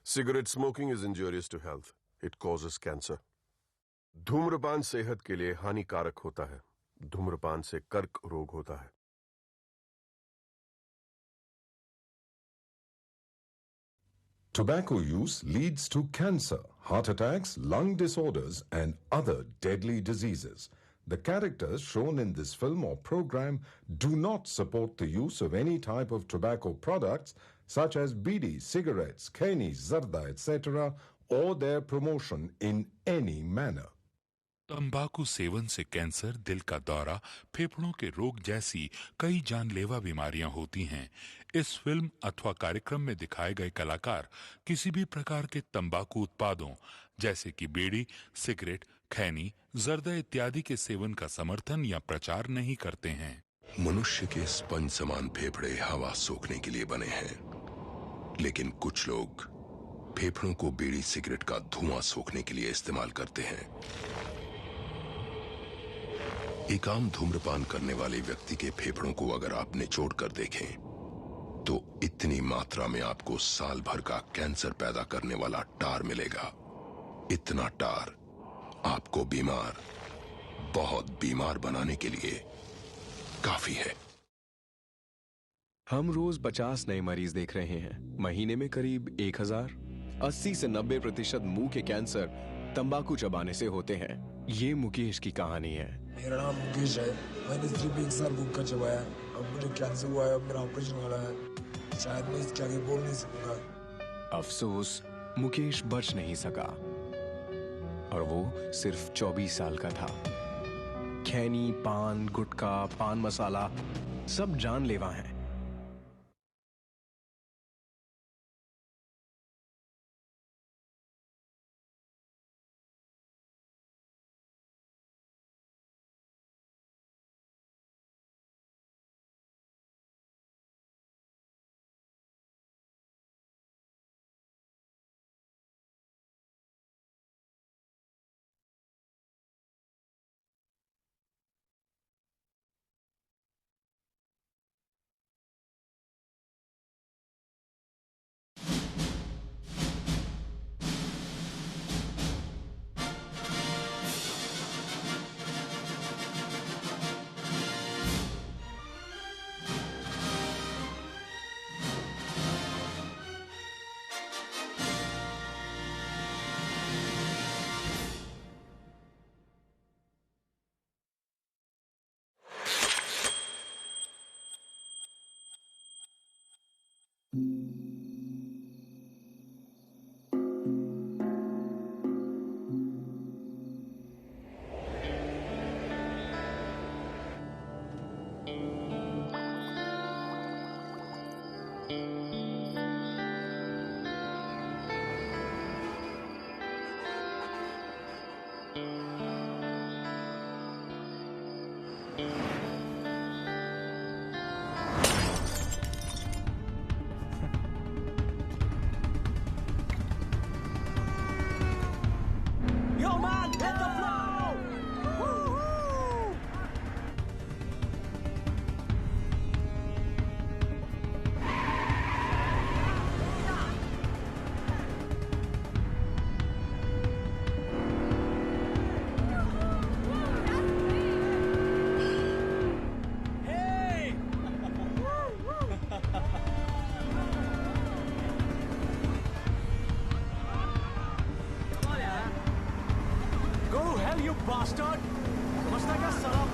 Cigarette smoking is injurious to health. It causes cancer. धूम्रपान सेहत के लिए हानिकारक होता है. धूम्रपान से कर्क रोग होता है. Tobacco use leads to cancer, heart attacks, lung disorders, and other deadly diseases. The characters shown in this film or program do not support the use of any type of tobacco products such as bidi, cigarettes, kheni, zarda, etc., or their promotion in any manner. तंबाकू seven से cancer, दिल का दौरा, फेफड़ों के रोग जैसी कई जानलेवा बीमारियां होती हैं. इस फिल्म अथवा कार्यक्रम में दिखाए गए कलाकार किसी भी प्रकार के तंबाकू उत्पादों जैसे कि बीड़ी, सिगरेट, खैनी, जर्दा इत्यादि के सेवन का समर्थन या प्रचार नहीं करते हैं. मनुष्य के स्पंज समान फेफड़े हवा सोखने के लिए बने हैं, लेकिन कुछ लोग फेफड़ों को बीड़ी सिगरेट का धुआं सोखने के लिए इस्तेमाल करते हैं. एक आम धूम्रपान करने वाले व्यक्ति के फेफड़ों को अगर आप निचोड़ कर देखें तो इतनी मात्रा में आपको साल भर का कैंसर पैदा करने वाला टार मिलेगा. इतना टार आपको बीमार, बहुत बीमार बनाने के लिए काफी है. हम रोज 50 नए मरीज देख रहे हैं. महीने में करीब 1000. 80 से 90% मुंह के कैंसर तंबाकू चबाने से होते हैं. ये मुकेश की कहानी है. मेरा नाम मुकेश है. मैंने सिर्फ 1 साल गुटखा चबाया. अब मुझे कैंसर हुआ है. अब मेरा ऑपरेशन वाला है. शायद मैं इसके आगे बोल नहीं सकूंगा. अफसोस, मुकेश बच नहीं सका और वो सिर्फ 24 साल का था. खैनी, पान, गुटखा, पान मसाला सब जानलेवा हैं. Bastard! What's that got set up?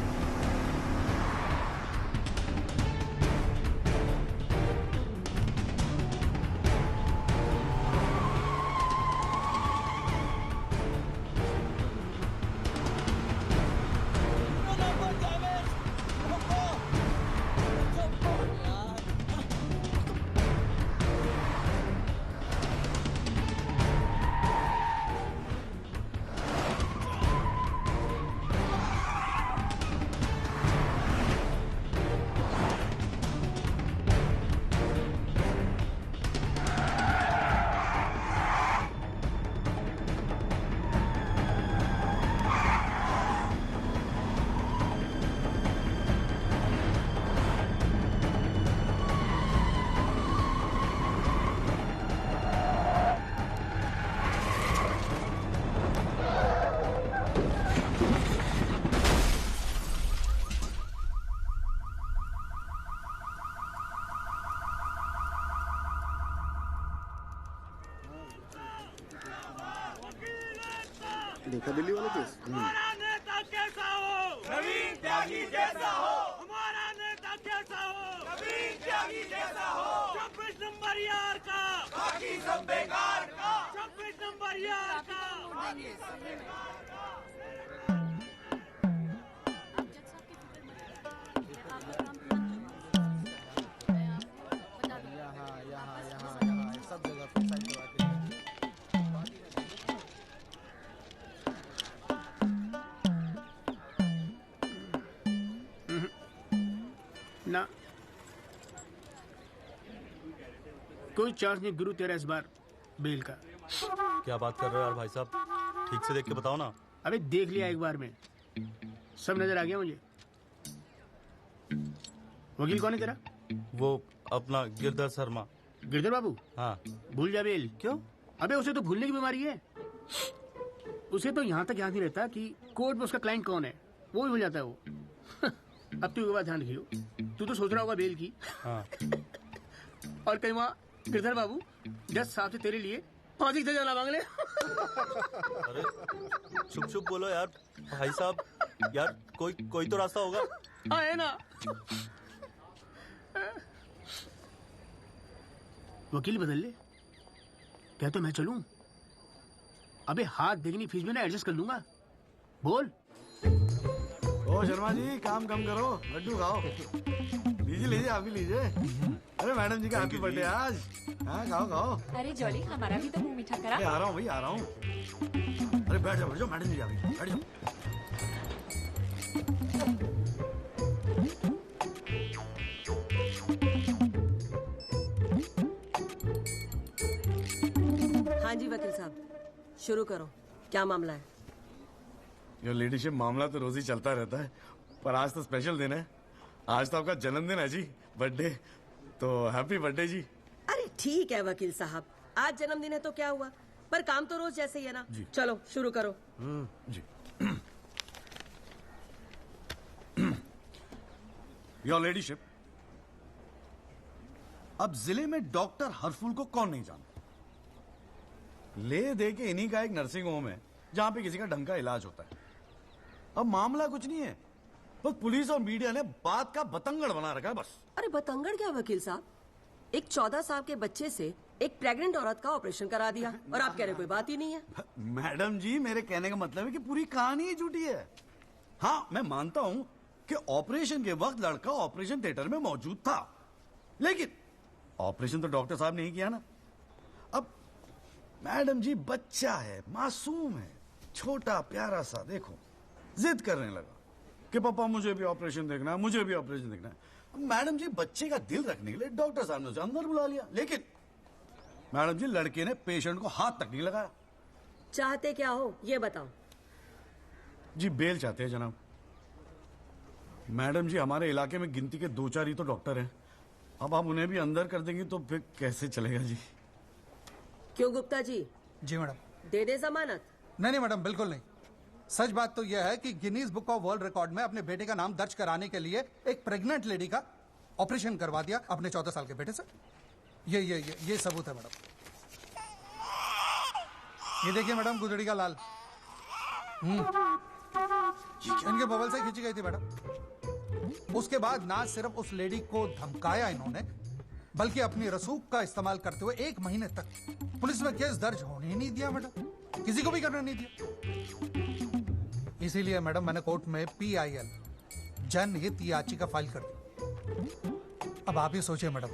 देखा दिल्ली वाला केस? हमारा नेता कैसा हो? नवीन त्यागी जैसा हो। हमारा नेता कैसा हो? नवीन त्यागी जैसा हो। 26 नंबर यार का, बाकी सब बेकार का। 26 नंबर यार का, बाकी सब बेकार का। सब जगह पे साइड करवाते हैं। ना कोई चांस नहीं गुरु तेरा इस बार बेल का। क्या बात कर रहे हो यार भाई साहब, ठीक से देख के बताओ ना। अबे देख लिया एक बार में, सब नजर आ गया मुझे। वकील कौन है तेरा? वो अपना गिरधर शर्मा। गिरधर बाबू? हाँ। भूल जा बेल। क्यों? अबे उसे तो भूलने की बीमारी है। उसे तो यहाँ तक याद नहीं रहता कि कोर्ट में उसका क्लाइंट कौन है, वो भी भूल जाता है वो। अब तू एक बात ध्यान रखियो, तू तो सोच रहा होगा बेल की। हाँ। और कहीं वहाँ गिरधर बाबू जज साहब से तेरे लिए फांसी की सजा मांग ले। अरे चुप चुप बोलो यार भाई साहब, यार कोई तो रास्ता होगा। हाँ है ना। वकील बदल ले, क्या तो मैं चलूं? अबे हाथ देखनी फीस में ना एडजस्ट कर लूंगा। बोल। ओ शर्मा जी, काम कम करो, लड्डू खाओ। लीजिए लीजिए, आप भी लीजिए। अरे मैडम जी का हैप्पी बर्थडे आज। हाँ खाओ खाओ। अरे जॉली, हमारा भी तो मुंह मीठा करा। आ रहा हूँ भाई, आ रहा हूँ। अरे बैठ जाओ मैडम जी, आ गई, बैठ जाओ। हाँ जी वकील साहब, शुरू करो, क्या मामला है? योर लेडीशिप, मामला तो रोज ही चलता रहता है, पर आज तो स्पेशल दिन है। आज तो आपका जन्मदिन है जी, बर्थडे। तो हैप्पी बर्थडे जी। अरे ठीक है वकील साहब, आज जन्मदिन है तो क्या हुआ, पर काम तो रोज जैसे ही है ना। चलो शुरू करो। जी। योर लेडीशिप, अब जिले में डॉक्टर हरफुल को कौन नहीं जानता? ले दे के इन्हीं का एक नर्सिंग होम है जहां पे किसी का ढंग का इलाज होता है। अब मामला कुछ नहीं है, बस पुलिस और मीडिया ने बात का बतंगड़ बना रखा है बस। अरे बतंगड़ क्या वकील साहब, एक 14 साल के बच्चे से एक प्रेग्नेंट औरत का ऑपरेशन करा दिया और आप कह रहे कोई बात ही नहीं है। मैडम जी, मेरे कहने का मतलब है कि पूरी कहानी ही झूठी है। हाँ, मैं मानता हूं कि ऑपरेशन के वक्त लड़का ऑपरेशन थिएटर में मौजूद था, लेकिन ऑपरेशन तो डॉक्टर साहब ने ही किया ना। अब मैडम जी, बच्चा है, मासूम है, छोटा प्यारा सा, देखो जिद करने लगा कि पापा मुझे भी ऑपरेशन देखना है, मुझे भी ऑपरेशन देखना है। मैडम जी, बच्चे का दिल रखने के लिए डॉक्टर साहब ने उसे अंदर बुला लिया, लेकिन मैडम जी, लड़के ने पेशेंट को हाथ तक नहीं लगाया। चाहते क्या हो ये बताओ। जी बेल चाहते हैं जनाब। मैडम जी, हमारे इलाके में गिनती के 2-4 ही तो डॉक्टर हैं। अब आप उन्हें भी अंदर कर देंगे तो फिर कैसे चलेगा जी? क्यों गुप्ता जी? जी मैडम। दे दे जमानत? नहीं मैडम, बिल्कुल नहीं। सच बात तो यह है कि Guinness book of world record में अपने बेटे का नाम दर्ज कराने के लिए एक प्रेग्नेंट लेडी का ऑपरेशन करवा दिया अपने 14 साल के बेटे से। ये सबूत है मैडम। ये देखिए मैडम, गुदड़ी का लाल इनके बबल से खींची गई थी मैडम। उसके बाद ना सिर्फ उस लेडी को धमकाया इन्होंने, बल्कि अपनी रसूख का इस्तेमाल करते हुए 1 महीने तक पुलिस में केस दर्ज होने ही नहीं दिया मैडम, किसी को भी करने नहीं दिया। इसीलिए मैडम मैंने कोर्ट में PIL जनहित याचिका फाइल कर दी। अब आप ही सोचिए मैडम,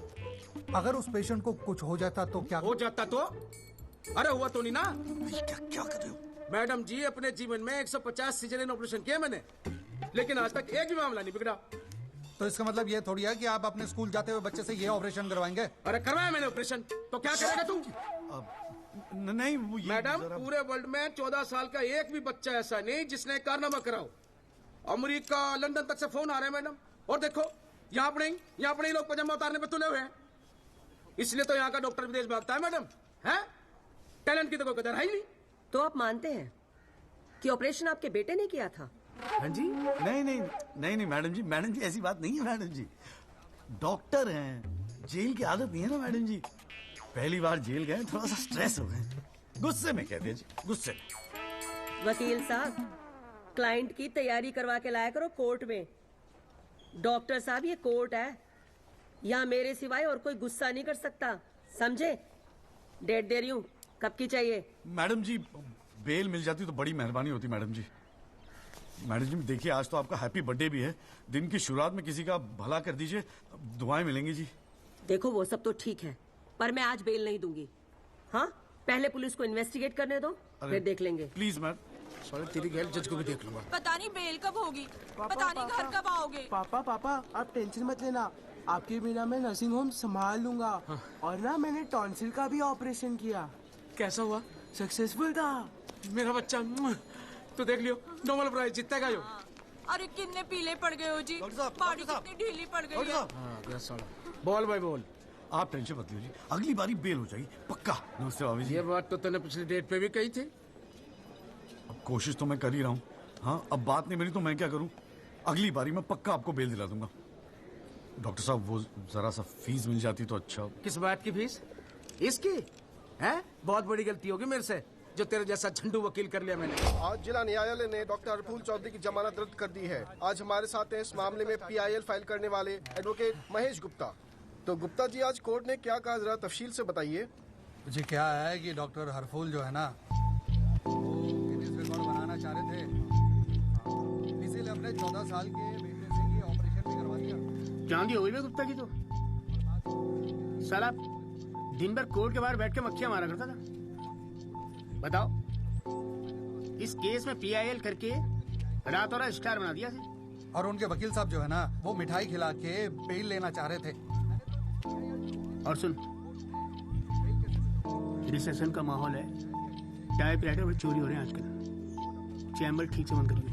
अगर उस पेशेंट को कुछ हो जाता तो क्या हो जाता? तो अरे हुआ तो नहीं ना। क्या कर रहे हो मैडम जी? अपने जीवन में 150 सिजेरियन ऑपरेशन किए मैंने, लेकिन आज तक एक भी मामला नहीं बिगड़ा। तो इसका मतलब ये थोड़ी है कि आप अपने स्कूल जाते हुए बच्चे से ये ऑपरेशन करवाएंगे? अरे करवाया मैंने ऑपरेशन, तो क्या करेगा तू? नहीं वो मैडम, पूरे वर्ल्ड में 14 साल का एक भी बच्चा ऐसा नहीं जिसने कारनामा कराओ। अमेरिका, लंदन तक से फोन आ रहे हैं मैडम, और देखो यहाँ पर ही लोग पजामा उतारने पे तुले हुए हैं। इसलिए तो यहाँ का डॉक्टर विदेश भागता है मैडम। है टैलेंट की तो कोई कदर है ही नहीं। तो आप मानते हैं कि ऑपरेशन आपके बेटे ने किया था? हाँ जी। नहीं मैडम जी, ऐसी बात नहीं है मैडम जी। डॉक्टर हैं, जेल की आदत नहीं है ना मैडम जी। पहली बार जेल गए, थोड़ा सा स्ट्रेस हो गए, गुस्से में कहते हैं जी, गुस्से में। वकील साहब, क्लाइंट की तैयारी करवा के लाया करो कोर्ट में। डॉक्टर साहब, ये कोर्ट है, यहाँ मेरे सिवाय और कोई गुस्सा नहीं कर सकता, समझे? डेट दे रही हूँ, कब की चाहिए? मैडम जी, बेल मिल जाती तो बड़ी मेहरबानी होती मैडम जी। मैडम जी देखिए, आज तो आपका हैप्पी बर्थडे भी है, दिन की शुरुआत में किसी का भला कर दीजिए, दुआएं मिलेंगी जी। देखो वो सब तो ठीक है, पर मैं आज बेल नहीं दूंगी। हाँ, पहले पुलिस को इन्वेस्टिगेट करने दो, फिर देख लेंगे। Please ma'am. साले तेरी गैल जज को भी देख लूंगा। पता नहीं बेल कब होगी, पता नहीं घर कब आओगे। पापा पापा आप टेंशन मत लेना, आपके बिना मैं नर्सिंग होम संभाल लूंगा। और ना मैंने टॉन्सिल का भी ऑपरेशन किया। कैसा हुआ? सक्सेसफुल था। मेरा बच्चा तो देख लियो, नोबेल प्राइज जीतेगा यो। अरे कितने पीले पड़ गए हो जी, बॉडी कितनी ढीली पड़ गई है। बोल भाई बोल। आप टेंशन मत लीजिए, अगली बारी बेल हो जाएगी पक्का। नमस्ते भाभी जी। ये बात तो तूने पिछली डेट पे भी कही थी। अब कोशिश तो मैं कर ही रहा हूँ। हाँ, अब बात नहीं मिली तो मैं क्या करूँ? अगली बारी मैं पक्का आपको बेल दिला दूंगा। डॉक्टर साहब, वो जरा सा फीस मिल जाती तो अच्छा। किस बात की फीस? इसकी है? बहुत बड़ी गलती होगी मेरे से, जो तेरे जैसा झंडू वकील कर लिया मैंने। आज जिला न्यायालय ने डॉक्टर हरफूल चौधरी की जमानत रद्द कर दी है। आज हमारे साथ हैं इस मामले में PIL फाइल करने वाले एडवोकेट महेश गुप्ता। तो गुप्ता जी, आज कोर्ट ने क्या कहा, जरा तफसील से बताइए। जी क्या है कि डॉक्टर हरफूल जो है ना, गिनीज रिकॉर्ड बनाना चाह रहे थे, इसीलिए हमने 14 साल के बेटे से ये ऑपरेशन भी करवा दिया। चांदी हो गई गुप्ता की तो। साला दिन भर कोर्ट के बाहर बैठ के मक्खियां मारा करता था। बताओ, इस केस में PIL करके रातों रात स्टार बना दिया था। और उनके वकील साहब जो है ना, वो मिठाई खिला के बेल लेना चाह रहे थे। और सुन, रिसेशन का माहौल है, टाइपराइटर में चोरी हो रहे हैं आजकल। चैम्बर ठीक से बंद करिए,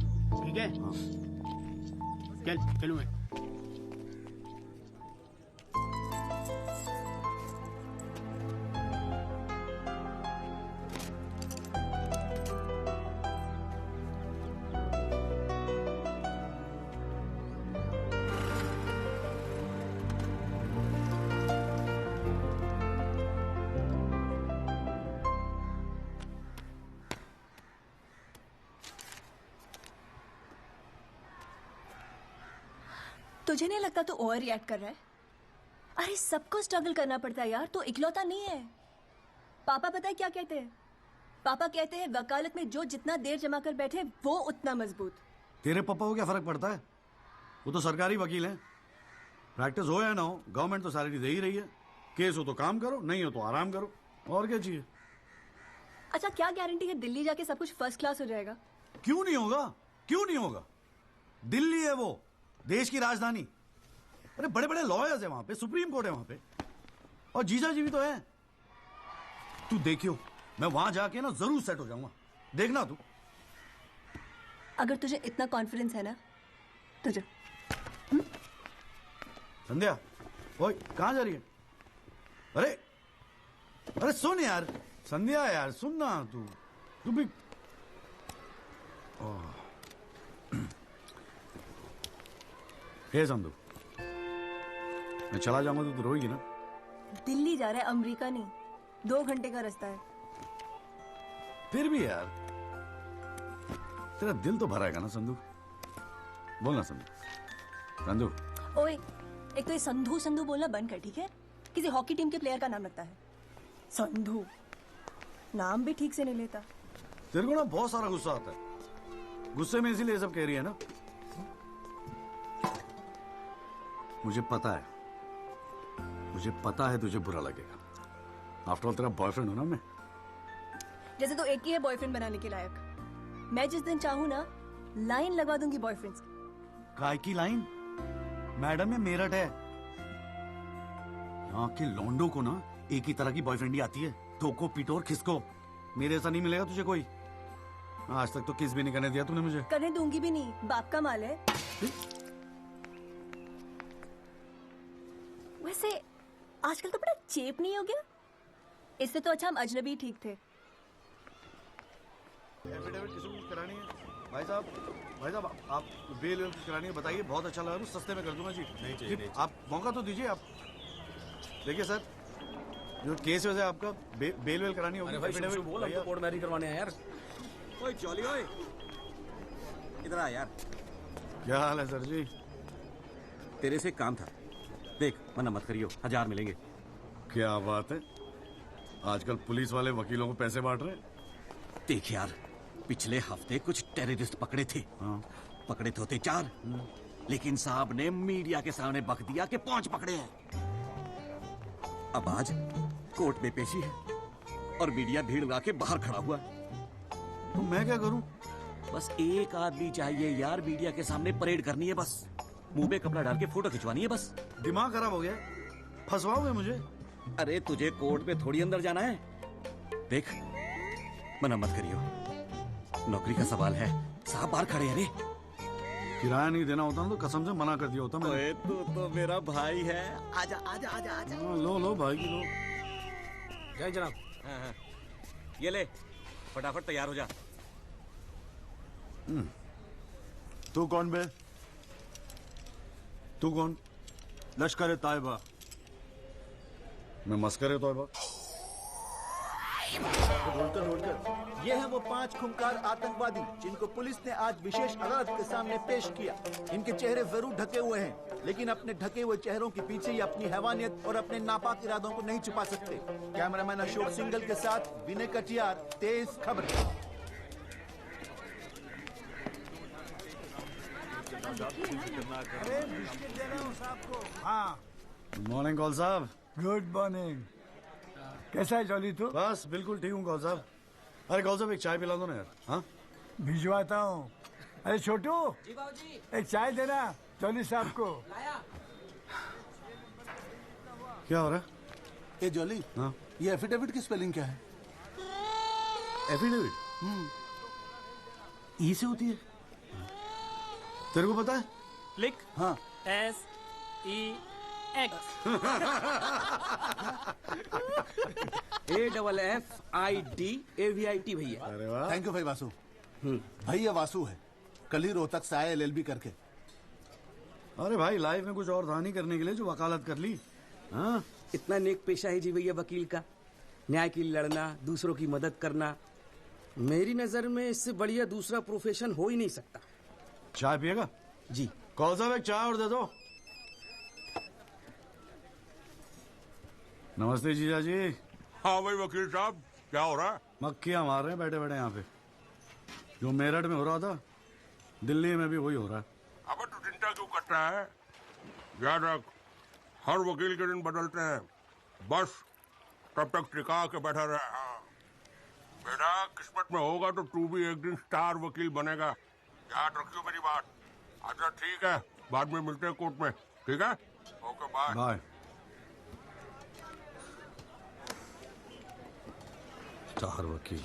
ठीक है? चलूँ मैं। तुझे नहीं लगता तू ओवर रिएक्ट कर रहा है? अरे सबको स्ट्रगल करना पड़ता है यार, तो इकलौता नहीं है। पापा पता है क्या कहते हैं? पापा कहते हैं वकालत में जो जितना देर जमा कर बैठे वो उतना मजबूत। तेरे पापा को क्या फर्क पड़ता है? वो तो सरकारी वकील हैं। प्रैक्टिस हो या ना हो, गवर्नमेंट तो सैलरी दे ही रही है। केस हो तो काम करो, नहीं हो तो आराम करो, और क्या चाहिए? अच्छा, क्या गारंटी है दिल्ली जाके सब कुछ फर्स्ट क्लास हो जाएगा? क्यों नहीं होगा? क्यों नहीं होगा? दिल्ली है वो, देश की राजधानी। अरे बड़े बड़े लॉयर्स है वहां पे, सुप्रीम कोर्ट है वहां पे, और जीजा जी भी तो है। तू देखियो, मैं वहां जाके ना जरूर सेट हो जाऊंगा, देखना तू। अगर तुझे इतना कॉन्फिडेंस है ना, तुझे। संध्या, ओए कहां जा रही है? अरे अरे सुन यार, संध्या यार सुन ना, तू भी। हे संधू, मैं चला जाऊंगा तो रोएगी ना? दिल्ली जा रहा है, अमेरिका नहीं। 2 घंटे का रास्ता है। फिर भी यार, तेरा दिल तो भराएगा ना संधू? बोलना संधू। संधू, ओए, एक तो ये संधू संधू बोलना बंद कर, ठीक है? किसी हॉकी टीम के प्लेयर का नाम लगता है संधू। नाम भी ठीक से नहीं लेता। तेरे को ना बहुत सारा गुस्सा आता है, गुस्से में इसीलिए सब कह रही है ना? मुझे पता है तुझे बुरा लगेगा। आफ्टर ऑल तेरा बॉयफ्रेंड हूं ना मैं। जैसे तो एक ही है बॉयफ्रेंड बनाने के लायक। मैं जिस दिन चाहूँ ना, लाइन लगवा दूंगी बॉयफ्रेंड्स की। काय की लाइन? मैडम में मेरठ है, यहाँ के लौंडों को ना एक ही तरह की बॉयफ्रेंड ही आती है, ठोको पीटो और खिसको। मेरे ऐसा नहीं मिलेगा तुझे कोई। आज तक तो किस भी नहीं करने दिया तूने मुझे। करने दूंगी भी नहीं, बाप का माल है। वैसे आजकल तो बड़ा चेप नहीं हो गया? इससे तो अच्छा हम अजनबी ठीक थे। एफिडेविट किसी करानी है? भाई साहब आप बेल करानी है, बताइए। बहुत अच्छा लगा, सस्ते में कर दूंगा जी। नहीं, आप मौका तो दीजिए। आप देखिए सर, जो केस वैसे आपका बेल करानी होगी। कोर्ट मैरिज करवाने हैं यार। ओए जॉली ओए, इधर आ यार। क्या हाल है सर जी? तेरे से काम था, देख मना मत करियो, 1000 मिलेंगे। क्या बात है, आजकल पुलिस वाले वकीलों को पैसे बांट रहे। देख यार, पिछले हफ्ते कुछ टेररिस्ट पकड़े थे। हाँ। पकड़े तो थे 4, लेकिन साहब ने मीडिया के सामने बक दिया कि 5 पकड़े हैं। अब आज कोर्ट में पेशी है और मीडिया भीड़ लगा के बाहर खड़ा हुआ। तो मैं क्या करूं? बस एक आदमी चाहिए यार, मीडिया के सामने परेड करनी है, बस मुंह पे कपड़ा डाल के फोटो खिंचवानी है बस। दिमाग खराब हो गया, फंसवाओगे मुझे? अरे तुझे कोर्ट में थोड़ी अंदर जाना है। देख मना मत करियो, नौकरी का सवाल है, साहब बाहर खड़े हैं। रे किराया नहीं देना होता ना तो कसम से मना कर दिया होता मैंने। तू तो मेरा भाई है, आजा आजा आजा आजा। लो भाई की लो। जय जनाब। हाँ। ये ले, फटाफट तैयार हो जा। तू कौन बे? तू कौन? लश्कर तायबा। मैं मस्कर तोयबा। ये हैं वो 5 खूंखार आतंकवादी जिनको पुलिस ने आज विशेष अदालत के सामने पेश किया। इनके चेहरे जरूर ढके हुए हैं, लेकिन अपने ढके हुए चेहरों के पीछे ये अपनी हैवानियत और अपने नापाक इरादों को नहीं छुपा सकते। कैमरामैन अशोक सिंगल के साथ विनय कटियार, तेज खबर। हाँ गुड मॉर्निंग कौल साहब। Good morning. कैसा है जॉली तू? बस बिल्कुल ठीक हूँ कौल साहब। अरे कौल साहब एक चाय पिला दो ना यार। हाँ भिजवाता हूँ। अरे छोटू एक चाय देना जॉली साहब को। क्या हो रहा है? ए जॉली, हाँ ये एफिडेविट की स्पेलिंग क्या है? एफिडेविट ई से होती है, तेरे को पता है? लिख। हाँ SEX AFFIDAVIT भैया। अरे वाह, थैंक यू भाई वासु। भाई ये वासु है, कल ही रोहतक से आया LLB करके। अरे भाई लाइफ में कुछ और था नहीं करने के लिए जो वकालत कर ली। हाँ इतना नेक पेशा है जी भैया वकील का, न्याय के लिए लड़ना, दूसरों की मदद करना। मेरी नजर में इससे बढ़िया दूसरा प्रोफेशन हो ही नहीं सकता। चाय पिएगा? जी। कौन सा एक चाय और दे दो। नमस्ते जीजा जी। हाँ भाई वकील साहब, क्या हो रहा है? मक्खियां मार रहे हैं बैठे बैठे यहाँ पे। जो मेरठ में हो रहा था दिल्ली में भी वही हो रहा है। अब तू चिंता क्यों करता है? याद रख, हर वकील के दिन बदलते हैं, बस तब तक टिका के बैठा रहे। हाँ बेटा, किस्मत में होगा तो तू भी एक दिन स्टार वकील बनेगा, याद रखियो मेरी बात। अच्छा ठीक है, बाद में मिलते हैं कोर्ट में, ठीक है? Okay bye bye. स्टार वकील।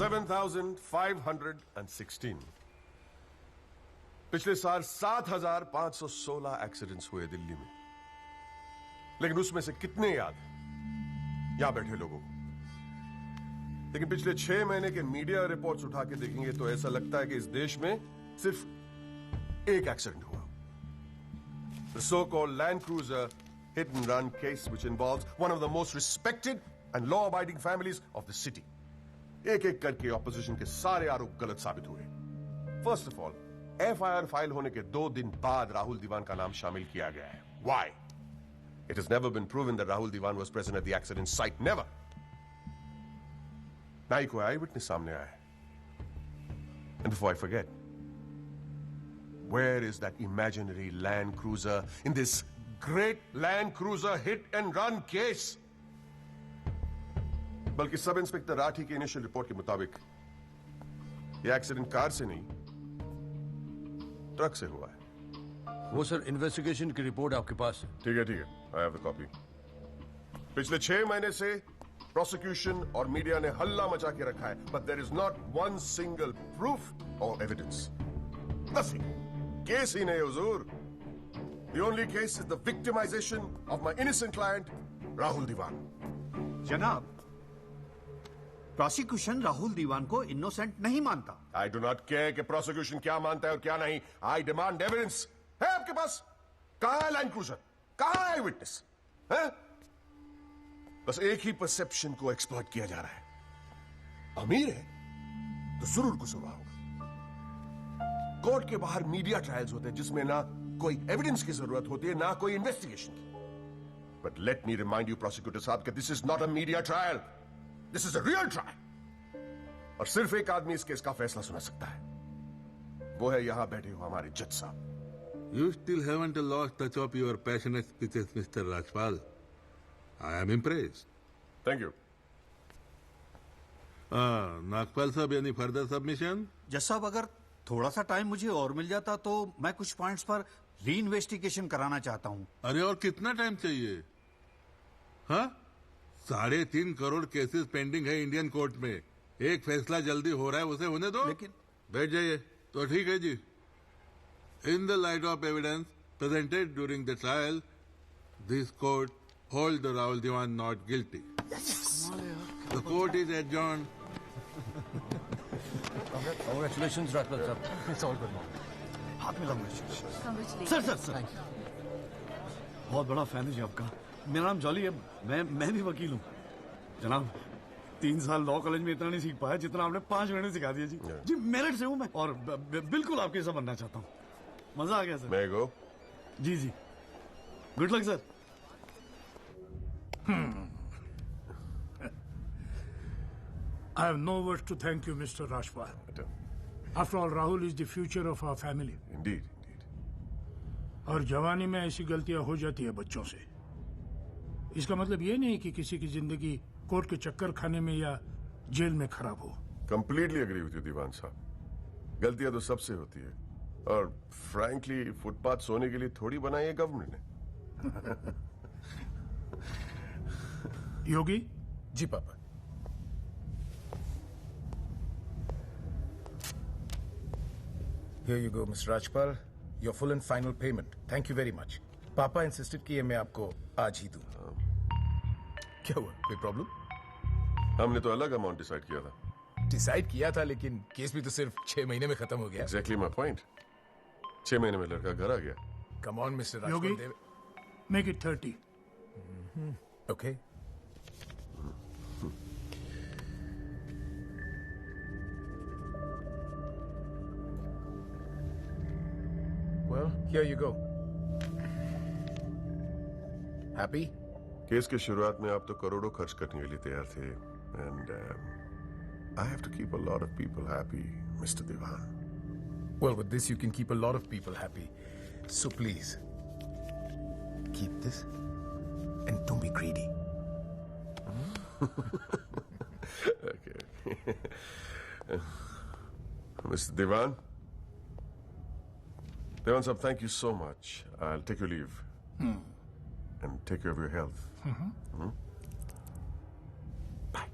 $7,516। पिछले साल 7,516 एक्सीडेंट्स हुए दिल्ली में, लेकिन उसमें से कितने याद यहां बैठे लोगों को? लेकिन पिछले 6 महीने के मीडिया रिपोर्ट्स उठा के देखेंगे तो ऐसा लगता है कि इस देश में सिर्फ एक एक्सीडेंट हुआ। The so-called Land Cruiser hit and run case, which involves one of the most respected and law-abiding families of the city. एक एक करके ऑपोजिशन के सारे आरोप गलत साबित हुए। First of all, FIR file होने के 2 दिन बाद राहुल दीवान का नाम शामिल किया गया है। Why? It has never been proven that Rahul Diwan was present at the accident site. Never. ना ही कोई आई विटनेस सामने आया है। And before I forget, where is that imaginary Land Cruiser in this great Land Cruiser hit and run case? बल्कि sub inspector Rathi की initial report के मुताबिक यह एक्सीडेंट कार से नहीं, ट्रक से हुआ है। वो सर इन्वेस्टिगेशन की रिपोर्ट आपके पास है। ठीक है, आई हैव द कॉपी। पिछले 6 महीने से प्रोसिक्यूशन और मीडिया ने हल्ला मचा के रखा है, but there is not one single proof और एविडेंस। नथिंग। केस ही नहीं हुजूर। The only case is the victimization of my innocent client Rahul Diwan. जनाब, प्रोसिक्यूशन राहुल दीवान को इनोसेंट नहीं मानता। आई डू नॉट केयर कि प्रोसिक्यूशन क्या मानता है और क्या नहीं। I demand evidence. है आपके पास? कहां है लैंड क्रूजर? कहां है विटनेस? है? बस एक ही परसेप्शन को एक्सप्लॉइट किया जा रहा है। अमीर है तो जरूर कुछ हुआ होगा। कोर्ट के बाहर मीडिया ट्रायल्स होते हैं जिसमें ना कोई एविडेंस की जरूरत होती है ना कोई इन्वेस्टिगेशन की। But let me remind you prosecutor साहब कि this is not a media trial, this is a real trial. और सिर्फ एक आदमी इस केस का फैसला सुना सकता है, वो है यहां बैठे हुए हमारे जज साहब। You still haven't lost touch of your passionate speeches, Mr. Rajpal. I am impressed. Thank you. Nagpal साहब, यानी फर्दर सबमिशन? जज साहब, अगर थोड़ा सा टाइम मुझे और मिल जाता तो मैं कुछ पॉइंट्स पर री इन्वेस्टिगेशन कराना चाहता हूँ। अरे और कितना टाइम चाहिए? हाँ, 3.5 करोड़ केसेस पेंडिंग है इंडियन कोर्ट में। एक फैसला जल्दी हो रहा है, उसे होने दो। लेकिन बैठ जाइए। तो ठीक है जी। In the light of evidence presented during the trial, this court holds the Rahul Diwan not guilty. Yes. The court is adjourned. Congratulations, Rajpal sir. It's all good now. हाथ मिला Congratulations. सर बहुत बड़ा fan है जी आपका। मेरा नाम jolly है, मैं भी वकील हूँ। जनाब, 3 साल लॉ कॉलेज में इतना नहीं सीख पाया जितना आपने 5 महीने सिखा दिया जी। जी मेरिट से हूँ मैं और बिल्कुल आपके जैसा बनना चाहता हूँ। मजा आ गया सर। मैं गो। जी good luck sir. I have no words to thank you, Mr. Rajpal. After all, Rahul is the future of our family. Indeed. और जवानी में ऐसी गलतियां हो जाती है बच्चों से। इसका मतलब ये नहीं कि किसी की जिंदगी कोर्ट के चक्कर खाने में या जेल में खराब हो। कंप्लीटली एग्री विद यू दीवान साहब। गलतियां तो सबसे होती है और फ्रैंकली फुटपाथ सोने के लिए थोड़ी बनाई है गवर्नमेंट ने। योगी जी पापा। Here you go, Mr. Rajpal. Your full and final payment. Thank you very much. पापा इंसिस्टेड किए मैं आपको आज ही दूं। क्या हुआ, कोई प्रॉब्लम? हमने तो अलग अमाउंट डिसाइड किया था। डिसाइड किया था, लेकिन केस भी तो सिर्फ 6 महीने में खत्म हो गया। Exactly my point. 6 महीने में लड़का घर आ गया। Come on, Mr. Rajpal. Yogi, make it 30. Okay. Well, here you go. Happy? Case के शुरुआत में आप तो करोड़ों खर्च करने के लिए तैयार थे and I have to keep a lot of people happy, Mr. Diwan. Well, with this you can keep a lot of people happy. So please, keep this and don't be greedy. Okay. Mr. Diwan? Diwan sahab, thank you so much. I'll take your leave. And take care of your health. Bye.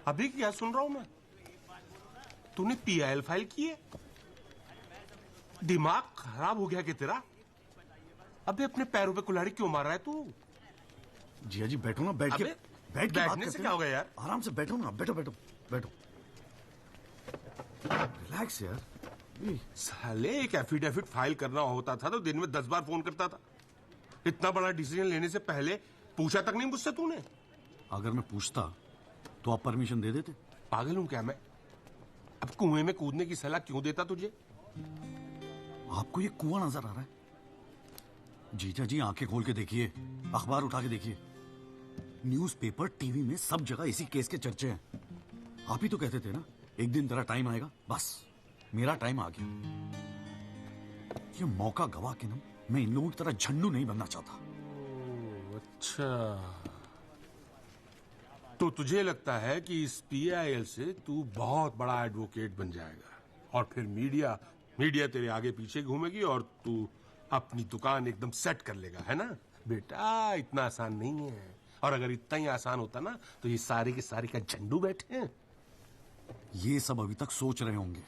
अभी क्या सुन रहा हूं मैं? तूने PIL file की है? दिमाग खराब हो गया कि तेरा? अबे अपने पैरों पे कुल्हाड़ी क्यों मार रहा है तू? जिया जी बैठो ना, बैठ के बैठने से क्या होगा यार? आराम से बैठो ना, बैठो बैठो बैठो, रिलैक्स यार। साले एक एफिडेविट फाइल करना होता था तो दिन में 10 बार फोन करता था। इतना बड़ा डिसीजन लेने से पहले पूछा तक नहीं मुझसे तूने? अगर मैं पूछता तो आप परमिशन दे देते? पागल हूं क्या मैं? अब कुएं में कूदने की सलाह क्यों देता तुझे? आपको ये कुआं नजर आ रहा है? जीजा जी आंखें खोल के देखिए, अखबार उठा के देखिए, न्यूज़पेपर, टीवी में सब जगह इसी केस के चर्चे हैं। आप ही तो कहते थे ना एक दिन तेरा टाइम आएगा। बस मेरा टाइम आ गया। ये मौका गवा के ना मैं इन लोगों की तरह झंडू नहीं बनना चाहता। अच्छा, तो तुझे लगता है कि इस पीआईएल से तू बहुत बड़ा एडवोकेट बन जाएगा और फिर मीडिया तेरे आगे पीछे घूमेगी और तू अपनी दुकान एकदम सेट कर लेगा, है ना? बेटा इतना आसान नहीं है, और अगर इतना ही आसान होता ना तो ये सारे के सारे का झंडू बैठे हैं। ये सब अभी तक सोच रहे होंगे,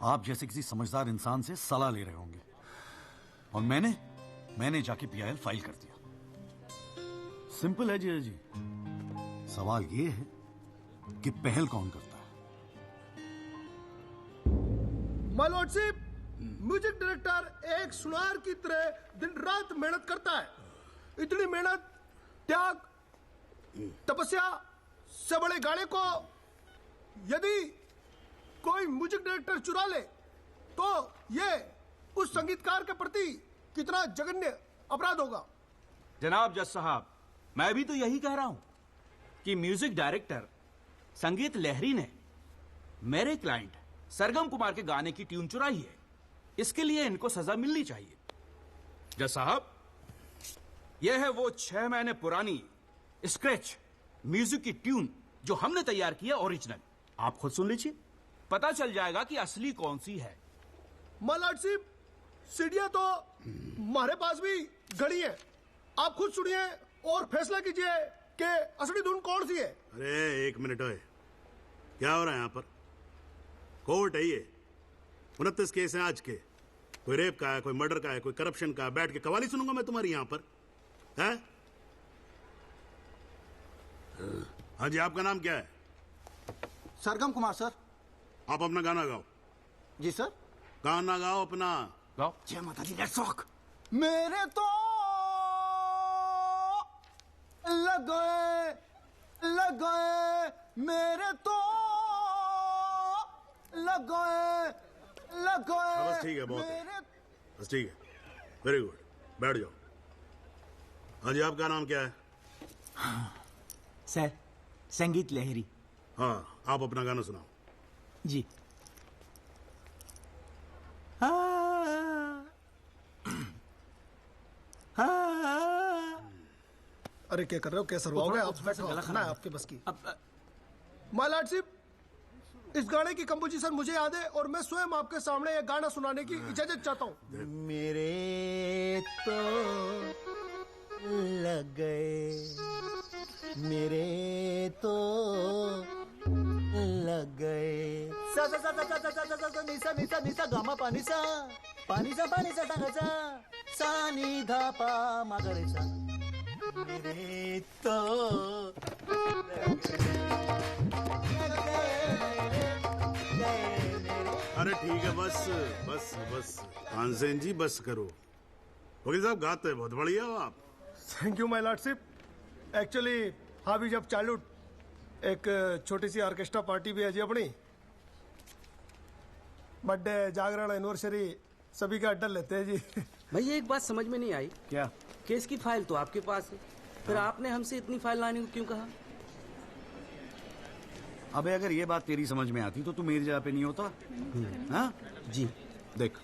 आप जैसे किसी समझदार इंसान से सलाह ले रहे होंगे, और मैंने जाके पीआईएल फाइल कर दिया। सिंपल है जी जी, सवाल ये है कि पहल कौन करता है। माय लॉर्डशिप, म्यूजिक डायरेक्टर एक सुनार की तरह दिन रात मेहनत करता है। इतनी मेहनत, त्याग, तपस्या से बड़े गाने को यदि कोई म्यूजिक डायरेक्टर चुरा ले तो ये उस संगीतकार के प्रति कितना जघन्य अपराध होगा। जनाब जज साहब, मैं भी तो यही कह रहा हूं कि म्यूजिक डायरेक्टर संगीत लहरी ने मेरे क्लाइंट सरगम कुमार के गाने की ट्यून चुराई है। इसके लिए इनको सजा मिलनी चाहिए। जज साहब, यह है वो 6 महीने पुरानी स्क्रैच म्यूजिक की ट्यून जो हमने तैयार की है, ओरिजिनल। आप खुद सुन लीजिए, पता चल जाएगा कि असली कौन सी है। माय लॉर्डशिप, सीढ़ियां तो हमारे पास भी घड़ी है। आप खुद सुनिए और फैसला कीजिए कि असली धुन कौन सी है। अरे एक मिनट है, क्या हो रहा है यहाँ पर? कोर्ट है ये, 29 केस हैं आज के। कोई रेप का है, कोई मर्डर का है, कोई करप्शन का है। बैठ के कवाली सुनूंगा मैं तुम्हारी यहाँ पर, है? हाँ जी, आपका नाम क्या है? सरगम कुमार सर। आप अपना गाना गाओ। जी सर। गाना गाओ अपना। गाओ। जय माता दी, लेट्स रॉक। मेरे तो लग गए मेरे तो लग गए बस ठीक है, बहुत है, बस ठीक है, वेरी गुड, बैठ जाओ। हाँ जी, आपका नाम क्या है? सर, संगीत लहरी। हाँ, आप अपना गाना सुनाओ। जी। अरे क्या कर रहे हो, कैसे रुआओगे आप? खाना है आपके बस की। माय लॉर्डशिप, इस गाने की कंपोजिशन मुझे याद है और मैं स्वयं आपके सामने ये गाना सुनाने की इजाजत चाहता हूँ। मेरे तो लग गए, मेरे तो लग गए। सा सा सा सा सा सा सा सा सा निसा निसा निसा गामा पानी सा टागा सा नी धा पा मागरे सा। मेरे तो अरे ठीक है, बस बस बस तानसेन जी, बस करो। वकील साहब, गाते हैं बहुत बढ़िया हो आप। Thank you my lordship. Actually हाँ भी जब चाइल्डहुड एक छोटी सी ऑर्केस्ट्रा पार्टी भी है जी अपनी। बर्थडे, जागरण, एनिवर्सरी सभी का अड्डा लेते हैं जी। भैया एक बात समझ में नहीं आई। क्या? केस की फाइल तो आपके पास है, फिर आपने हमसे इतनी फाइल लाने को क्यों कहा? अबे अगर ये बात तेरी समझ में आती तो तू मेरी जगह पे नहीं होता। हाँ जी। देख,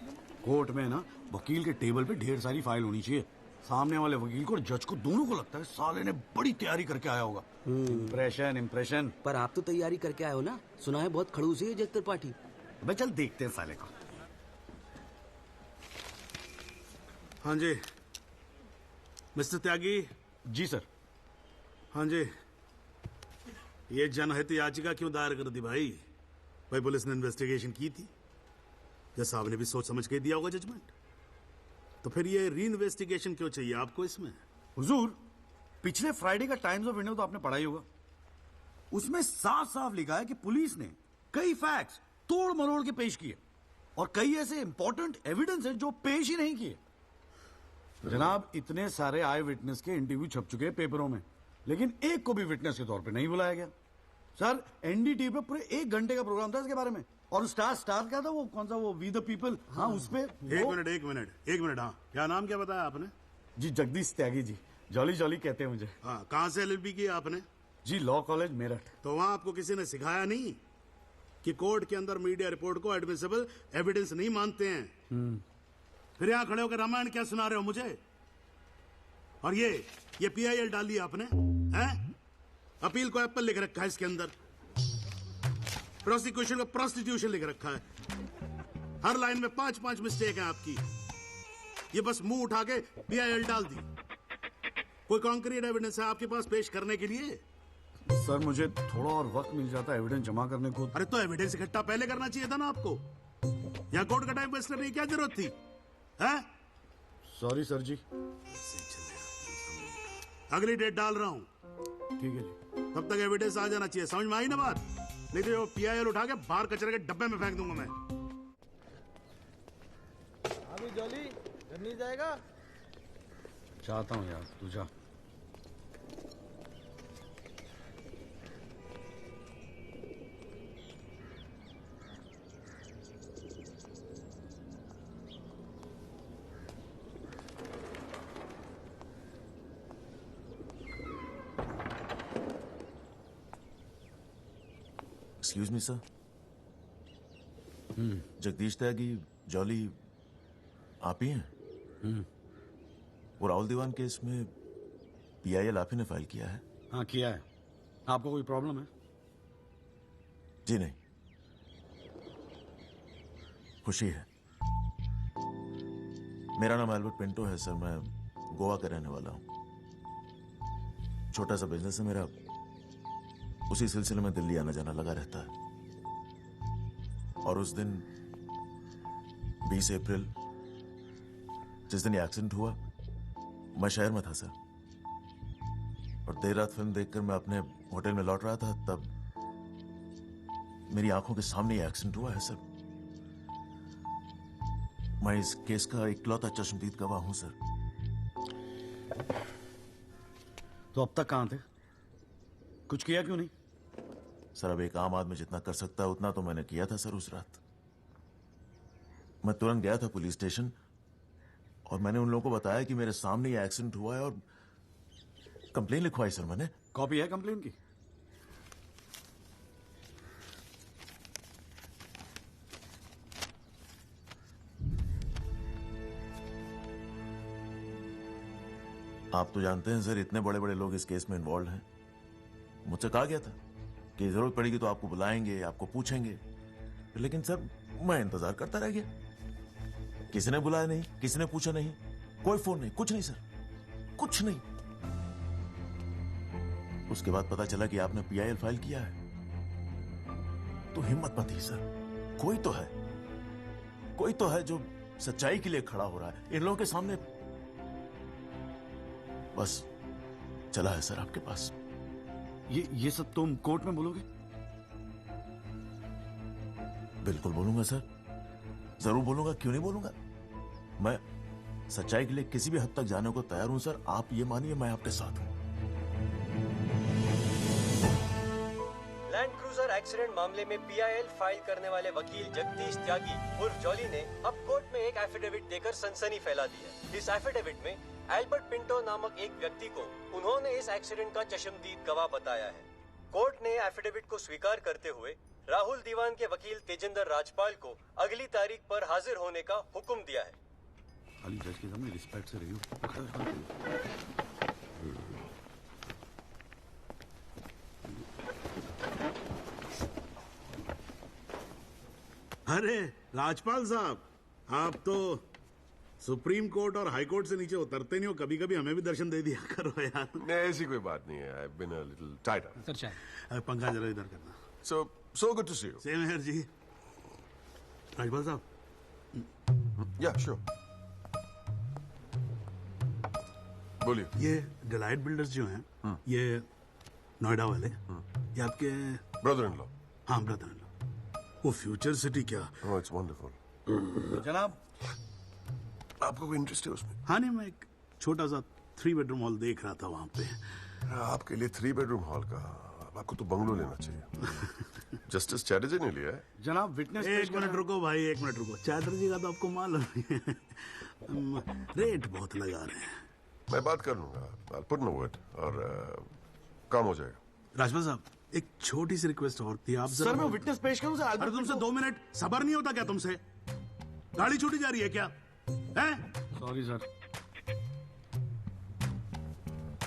कोर्ट में ना वकील के टेबल पे ढेर सारी फाइल होनी चाहिए। सामने वाले वकील को और जज को दोनों को लगता है साले ने बड़ी तैयारी करके आया होगा। इम्प्रेशन। पर आप तो तैयारी करके आए हो ना, सुना है बहुत खड़ूस है जग त्रिपाठी। भाई चल देखते हैं साले को। हाँ जी मिस्टर त्यागी। जी सर। हाँ जी, ये जनहित याचिका क्यों दायर कर दी भाई? भाई पुलिस ने इन्वेस्टिगेशन की थी, जज साहब ने भी सोच समझ के दिया होगा जजमेंट, तो फिर ये री इन्वेस्टिगेशन क्यों चाहिए आपको इसमें? हुजूर, पिछले फ्राइडे का टाइम्स ऑफ इंडिया तो आपने पढ़ा ही होगा। उसमें साफ साफ लिखा है कि पुलिस ने कई फैक्ट्स तोड़ मरोड़ के पेश किए और कई ऐसे इंपॉर्टेंट एविडेंस हैं जो पेश ही नहीं किए। जनाब, इतने सारे आई विटनेस के इंटरव्यू छप चुके हैं पेपरों में, लेकिन एक को भी विटनेस के तौर पे नहीं बुलाया गया। सर, एनडीटीवी पे पूरे 1 घंटे का प्रोग्राम था इसके बारे में, और स्टार क्या था वो, कौन सा वो, वी द पीपल, हाँ उस पे। एक मिनट, हाँ क्या नाम क्या बताया आपने? जी जगदीश त्यागी जी, जॉली जॉली कहते हैं मुझे। हाँ, कहाँ से LLB की आपने? जी लॉ कॉलेज मेरठ। तो वहां आपको किसी ने सिखाया नहीं कि कोर्ट के अंदर मीडिया रिपोर्ट को एडमिसिबल एविडेंस नहीं मानते हैं? फिर यहां खड़े होकर रामायण क्या सुना रहे हो मुझे? और ये PIL डाल दिया आपने, हैं? अपील को एप्पल लिख रखा है इसके अंदर, प्रोसिक्यूशन को प्रोस्टिट्यूशन लिख रखा है। हर लाइन में 5-5 मिस्टेक है आपकी। ये बस मुंह उठा के PIL डाल दी। कोई कॉन्क्रीट एविडेंस है आपके पास पेश करने के लिए? सर, मुझे थोड़ा और वक्त मिल जाता है एविडेंस जमा करने को। अरे तो एविडेंस इकट्ठा पहले करना चाहिए था ना आपको। यहाँ कोर्ट का टाइम वेस्ट करने की क्या जरूरत थी? हैं? सॉरी सर जी। अगली डेट डाल रहा हूँ। ठीक है जी। तब तक एविडेंस आ जाना चाहिए, समझ में आई ना बात? नहीं तो वो PIL उठा के बाहर कचरे के डब्बे में फेंक दूंगा मैं। अभी जॉली घर नहीं जाएगा? चाहता हूँ यार, तू जा। Excuse me sir. Jagdish Tyagi, Jolly आप ही हैं? वो राहुल दीवान केस में PIL आप ही ने फाइल किया है? हाँ किया है। आपको कोई प्रॉब्लम है? जी नहीं, खुशी है। मेरा नाम एल्बर्ट पिंटो है सर, मैं गोवा का रहने वाला हूं। छोटा सा बिजनेस है मेरा, उसी सिलसिले में दिल्ली आना जाना लगा रहता है। और उस दिन 20 अप्रैल जिस दिन ये एक्सीडेंट हुआ, मैं शहर में था सर, और देर रात फिल्म देखकर मैं अपने होटल में लौट रहा था, तब मेरी आंखों के सामने ये एक्सीडेंट हुआ है सर। मैं इस केस का इकलौता चश्मदीद गवाह हूं सर। तो अब तक कहां थे? कुछ किया क्यों नहीं? सर, अब एक आम आदमी जितना कर सकता है उतना तो मैंने किया था सर। उस रात मैं तुरंत गया था पुलिस स्टेशन और मैंने उन लोगों को बताया कि मेरे सामने ये एक्सीडेंट हुआ है और कंप्लेन लिखवाई सर मैंने। कॉपी है कंप्लेन की? आप तो जानते हैं सर, इतने बड़े बड़े लोग इस केस में इन्वॉल्व हैं। मुझसे कहा गया था कि जरूरत पड़ेगी तो आपको बुलाएंगे, आपको पूछेंगे, लेकिन सर मैं इंतजार करता रह गया। किसी ने बुलाया नहीं, किसी ने पूछा नहीं, कोई फोन नहीं, कुछ नहीं सर, कुछ नहीं। उसके बाद पता चला कि आपने PIL फाइल किया है, तो हिम्मत मत ही सर। कोई तो है जो सच्चाई के लिए खड़ा हो रहा है इन लोगों के सामने। बस चला है सर आपके पास। ये सब तुम कोर्ट में बोलोगे? बिल्कुल बोलूंगा सर, जरूर बोलूंगा, क्यों नहीं बोलूंगा। मैं सच्चाई के लिए किसी भी हद तक जाने को तैयार हूं सर। आप ये मानिए मैं आपके साथ हूं। लैंड क्रूजर एक्सीडेंट मामले में PIL फाइल करने वाले वकील जगदीश त्यागी उर्फ जॉली ने अब कोर्ट में एक एफिडेविट देकर सनसनी फैला दी है। इस एफिडेविट में एल्बर्ट पिंटो नामक एक व्यक्ति को उन्होंने इस एक्सीडेंट का चश्मदीद गवाह बताया है। कोर्ट ने एफिडेविट को स्वीकार करते हुए राहुल दीवान के वकील तेजिंदर राजपाल को अगली तारीख पर हाजिर होने का हुक्म दिया है। खाली जज के सामने रिस्पेक्ट से रहियो। अरे राजपाल साहब, आप तो सुप्रीम कोर्ट और हाई कोर्ट से नीचे उतरते नहीं हो, कभी कभी हमें भी दर्शन दे दिया करो यार। नहीं, ऐसी कोई बात नहीं है। I've been a little tied up. Sir चाहे पंखा जरा इधर करना। So good to see you. Same here जी। राजपाल साहब। Yeah, sure. बोलिए। ये डिलाइट बिल्डर्स जो हैं, ये नोएडा वाले, ये आपके ब्रदर इन लॉ। हाँ, ब्रदर इन लॉ। वो फ्यूचर सिटी क्या? Oh, it's wonderful. जनाब, आपको कोई इंटरेस्ट है उसमें? हाँ नहीं, मैं एक छोटा सा 3 बेडरूम हॉल देख रहा था वहाँ पे। आपके लिए 3 बेडरूम हॉल का, आपको तो बंगलो लेना चाहिए। जस्टिस चैटर्जी ने लिया है। जनाब विटनेस। एक मिनट रुको भाई, एक मिनट रुको। चैटर्जी का तो आपको मालूम है, रेट बहुत लगा रहे हैं। मैं बात कर लूंगा, I'll put in a word, और काम हो जाएगा। राजपाल साहब, एक छोटी सी रिक्वेस्ट और थी। आप सर मैं विटनेस पेश करूं सर? अरे तुमसे 2 मिनट सबर नहीं होता क्या तुमसे? गाड़ी छूटी जा रही है क्या? Sorry sir.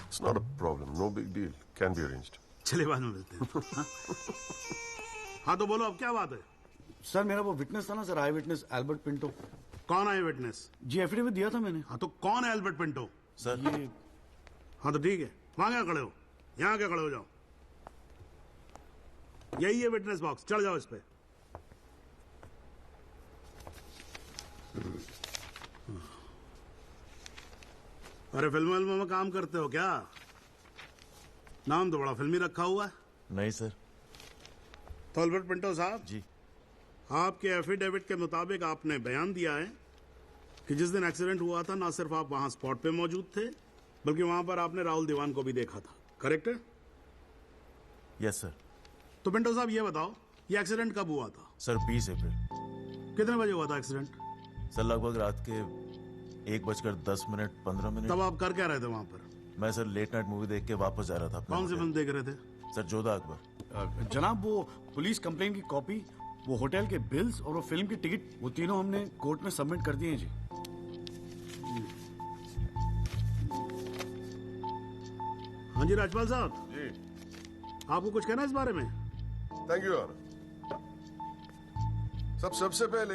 It's not a problem, no big deal, can be arranged. चलिए बाद में मिलते हैं। हाँ तो बोलो, अब क्या बात है? सर मेरा वो विटनेस था ना सर, आई विटनेस एल्बर्ट पिंटो। कौन है विटनेस? जी एफिडेविट दिया था मैंने। हाँ तो कौन है एल्बर्ट पिंटो? सर ये। हाँ तो ठीक है, वहां क्या खड़े हो? यहाँ क्या खड़े हो जाओ। यही है विटनेस बॉक्स, चढ़ जाओ इस पे। अरे फिल्म में काम करते हो क्या? नाम तो बड़ा फिल्मी रखा हुआ है। नहीं सर। तो एल्बर्ट पिंटो साहब जी, आपके एफिडेविट के मुताबिक आपने बयान दिया है कि जिस दिन एक्सीडेंट हुआ था ना सिर्फ आप वहां स्पॉट पे मौजूद थे, बल्कि वहां पर आपने राहुल दीवान को भी देखा था, करेक्ट है? Yes sir. तो पिंटो साहब ये बताओ, ये एक्सीडेंट कब हुआ था? सर 20 अप्रैल। कितने बजे हुआ था एक्सीडेंट? सर लगभग रात के 1:10 तब आप कर क्या रहे थे वहां पर? मैं सर लेट नाइट मूवी देख के वापस जा रहा था। कौन सी फिल्म देख रहे थे? सर जोधा अकबर। जनाब वो पुलिस कंप्लेन की कॉपी, वो होटल के बिल्स और वो फिल्म की टिकट, वो तीनों हमने कोर्ट में सबमिट कर दिए हैं जी। हाँ जी राजपाल साहब जी, आपको कुछ कहना है इस बारे में? Thank you honour. सबसे पहले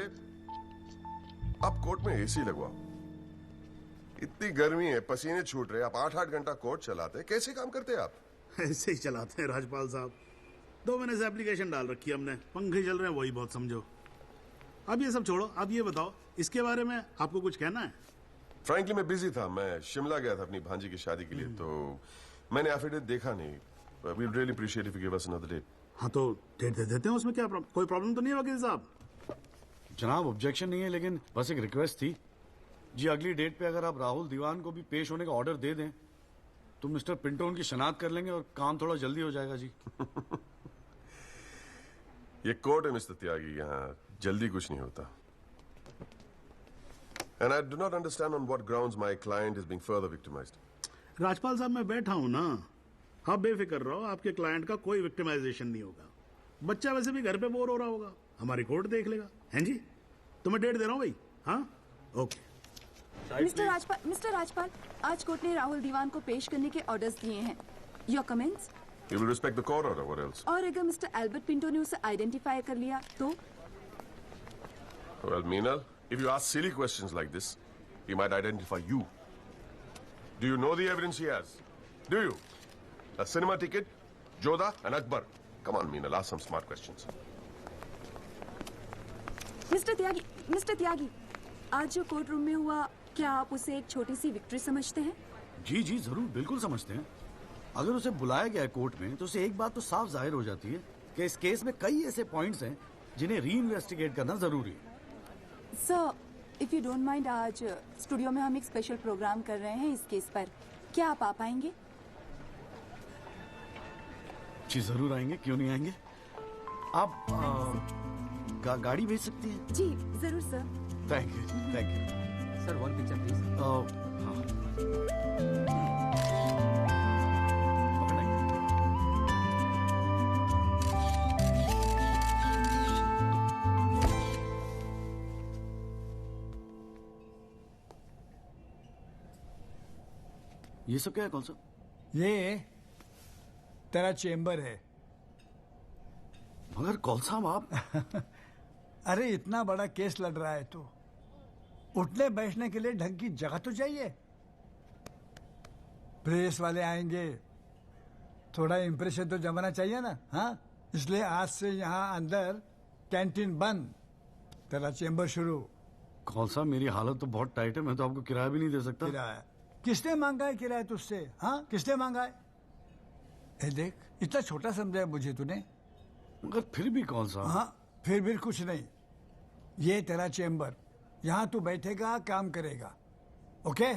आप कोर्ट में एसी लगवाओ। इतनी गर्मी है, पसीने छूट रहे, आप 8-8 घंटा कोर्ट चलाते हैं, कैसे काम करते हैं आप? ऐसे ही चलाते हैं राजपाल साहब। 2 महीने से एप्लीकेशन डाल रखी है हमने, पंखे चल रहे हैं, वही बहुत समझो। अब ये सब छोड़ो, अब ये बताओ इसके बारे में आपको कुछ कहना है? फ्रैंकली मैं बिजी था, मैं शिमला गया था अपनी भांजी की शादी के लिए, तो मैंने एफिडेविट देखा नहीं। We really appreciate if you give us another date. हाँ तो डेट दे देते हैं, उसमें क्या कोई प्रॉब्लम तो नहीं है वकील साहब? जनाब ऑब्जेक्शन नहीं है, लेकिन बस एक रिक्वेस्ट थी जी, अगली डेट पे अगर आप राहुल दीवान को भी पेश होने का ऑर्डर दे दें तो मिस्टर पिंटो उनकी शनाख्त कर लेंगे और काम थोड़ा जल्दी हो जाएगा जी। ये कोर्ट है मिस्टर त्यागी, यहाँ जल्दी कुछ नहीं होता। And I do not understand on what grounds my client is being further victimized. Rajpal साहब मैं बैठा हूं ना, आप बेफिक्र रहो, आपके क्लाइंट का कोई विक्टिमाइजेशन नहीं होगा। बच्चा वैसे भी घर पे बोर हो रहा होगा, हमारी कोर्ट देख लेगा। हैं जी, तो मैं डेट दे रहा हूं भाई। हाँ ओके। मिस्टर राजपाल, आज कोर्ट ने राहुल दीवान को पेश करने के ऑर्डर्स दिए हैं। Your comments? You will respect the court order, what else? और अगर मिस्टर एल्बर्ट पिंटो ने उसे आइडेंटिफाई कर लिया तो? Well, Meenal, if you ask silly questions like this, he might identify you. Do you know the evidence he has? Do you? A cinema ticket, Jodha and Akbar. Come on, Meenal, ask some smart questions. Mister Tyagi, आज जो court room में हुआ, क्या आप उसे एक छोटी सी victory समझते हैं? जी जी जरूर, बिल्कुल समझते हैं। अगर उसे बुलाया गया है कोर्ट में तो उसे एक बात तो साफ जाहिर हो जाती है कि इस केस में कई ऐसे पॉइंट्स हैं जिन्हें री इन्वेस्टिगेट करना जरूरी है। Sir, if you don't mind, आज स्टूडियो में हम एक स्पेशल प्रोग्राम कर रहे हैं इस केस पर, क्या आप आ पाएंगे? जी जरूर आएंगे, क्यों नहीं आएंगे। आप गाड़ी भेज सकती हैं? जी जरूर sir. Thank you, thank you sir. 1 picture please. ये सब क्या है? कौन सा? ये तेरा चेम्बर है। मगर कौन सा आप? अरे इतना बड़ा केस लड़ रहा है तो उठने बैठने के लिए ढंग की जगह तो चाहिए। प्रेस वाले आएंगे, थोड़ा इंप्रेशन तो जमाना चाहिए ना। हाँ, इसलिए आज से यहाँ अंदर कैंटीन बंद, तेरा चेंबर शुरू। कौन सा, मेरी हालत तो बहुत टाइट है, मैं तो आपको किराया भी नहीं दे सकता। किराया किसने मांगा है? किराया तुझसे? हाँ, किसने मांगा है? ए देख, इतना छोटा समझा मुझे तूने। मगर फिर भी कौन सा? हाँ, फिर भी कुछ नहीं। ये तेरा चेंबर, यहाँ तू बैठेगा, काम करेगा। ओके,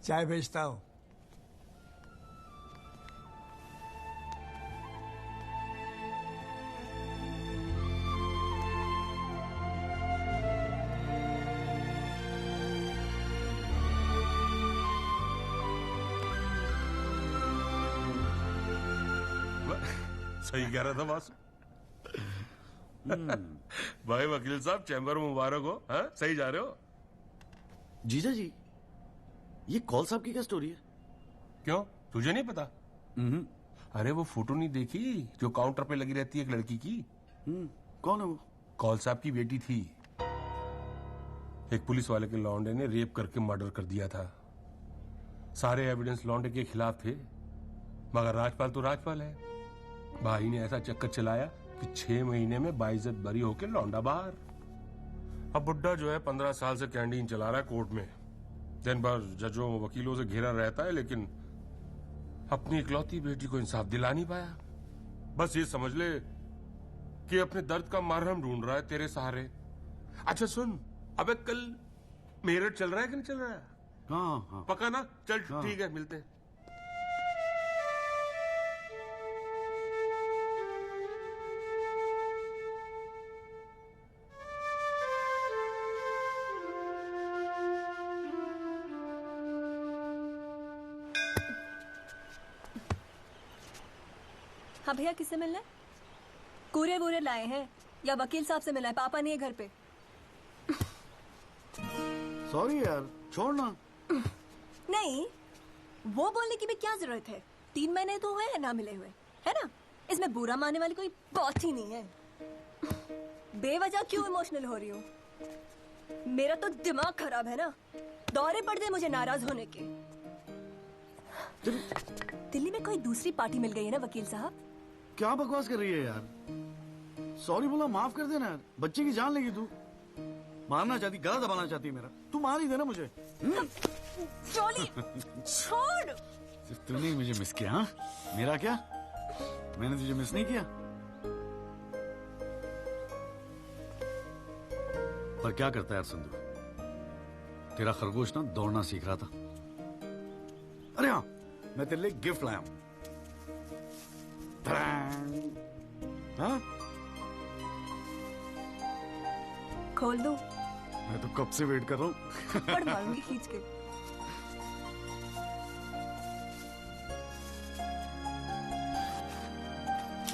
चाय भेजता हूँ। सही कह रहा था बॉस। भाई वकील साहब, चैम्बर मुबारक हो। हाँ, सही जा रहे हो। जीजा जी, ये कॉल साहब की क्या स्टोरी है? क्यों, तुझे नहीं पता? अरे वो फोटो नहीं देखी जो काउंटर पे लगी रहती है एक लड़की की? कौन है वो? कॉल साहब की बेटी थी। एक पुलिस वाले के लौंडे ने रेप करके मर्डर कर दिया था। सारे एविडेंस लौंडे के खिलाफ थे, मगर राजपाल तो राजपाल है। भाई ने ऐसा चक्कर चलाया कि 6 महीने में बाइज्जत बरी होके लौंडा बाहर। अब बुड्ढा जो है 15 साल से कैंटीन चला रहा है कोर्ट में। दिन भर जजों वकीलों से घिरा रहता है, लेकिन अपनी इकलौती बेटी को इंसाफ दिला नहीं पाया। बस ये समझ ले कि अपने दर्द का मरहम ढूंढ रहा है तेरे सहारे। अच्छा सुन, अबे कल मेरठ चल रहा है कि नहीं चल रहा है? हाँ। पक्का ना? चल ठीक है, मिलते हैं। हाँ भैया, किससे मिलना है? कूरे वूरे लाए हैं या वकील साहब से मिलना है? पापा नहीं है घर पे। सॉरी यार, छोड़ना। नहीं, वो बोलने की भी क्या जरूरत है? 3 महीने तो हुए हैं ना मिले हुए, है ना? इसमें बुरा मानने वाली कोई बात ही नहीं है। बेवजह क्यों इमोशनल हो रही हूँ? मेरा तो दिमाग खराब है ना, दौरे पड़ गए मुझे नाराज होने के। दिल्ली में कोई दूसरी पार्टी मिल गई है ना वकील साहब? क्या बकवास कर रही है यार? सॉरी बोला, माफ कर देना यार। बच्चे की जान लेगी तू। मारना चाहती, गला दबाना चाहती है मेरा। तू मार ही देना मुझे। जॉली, छोड़। सिर्फ तूने ही मुझे मिस किया? हाँ, मेरा क्या? मैंने तुझे मिस नहीं किया। पर क्या करता है यार संधू, तेरा खरगोश ना दौड़ना सीख रहा था। अरे हाँ, मैं तेरे लिए गिफ्ट लाया हूं। हाँ? खोल दो। मैं तो कब से वेट कर रहा हूँ। पड़ मारूंगी खींच के।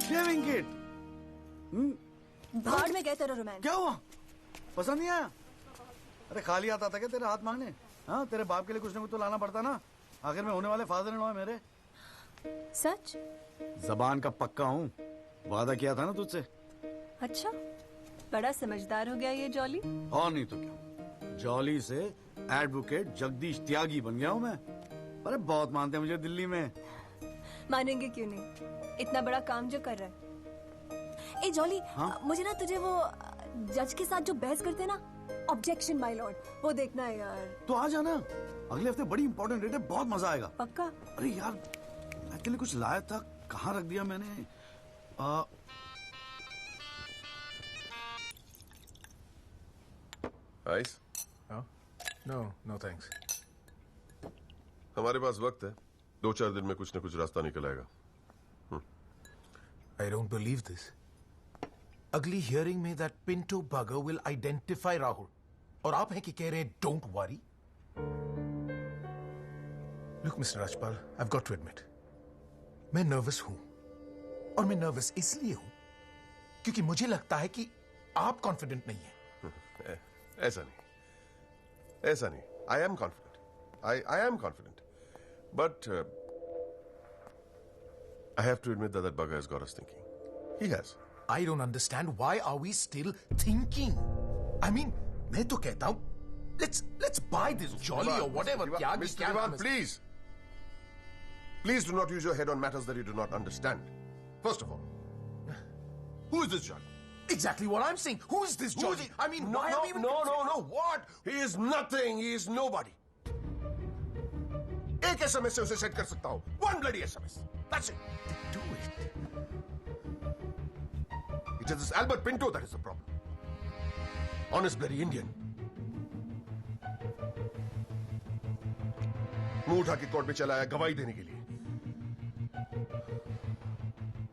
Shaving kit. भाड़ में गए तेरा रोमांस। क्या हुआ? पसंद नहीं आया? अरे खाली आता था क्या तेरे हाथ मांगने? हाँ, तेरे बाप के लिए कुछ ना कुछ तो लाना पड़ता ना। आखिर में होने वाले फादर इन लॉ है मेरे। सच? जबान का पक्का हूँ, वादा किया था ना तुझसे। अच्छा, बड़ा समझदार हो गया ये जॉली। और नहीं तो क्या, जॉली से एडवोकेट जगदीश त्यागी बन गया हूँ मैं। अरे बहुत मानते हैं मुझे दिल्ली में। मानेंगे क्यों नहीं, इतना बड़ा काम जो कर रहा है। ए जॉली, हाँ? मुझे ना तुझे वो जज के साथ जो बहस करते ना, ऑब्जेक्शन माय लॉर्ड, वो देखना है यार। तो आ जाना, अगले हफ्ते बड़ी इंपॉर्टेंट डेट है, बहुत मजा आएगा। पक्का? अरे यार, मैं के लिए कुछ लाया था, कहाँ रख दिया मैंने? आइस? No thanks. हमारे पास वक्त है, 2-4 दिन में कुछ न कुछ रास्ता निकल आएगा। I don't believe this. अगली हियरिंग में that Pinto bugger will identify Rahul, और आप हैं कि कह रहे don't worry. Look mister Rajpal, I have got to admit, मैं नर्वस हूं, और मैं नर्वस इसलिए हूं क्योंकि मुझे लगता है कि आप कॉन्फिडेंट नहीं हैं। ऐसा नहीं। I am confident. I am confident, but I have to admit that bugger has got us thinking. He has. I don't understand. Why are we still thinking? I mean, मैं तो कहता हूं let's buy this jolly or whatever. Mr. Diwan, please. Please do not use your head on matters that you do not understand. First of all, who is this Jolly? Exactly what I'm saying. Who is this Jolly? I mean, why are we even... No. What? He is nothing. He is nobody. एक SMS से उसे set कर सकता हूं. One bloody SMS. That's it. Do it. It is this Albert Pinto that is the problem. Honest bloody Indian. मुंह उठा के court में चला आया गवाही देने के लिए.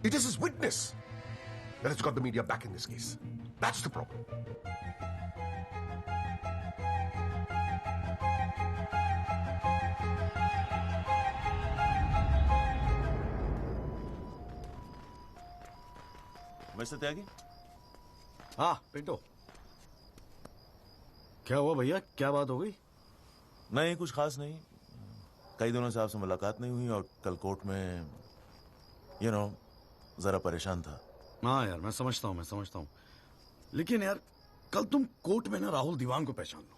It is his witness that has got the media back in this case. That's the problem. Mister Tyagi? हाँ पिंटो, क्या हुआ भैया? क्या बात हो गई? नहीं, कुछ खास नहीं. कई दिनों से आपसे मुलाकात नहीं हुई और कल कोर्ट में जरा परेशान था. हाँ यार, मैं समझता हूँ. लेकिन यार, कल तुम कोर्ट में ना राहुल दीवान को पहचान लो,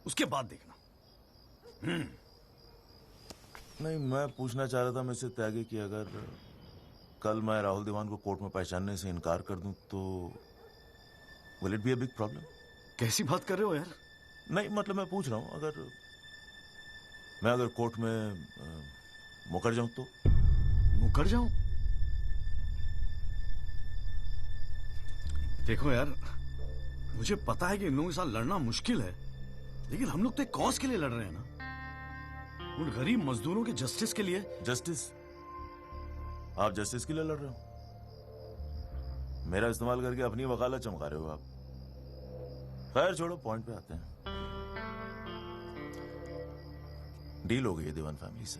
उसके बाद देखना. नहीं, मैं पूछना चाह रहा था मिस्टर त्यागी कि अगर कल मैं राहुल दीवान को कोर्ट में पहचानने से इनकार कर दूं तो will it be a big problem? कैसी बात कर रहे हो यार? नहीं, मतलब मैं पूछ रहा हूं, अगर कोर्ट में मुकर जाऊं तो? मुकर जाऊं? देखो यार, मुझे पता है कि इन लोगों के साथ लड़ना मुश्किल है, लेकिन हम लोग तो एक कॉज के लिए लड़ रहे हैं ना, उन गरीब मजदूरों के जस्टिस के लिए. जस्टिस? आप जस्टिस के लिए लड़ रहे हो? मेरा इस्तेमाल करके अपनी वकालत चमका रहे हो आप. खैर छोड़ो, पॉइंट पे आते हैं. डील हो गई है दीवान फैमिली से.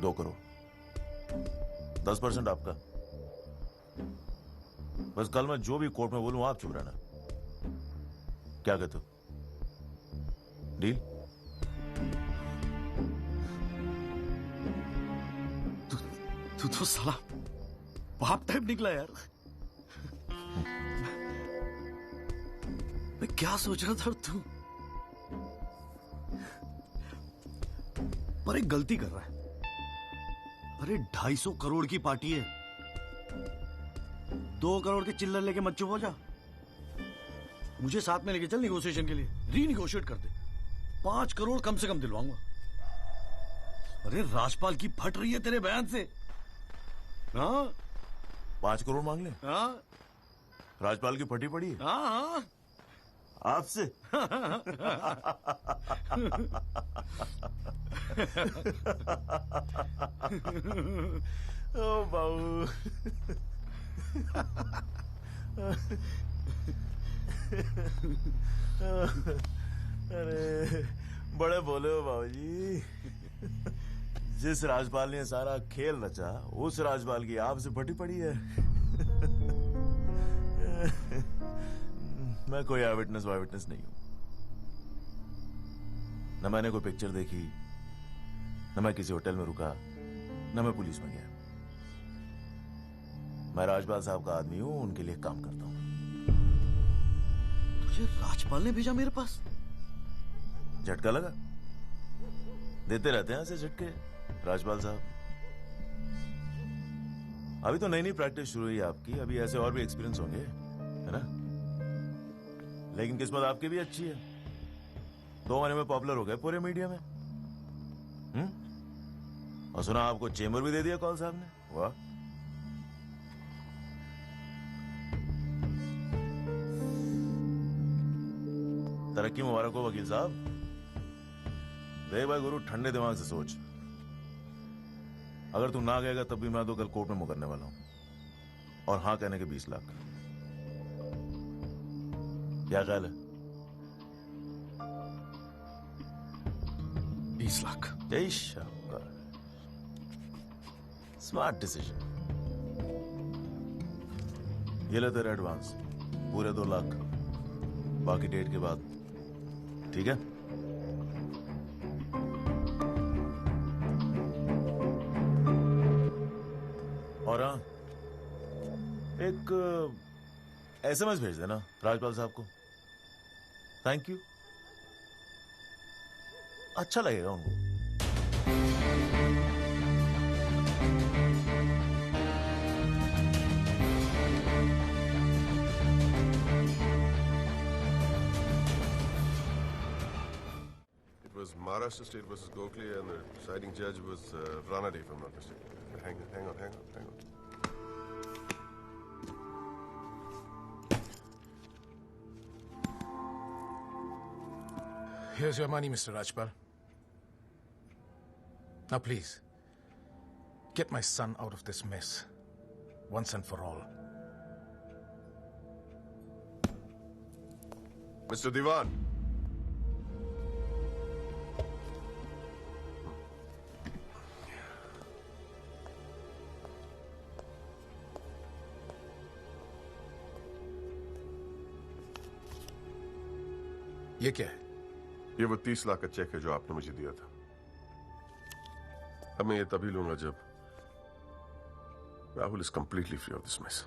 2 करोड़, 10% आपका. बस कल मैं जो भी कोर्ट में बोलूं आप चुप रहना. क्या कहते हो? डील? तू तो साला बाप टाइप निकला यार. मैं क्या सोच रहा था तू? पर एक गलती कर रहा है. अरे 250 करोड़ की पार्टी है. 2 करोड़ के चिल्लर लेके मत चुप हो जा. मुझे साथ में लेके चल निगोशिएशन के लिए. रीनिगोशिएट कर दे. 5 करोड़ कम से कम दिलवाऊंगा. अरे राजपाल की फट रही है तेरे बयान से. हाँ, 5 करोड़ मांग ले? हाँ, राजपाल की फटी पड़ी है? हाँ. आपसे? ओ बाबू. अरे बड़े बोले हो बाबूजी. जिस राजपाल ने सारा खेल रचा, उस राजपाल की आपसे फटी पड़ी है. मैं कोई आई विटनेस नहीं हूं. न मैंने कोई पिक्चर देखी, न मैं किसी होटल में रुका, न मैं पुलिस में गया. मैं राजपाल साहब का आदमी हूं, उनके लिए काम करता हूं. तुझे राजपाल ने भेजा मेरे पास? झटका लगा? देते रहते हैं ऐसे झटके राजपाल साहब. अभी तो नई प्रैक्टिस शुरू हुई है आपकी. अभी ऐसे और भी एक्सपीरियंस होंगे, है ना? लेकिन किस्मत आपकी भी अच्छी है. 2 महीने में पॉपुलर हो गए पूरे मीडिया में. और सुना आपको चेंबर भी दे दिया कौल साहब ने. वाह. तरक्की मुबारक हो वकील साहब. देख भाई गुरु, ठंडे दिमाग से सोच. अगर तू ना गएगा तब भी मैं तो कल कोर्ट में मुकरने वाला हूं. और हां कहने के 20 लाख. क्या ख्याल है? 20 लाख. जय शाबाश. Smart decision. ये ले तेरा एडवांस, पूरे 2 लाख. बाकी डेट के बाद. ठीक है? और हाँ, एक SMS भेज देना राजपाल साहब को। थैंक यू, अच्छा लगेगा उनको। It was Maharashtra State versus Gokhale, and the deciding judge was Ranade, if I'm not mistaken. Hang on. Here's your money, Mr. Rajpal. Now, please, get my son out of this mess, once and for all. Mr. Diwan. ये क्या है? ये वो 30 लाख का check है जो आपने मुझे दिया था। अब मैं ये तभी लूंगा जब Rahul is completely free of this mess.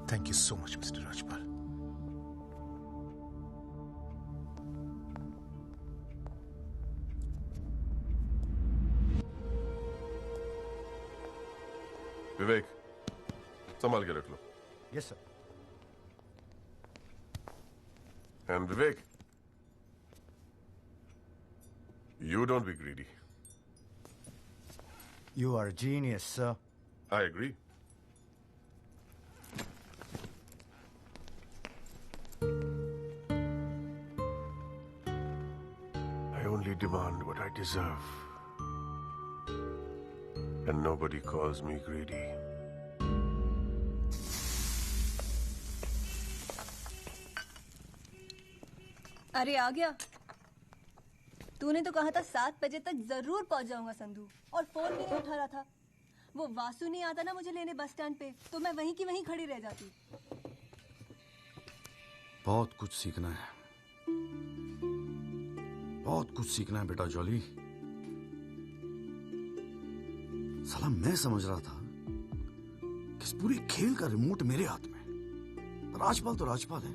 Thank you so much, Mr. Rajpal. विवेक, संभाल के रख लो। Yes, sir. And Vivek, you don't be greedy. You are a genius, sir. I agree. I only demand what I deserve. And nobody calls me greedy. अरे आ गया। तूने तो कहा था 7 बजे तक जरूर पहुंच जाऊंगा संधू, और फोन भी नहीं उठा रहा था। वो वासु नहीं आता ना मुझे लेने बस स्टैंड पे, तो मैं वहीं की वहीं खड़ी रह जाती। बहुत कुछ सीखना है, बहुत कुछ सीखना है बेटा जॉली। साला मैं समझ रहा था कि इस पूरे खेल का रिमोट मेरे हाथ में। राजपाल तो राजपाल है,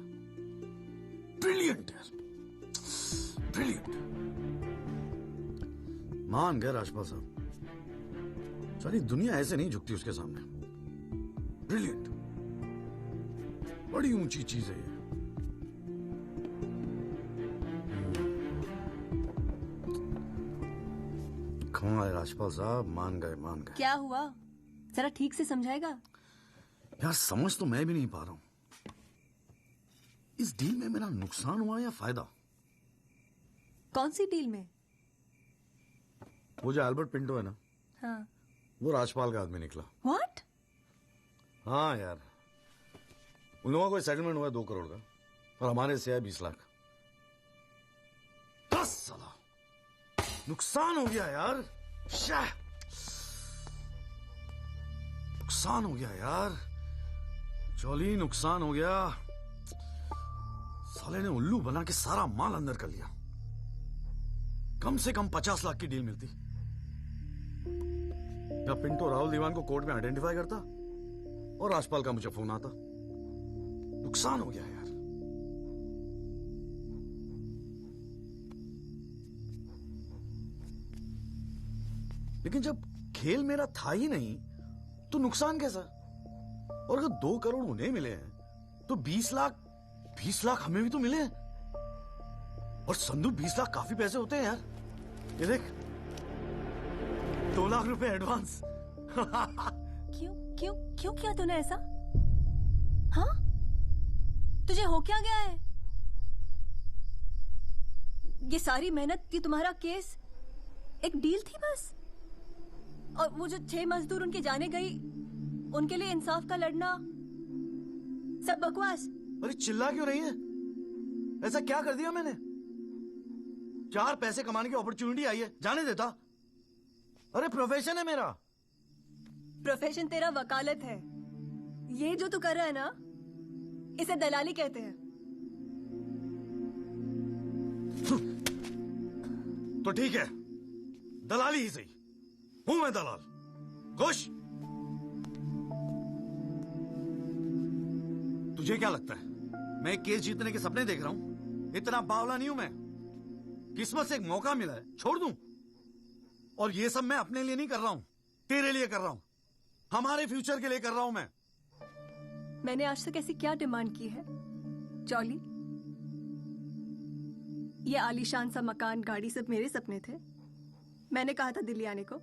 ब्रिलियंट है, ब्रिलियंट। मान गए राजपाल साहब, सारी दुनिया ऐसे नहीं झुकती उसके सामने। ब्रिलियंट, बड़ी ऊंची चीज है ये। कमाल है राजपाल साहब, मान गए मान गए। क्या हुआ, जरा ठीक से समझाएगा? यार समझ तो मैं भी नहीं पा रहा हूं, इस डील में मेरा नुकसान हुआ या फायदा? कौन सी डील में? वो जो एल्बर्ट पिंटो है ना, हाँ। वो राजपाल का आदमी निकला। व्हाट? हाँ यार, उन लोगों को सेटलमेंट हुआ है 2 करोड़ का, और हमारे से है 20 लाख। 10 साला नुकसान हो गया यार, नुकसान हो गया यार, जॉली नुकसान हो गया। साले ने उल्लू बना के सारा माल अंदर कर लिया। कम से कम 50 लाख की डील मिलती। या पिंटो राहुल दीवान को कोर्ट में आइडेंटिफाई करता और राजपाल का मुझे फोन आता। नुकसान हो गया यार। लेकिन जब खेल मेरा था ही नहीं तो नुकसान कैसा? और अगर 2 करोड़ उन्हें मिले हैं तो 20 लाख हमें भी तो मिले हैं। और संधू 20 लाख काफी पैसे होते हैं यार। ये देख, 2 लाख रुपए एडवांस। क्यों किया तूने ऐसा? हाँ, तुझे हो क्या गया है? ये सारी मेहनत, ये तुम्हारा केस एक डील थी बस? और वो जो 6 मजदूर उनके जाने गई, उनके लिए इंसाफ का लड़ना, सब बकवास। अरे चिल्ला क्यों रही है? ऐसा क्या कर दिया मैंने? 4 पैसे कमाने की अपॉर्चुनिटी आई है, जाने देता? अरे प्रोफेशन है मेरा। प्रोफेशन तेरा वकालत है। ये जो तू कर रहा है ना, इसे दलाली कहते हैं। तो ठीक है, दलाली ही सही। हूं मैं दलाल। खुश? तुझे क्या लगता है मैं केस जीतने के सपने देख रहा हूं? इतना बावला नहीं हूं मैं। किस्मत से एक मौका मिला है, छोड़ दूं? और ये सब मैं अपने लिए नहीं कर रहा हूं, तेरे लिए कर रहा हूं, हमारे फ्यूचर के लिए कर रहा हूं मैं। मैंने आज तक ऐसी क्या डिमांड की है जॉली? ये आलीशान सा मकान, गाड़ी सब मेरे सपने थे। मैंने कहा था दिल्ली आने को।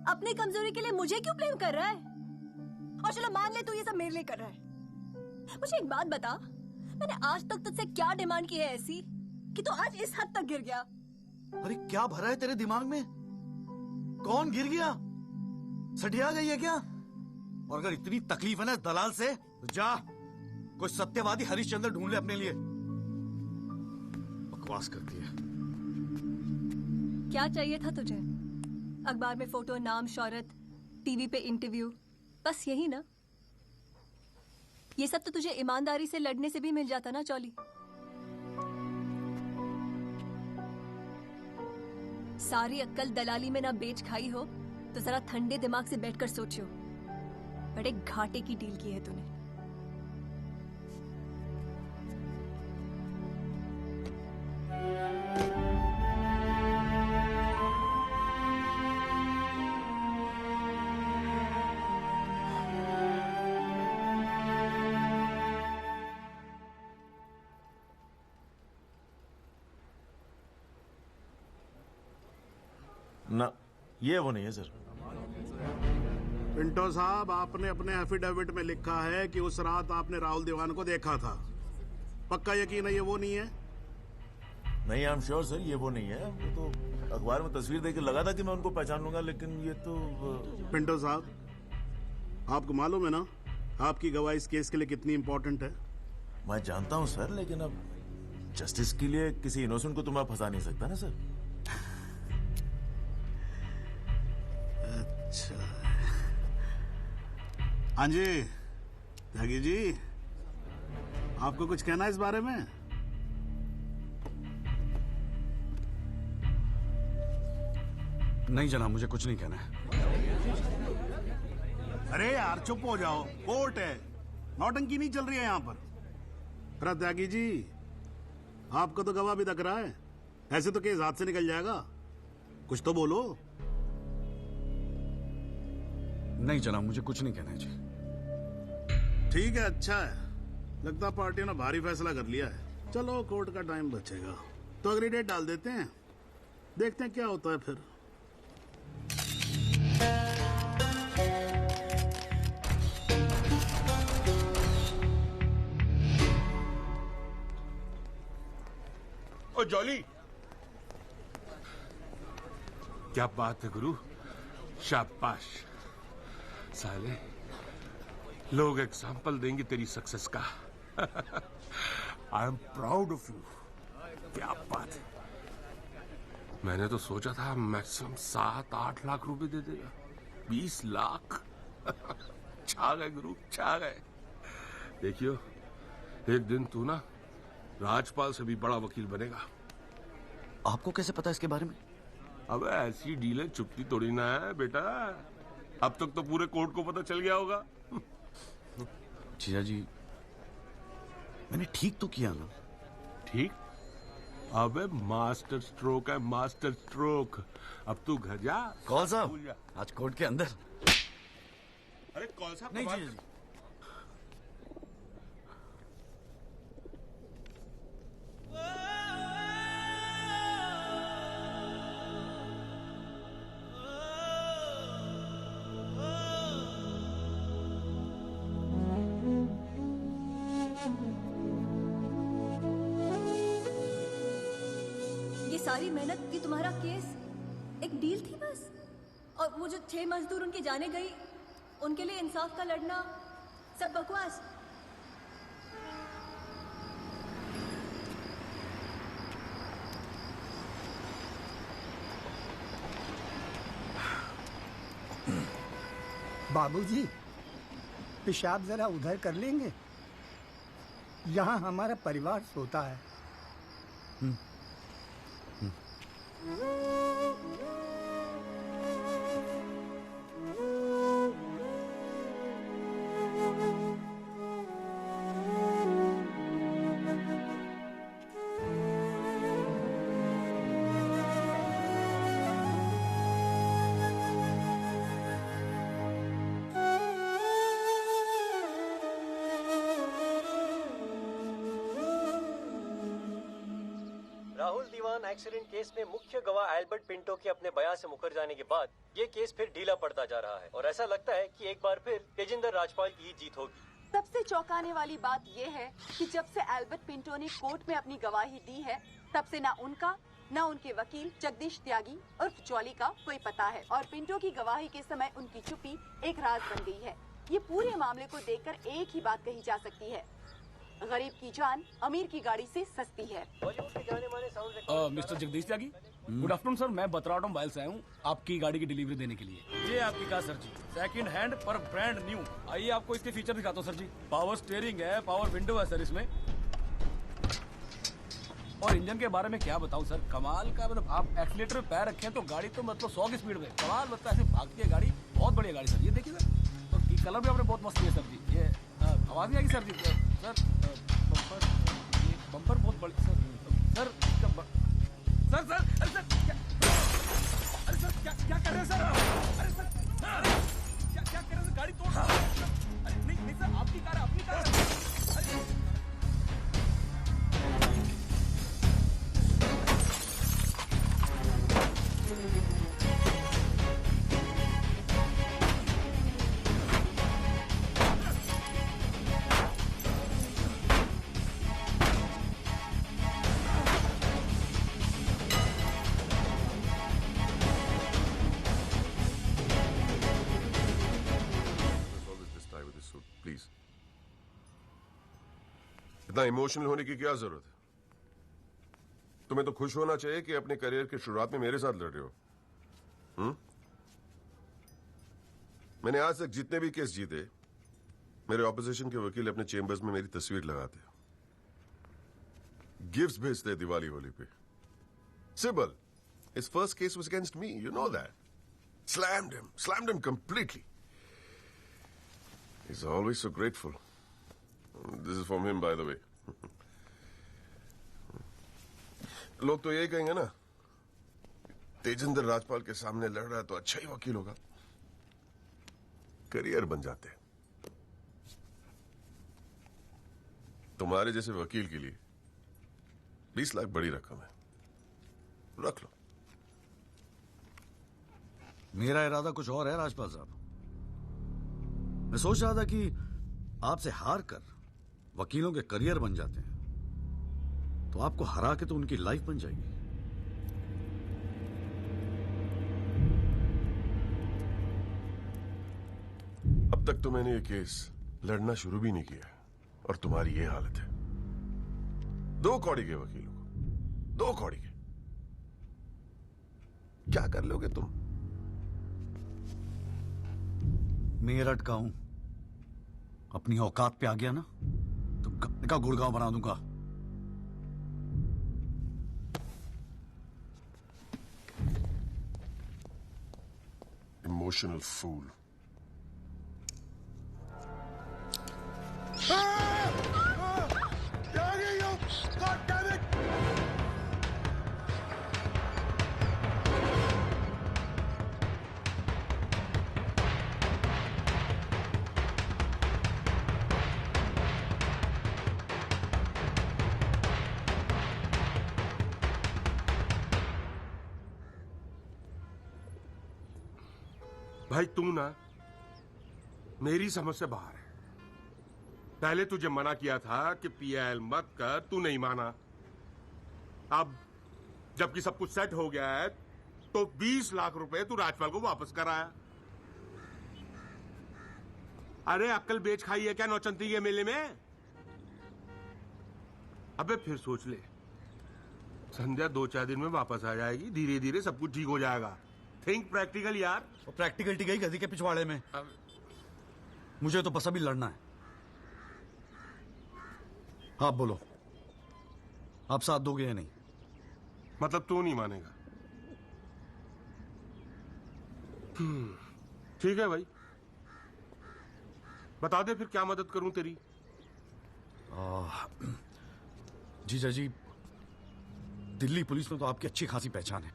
अपनी कमजोरी के लिए मुझे क्यों ब्लेम कर रहा है? और चलो मान ले तू ये सब मेरे लिए कर रहा है। मुझे एक बात बता, मैंने आज तक तुझसे क्या डिमांड की है ऐसी कि तू आज इस हद तक गिर गया? अरे क्या भरा है तेरे दिमाग में? कौन गिर गया? सटिया गई है क्या? और अगर इतनी तकलीफ है ना दलाल से, तो जा कोई सत्यवादी हरिश्चंद्र ढूंढ ले अपने लिए। बकवास करती है। क्या चाहिए था तुझे? अखबार में फोटो, नाम, शोहरत, टीवी पे इंटरव्यू, बस यही ना? ये सब तो तुझे ईमानदारी से लड़ने से भी मिल जाता ना चौली। सारी अक्कल दलाली में ना बेच खाई हो तो जरा ठंडे दिमाग से बैठकर सोचो, बड़े घाटे की डील की है तूने। ना, ये वो नहीं है सर। पिंटो साहब, आपने अपने एफिडेविट में लिखा है कि उस रात आपने राहुल दीवान को देखा था। पक्का यकीन है ये वो नहीं है? नहीं, आई एम श्योर सर, ये वो नहीं है। वो तो अखबार में तस्वीर देख के लगा था कि मैं उनको पहचान लूंगा, लेकिन ये तो पिंटो साहब, आपको मालूम है ना आपकी गवाही इस केस के लिए कितनी इंपॉर्टेंट है? मैं जानता हूं सर, लेकिन अब जस्टिस के लिए किसी इनोसेंट को तो मैं फंसा नहीं सकता ना सर। अच्छा, हाँ जी त्यागी जी, आपको कुछ कहना है इस बारे में? नहीं जनाब, मुझे कुछ नहीं कहना है। अरे यार चुप हो जाओ, कोर्ट है, नौटंकी नहीं चल रही है यहाँ पर। अरे त्यागी जी, आपका तो गवाह भी तक रहा है, ऐसे तो केस हाथ से निकल जाएगा, कुछ तो बोलो। नहीं जनाब, मुझे कुछ नहीं कहना है जी। ठीक है, अच्छा है, लगता पार्टियों ने भारी फैसला कर लिया है। चलो कोर्ट का टाइम बचेगा तो अगली डेट डाल देते हैं, देखते हैं क्या होता है फिर। ओ जॉली, क्या बात है गुरु, शाबाश। साले लोग एग्जाम्पल देंगे तेरी सक्सेस का। I am proud of you. क्या बात है। मैंने तो सोचा था मैक्सिमम 7-8 लाख रुपए दे देगा। 20 लाख। छा गए गुरु, छा गए। देखियो, एक दिन तू ना राजपाल से भी बड़ा वकील बनेगा। आपको कैसे पता इसके बारे में? अब ऐसी डीलें चुपती तोड़ी ना है बेटा। अब तक तो पूरे कोर्ट को पता चल गया होगा। जीजा जी, मैंने ठीक तो किया ना? ठीक? अबे मास्टर स्ट्रोक है, मास्टर स्ट्रोक। अब तू घर जा। कौल साहब, आज कोर्ट के अंदर। अरे कौल साहब, नहीं जीजा जी। सारी मेहनत की तुम्हारा केस एक डील थी बस? और वो जो 6 मजदूर उनकी जाने गई, उनके लिए इंसाफ का लड़ना सब बकवास? बाबूजी, पेशाब जरा उधर कर लेंगे? यहाँ हमारा परिवार सोता है। राहुल दीवान एक्सीडेंट केस में मुख्य गवाह एल्बर्ट पिंटो के अपने बयान से मुकर जाने के बाद ये केस फिर ढीला पड़ता जा रहा है और ऐसा लगता है कि एक बार फिर तेजिंदर राजपाल की ही जीत होगी। सबसे चौंकाने वाली बात ये है कि जब से एल्बर्ट पिंटो ने कोर्ट में अपनी गवाही दी है तब से ना उनका न उनके वकील जगदीश त्यागी उर्फ जॉली का कोई पता है और पिंटो की गवाही के समय उनकी चुप्पी एक राज बन गई है। ये पूरे मामले को देखकर एक ही बात कही जा सकती है, गरीब की जान अमीर की गाड़ी से सस्ती है। मिस्टर जगदीश त्यागी, गुड आफ्टरनून सर। मैं बतराटो मोबाइल से आया हूँ आपकी गाड़ी की डिलीवरी देने के लिए। ये आपकी कार सर जी, सेकंड हैंड पर ब्रांड न्यू। आइए आपको इसके फीचर दिखाता हूँ सर जी। पावर स्टीयरिंग है, पावर विंडो है सर इसमें, और इंजन के बारे में क्या बताऊं सर, कमाल का। मतलब आप एक्सीलेटर पे पैर रखें तो गाड़ी तो मतलब 100 की स्पीड में कमाल लगता है, ऐसे भागती है गाड़ी। बहुत बढ़िया गाड़ी सर, ये देखिए सर। तो कलर भी आपने बहुत मस्त किया सर जी। ये आवाज नहीं आएगी सर जी। सर बम्पर बहुत बड़ी सर। सर सर सर अरे सर अरे सर क्या कर रहे हैं सर? अरे सर क्या कर रहे हैं सर? गाड़ी तोड़ अरे नहीं सर, आपकी कार है, अपनी कार है। इतना इमोशनल होने की क्या जरूरत है? तुम्हें तो खुश होना चाहिए कि अपने करियर की शुरुआत में मेरे साथ लड़ रहे हो। मैंने आज तक जितने भी केस जीते, मेरे ऑपोजिशन के वकील अपने चेंबर्स में मेरी तस्वीर लगाते, गिफ्ट्स भेजते दिवाली होली पे। Sibal, his first case was against me, you know that. Slammed him completely. He's always so grateful. This is from him, by the way. लोग तो यही कहेंगे ना, तेजिंदर राजपाल के सामने लड़ रहा है तो अच्छा ही वकील होगा। करियर बन जाते हैं। तुम्हारे जैसे वकील के लिए 20 लाख बड़ी रकम है, रख लो। मेरा इरादा कुछ और है राजपाल साहब। मैं सोच रहा था कि आपसे हार कर वकीलों के करियर बन जाते हैं तो आपको हरा के तो उनकी लाइफ बन जाएगी। अब तक तो मैंने ये केस लड़ना शुरू भी नहीं किया और तुम्हारी ये हालत है। 2 कौड़ी के वकीलों को, 2 कौड़ी के, क्या कर लोगे तुम? मेरठ का हूं, अपनी औकात पे आ गया ना तो गप्पे का गुड़गांव बना दूंगा। Emotional fool. भाई तू ना मेरी समझ से बाहर है। पहले तुझे मना किया था कि पीएल मत कर, तू नहीं माना। अब जबकि सब कुछ सेट हो गया है तो 20 लाख रुपए तू राजपाल को वापस कराया। अरे अक्ल बेच खाई है क्या नौचंती के मेले में? अबे फिर सोच ले, संध्या 2-4 दिन में वापस आ जाएगी, धीरे धीरे सब कुछ ठीक हो जाएगा। थिंक प्रैक्टिकल यार। और प्रैक्टिकलिटी गई गधी के पिछवाड़े में। मुझे तो बस अभी लड़ना है। आप बोलो, आप साथ दोगे या नहीं? मतलब तू नहीं मानेगा? ठीक है भाई, बता दे फिर क्या मदद करूं तेरी। जीजा जी, दिल्ली पुलिस में तो आपकी अच्छी खासी पहचान है।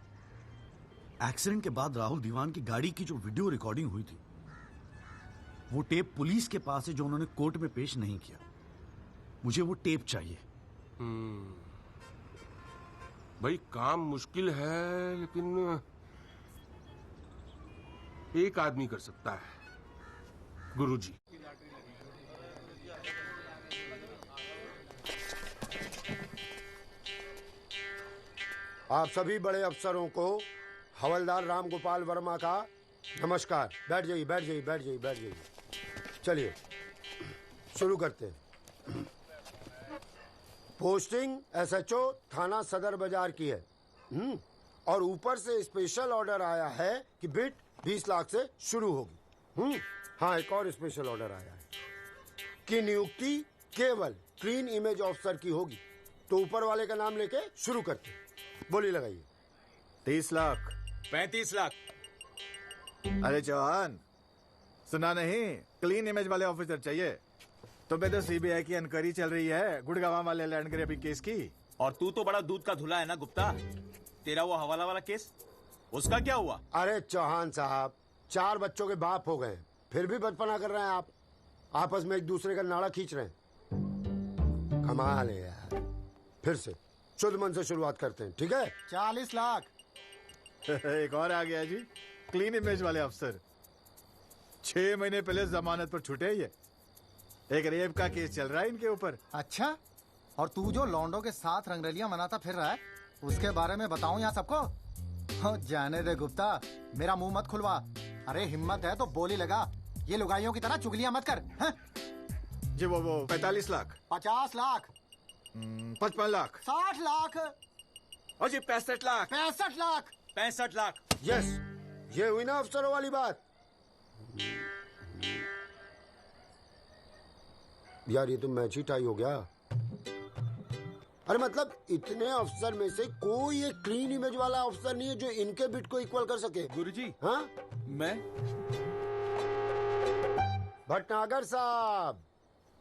एक्सीडेंट के बाद राहुल दीवान की गाड़ी की जो वीडियो रिकॉर्डिंग हुई थी, वो टेप पुलिस के पास है जो उन्होंने कोर्ट में पेश नहीं किया। मुझे वो टेप चाहिए। भाई काम मुश्किल है, लेकिन एक आदमी कर सकता है, गुरुजी। आप सभी बड़े अफसरों को हवलदार राम गोपाल वर्मा का नमस्कार। बैठ जाइए, बैठ जाइए, बैठ जाइए, बैठ जाइए। चलिए शुरू करते हैं। पोस्टिंग एसएचओ थाना सदर बाजार की है। और ऊपर से स्पेशल ऑर्डर आया है कि बिट 20 लाख से शुरू होगी। हाँ, एक और स्पेशल ऑर्डर आया है कि नियुक्ति केवल क्लीन इमेज ऑफिसर की होगी। तो ऊपर वाले का नाम लेके शुरू करते हैं। बोली लगाइए। 30 लाख। 35 लाख। अरे चौहान, सुना नहीं? क्लीन इमेज वाले ऑफिसर चाहिए। तुम्हें तो सीबीआई की इंक्वायरी चल रही है गुड़गांव वाले लैंड ग्रैबिंग केस की। और तू तो बड़ा दूध का धुला है ना गुप्ता। तेरा वो हवाला वाला केस, उसका क्या हुआ? अरे चौहान साहब, 4 बच्चों के बाप हो गए, फिर भी बचपना कर रहे हैं आप। आपस में एक दूसरे का नाड़ा खींच रहे हैं। कमाल है यार। फिर से शुद्ध मन से शुरुआत करते हैं, ठीक है? 40 लाख। एक और आ गया जी, क्लीन इमेज वाले अफसर। 6 महीने पहले जमानत पर छूटे ये। एक रेप का केस चल रहा है इनके ऊपर। अच्छा, और तू जो लौंडों के साथ रंगरलियां मनाता फिर रहा है, उसके बारे में बताऊं यहाँ सबको? जाने दे गुप्ता, मेरा मुंह मत खुलवा। अरे हिम्मत है तो बोली लगा, ये लुगाइयों की तरह चुगलियां मत कर। है? जी वो 45 लाख। 50 लाख। 55 लाख। 60 लाख। और जी 65 लाख। 65 लाख। 65 लाख। यस, ये हुई ना अफसरों वाली बात। यार ये तो मैच ही टाई हो गया। अरे मतलब इतने अफसर में से कोई एक क्लीन इमेज वाला अफसर नहीं है जो इनके बिट को इक्वल कर सके। गुरुजी, हाँ? मैं भटनागर साहब,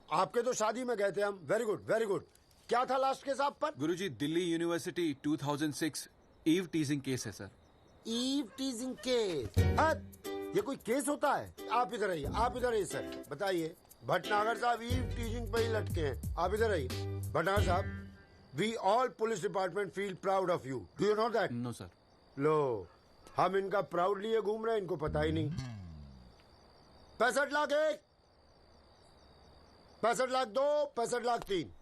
आपके तो शादी में गए थे हम। Very good, very good. क्या था लास्ट केस आप पर? Guruji, Delhi University 2006 eve teasing case है सर। Eve teasing case? ये कोई केस होता है? आप इधर आइए, आप इधर आइए सर, बताइए। भटनागर साहब ईव टीजिंग पे ही लटके हैं। आप इधर आइए। Bhatnagar sahab, we all police department feel proud of you. Do you know that? No sir. लो, हम इनका प्राउड लिए घूम रहे हैं, इनको पता ही नहीं। 65 लाख 1, 65 लाख 2, 65 लाख 3।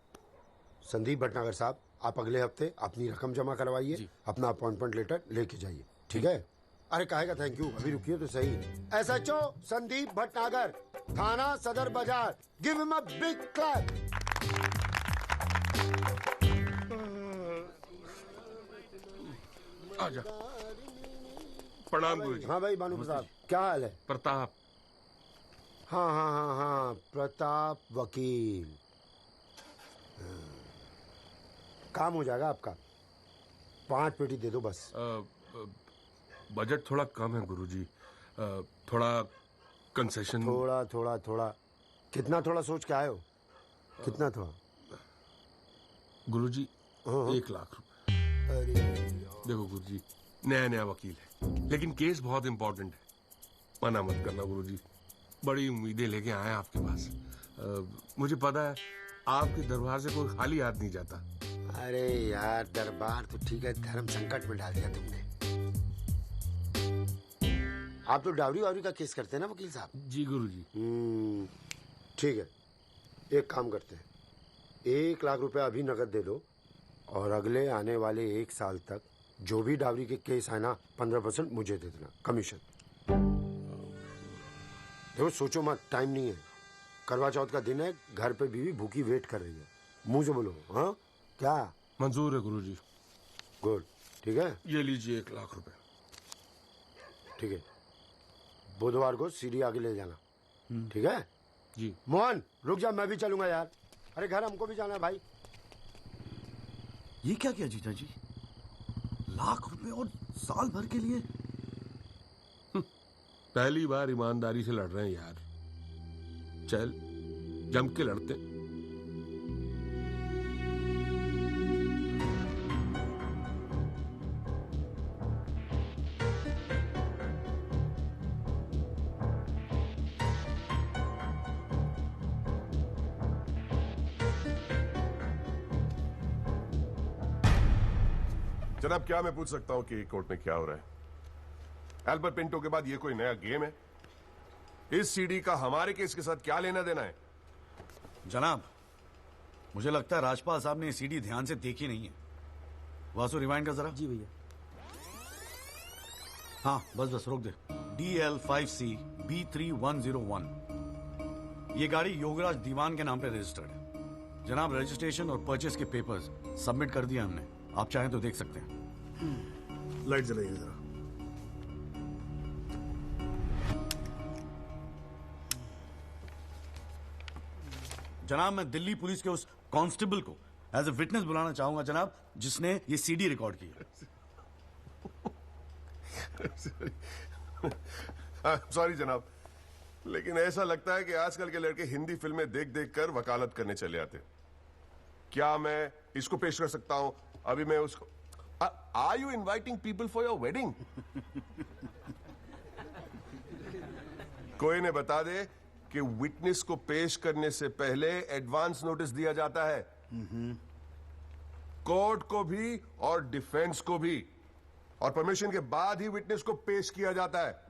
संदीप भटनागर साहब, आप अगले हफ्ते अपनी रकम जमा करवाइए, अपना अपॉइंटमेंट लेटर लेके जाइए, ठीक है? अरे काहेगा थैंक यू, अभी रुकिए तो सही। एसएचओ संदीप भटनागर, थाना सदर बाजार, give him a big clap. आजा। प्रणाम गुरुजी। हाँ भाई भानु प्रताप, क्या हाल है? प्रताप। हाँ हाँ हाँ हाँ, प्रताप वकील। काम हो जाएगा आपका। 5 पेटी दे दो बस। बजट थोड़ा कम है गुरुजी, थोड़ा कंसेशन। थोड़ा थोड़ा थोड़ा कितना थोड़ा सोच के आए हो? कितना थोड़ा? गुरुजी 1 लाख रुपए। अरे देखो गुरुजी, नया नया वकील है, लेकिन केस बहुत इंपॉर्टेंट है। मना मत करना गुरुजी, बड़ी उम्मीदें लेके आए आपके पास। मुझे पता है आपके दरबार से कोई खाली हाथ नहीं जाता। अरे यार, दरबार तो ठीक है, धर्म संकट में डाल दिया तुमने। आप तो डावरी वावरी का केस करते हैं ना वकील साहब? जी गुरुजी। ठीक है, एक काम करते हैं, 1 लाख रुपए अभी नकद दे दो, और अगले आने वाले 1 साल तक जो भी डावरी के केस आए ना, 15% मुझे दे देना कमीशन। देखो सोचो मत, टाइम नहीं है। करवा चौथ का दिन है, घर पे बीवी भूखी वेट कर रही है। मुंह से बोलो। हाँ क्या? मंजूर है गुरुजी। गुड, ठीक है। ये लीजिए 1 लाख रुपए। ठीक है, बुधवार को सीढ़ी आगे ले जाना, ठीक है? जी। मोहन रुक जा, मैं भी चलूंगा यार। अरे घर हमको भी जाना है भाई। ये क्या किया जीजा जी? 1 लाख रुपए और साल भर के लिए? पहली बार ईमानदारी से लड़ रहे हैं यार। चल जम के लड़ते। जनाब, क्या मैं पूछ सकता हूं कि कोर्ट में क्या हो रहा है? एल्बर्ट पिंटो के बाद ये कोई नया गेम है? इस सीडी का हमारे केस के साथ क्या लेना देना है? जनाब, मुझे लगता है राजपाल साहब ने सीडी ध्यान से देखी नहीं है। वासु रिवाइंड कर जरा। जी भैया। हाँ बस रोक दे। DL5C B3101, ये गाड़ी योगराज दीवान के नाम पे रजिस्टर्ड है। जनाब, रजिस्ट्रेशन और परचेस के पेपर्स सबमिट कर दिया हमने, आप चाहें तो देख सकते हैं। लाइट जलाइए जरा। जनाब, मैं दिल्ली पुलिस के उस कांस्टेबल को एज ए विटनेस बुलाना चाहूंगा जनाब, जिसने ये सीडी रिकॉर्ड की है। सॉरी जनाब, लेकिन ऐसा लगता है कि आजकल के लड़के हिंदी फिल्में देख देख कर वकालत करने चले आते। क्या मैं इसको पेश कर सकता हूं? अभी मैं उसको are you inviting people for your wedding? कोई ने बता दे कि विटनेस को पेश करने से पहले एडवांस नोटिस दिया जाता है, कोर्ट को भी और डिफेंस को भी, और परमिशन के बाद ही विटनेस को पेश किया जाता है।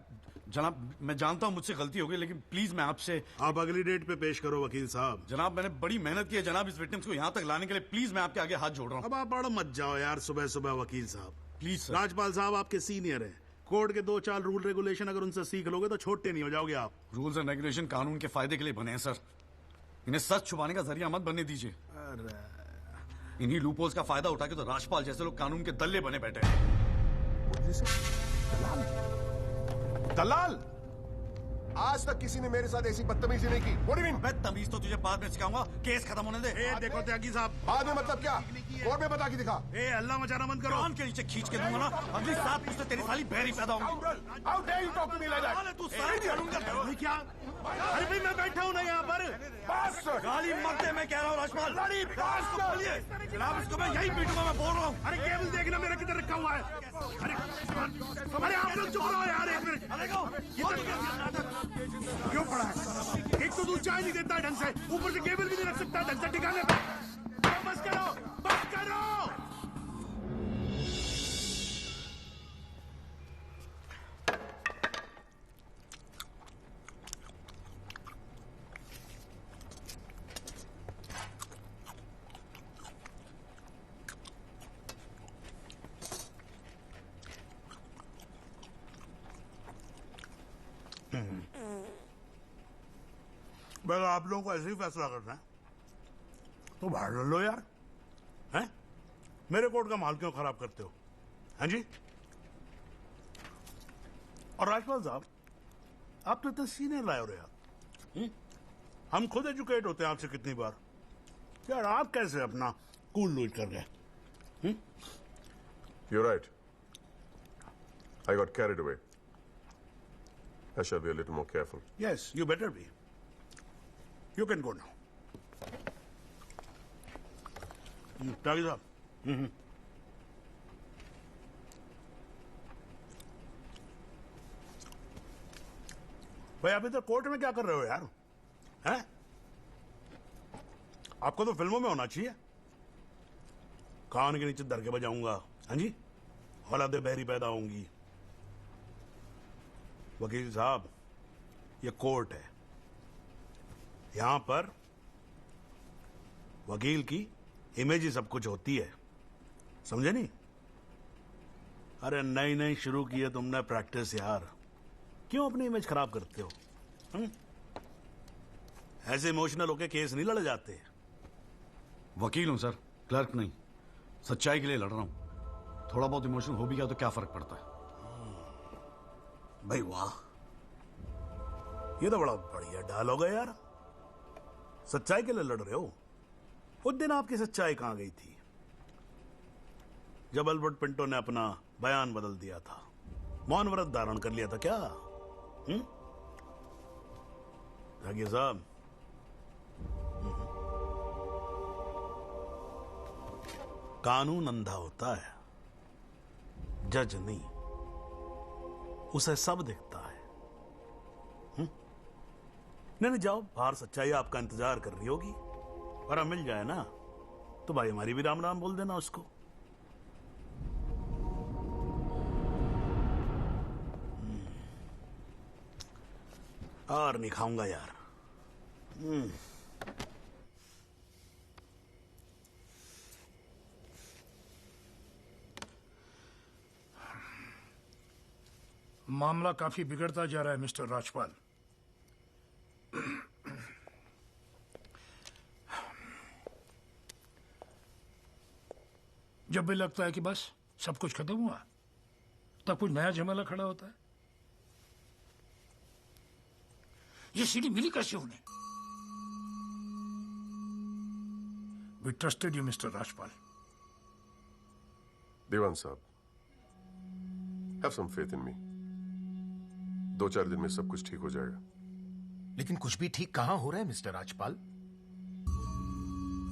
जनाब, मैं जानता हूं मुझसे गलती हो गई, लेकिन प्लीज मैं आपसे। आप अगली डेट पे पेश करो वकील साहब। जनाब, मैंने बड़ी मेहनत की है जनाब इस विटनेस को यहां तक लाने के लिए। प्लीज मैं आपके आगे हाथ जोड़ रहा हूं। अब आप बड़ा मत जाओ यार सुबह सुबह वकील साहब। Please sir. राजपाल साहब आपके सीनियर हैं। कोर्ट के 2-4 रूल रेगुलेशन अगर उनसे सीख लोगे तो छोटे नहीं हो जाओगे आप। रूल्स एंड रेगुलेशन कानून के फायदे के लिए बने हैं सर, इन्हें सच छुपाने का जरिया मत बनने दीजिए। इन्हीं लूपहोल्स का फायदा उठा के तो राजपाल जैसे लोग कानून के दल्ले बने बैठे हैं। दलाल? आज तक किसी ने मेरे साथ ऐसी बदतमीजी नहीं की। मैं तमीज तो तुझे बाद में सिखाऊंगा, केस खत्म होने दे। देखो त्यागी साहब, बाद में मतलब क्या? कोर्ट में बता के दिखा। अल्लाह मचाना बंद करो। कान के नीचे खींच के दूंगा ना, अगली 7 पुश्तें तेरी साली बहरी पैदा होंगी। How dare you talk to me like that? तू सारे कानून का क्या? अरे भाई मैं बैठा हूँ ना यहाँ पर। गाली मत दे, मैं कह रहा हूँ राजपाल। जनाब, इसको मैं यही पीटूंगा, मैं बोल रहा हूँ। अरे केबल देखना मेरा किधर रखा हुआ है। अरे आप लोग चुप रहो यार एक मिनट। क्यों पड़ा है? एक तो तू चाय नहीं देता ढंग से, ऊपर से केबल भी नहीं रख सकता ढंग से ठिकाने पे। बस करो, बस करो। अगर आप लोगों को ऐसे ही फैसला करना है तो बाहर लड़ लो यार। हैं? मेरे कोर्ट का माल क्यों खराब करते हो? हैं जी? और राजपाल साहब, आप तो इतने सीनियर लाए हो रहे यार। हम खुद एजुकेट होते हैं आपसे कितनी बार यार, आप कैसे अपना कूल लूज कर गए? You're right. I got carried away. I shall be a little more careful. Yes, you better be. You can go now. त्यागी साहब। भाई आप इधर कोर्ट में क्या कर रहे हो यार? हैं? आपको तो फिल्मों में होना चाहिए। कान के नीचे धर के बजाऊंगा। हाँ जी, औलादे बहरी पैदा होंगी। वकील साहब, ये कोर्ट है, यहां पर वकील की इमेज ही सब कुछ होती है, समझे नहीं? अरे नई नई शुरू की है तुमने प्रैक्टिस यार, क्यों अपनी इमेज खराब करते हो? ऐसे इमोशनल होके केस नहीं लड़े जाते। वकील हूं सर, क्लर्क नहीं। सच्चाई के लिए लड़ रहा हूं। थोड़ा बहुत इमोशनल हो भी गया तो क्या फर्क पड़ता है? भाई वाह, ये तो बड़ा बढ़िया डायलॉग है यार। सच्चाई के लिए लड़ रहे हो? उस दिन आपकी सच्चाई कहां गई थी जब अल्बर्ट पिंटो ने अपना बयान बदल दिया था, मौन व्रत धारण कर लिया था क्या? जागिर साहब, कानून अंधा होता है, जज नहीं। उसे सब दिखता है। नहीं, जाओ, बाहर सच्चाई आपका इंतजार कर रही होगी। और अब मिल जाए ना तो भाई हमारी भी राम राम बोल देना उसको। और नहीं खाऊंगा यार। मामला काफी बिगड़ता जा रहा है मिस्टर राजपाल। जब भी लगता है कि बस सब कुछ खत्म हुआ, तब कुछ नया झमेला खड़ा होता है। ये सीढ़ी मिली कैसे उन्हें? We trusted you mister Rajpal. Dewan sahab, have some faith in मी। 2-4 दिन में सब कुछ ठीक हो जाएगा। लेकिन कुछ भी ठीक कहां हो रहा है मिस्टर राजपाल?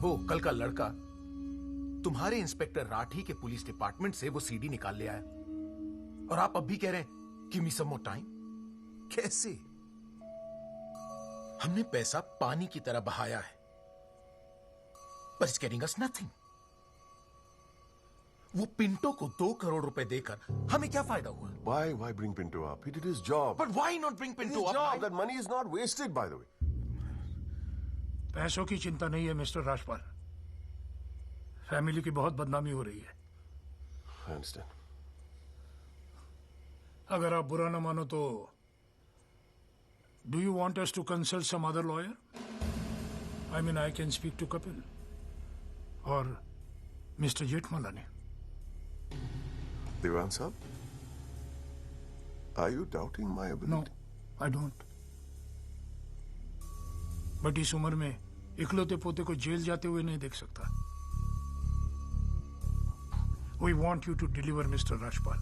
वो कल का लड़का तुम्हारे इंस्पेक्टर राठी के पुलिस डिपार्टमेंट से वो सीडी निकाल ले आया, और आप अब भी कह रहे हैं गिव मी सम मोर टाइम। कैसे? हमने पैसा पानी की तरह बहाया है, पर इट्स गेटिंग अस नथिंग। वो पिंटो को 2 करोड़ रुपए देकर हमें क्या फायदा हुआ? Why bring Pinto up? He did his job. But why not bring Pinto His up? job. That money is not wasted, by the way. पैसों की चिंता नहीं है मिस्टर राजपाल। फैमिली की बहुत बदनामी हो रही है। I understand. अगर आप बुरा न मानो तो do you want us to consult some other lawyer? I mean I can speak to Kapil और mister Jethmalani. Devan sahab, are you doubting my ability? No, I don't. But इस उम्र में इकलौते पोते को जेल जाते हुए नहीं देख सकता। We want you to deliver, Mr. Rajpal.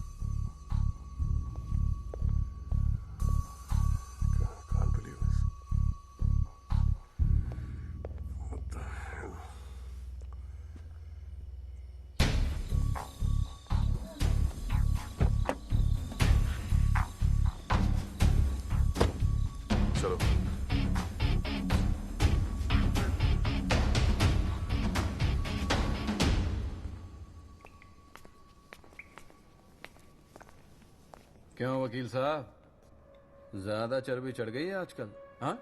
Can't believe this. What the hell? चलो। क्यों वकील साहब, ज्यादा चर्बी चढ़ गई है आजकल? हाँ,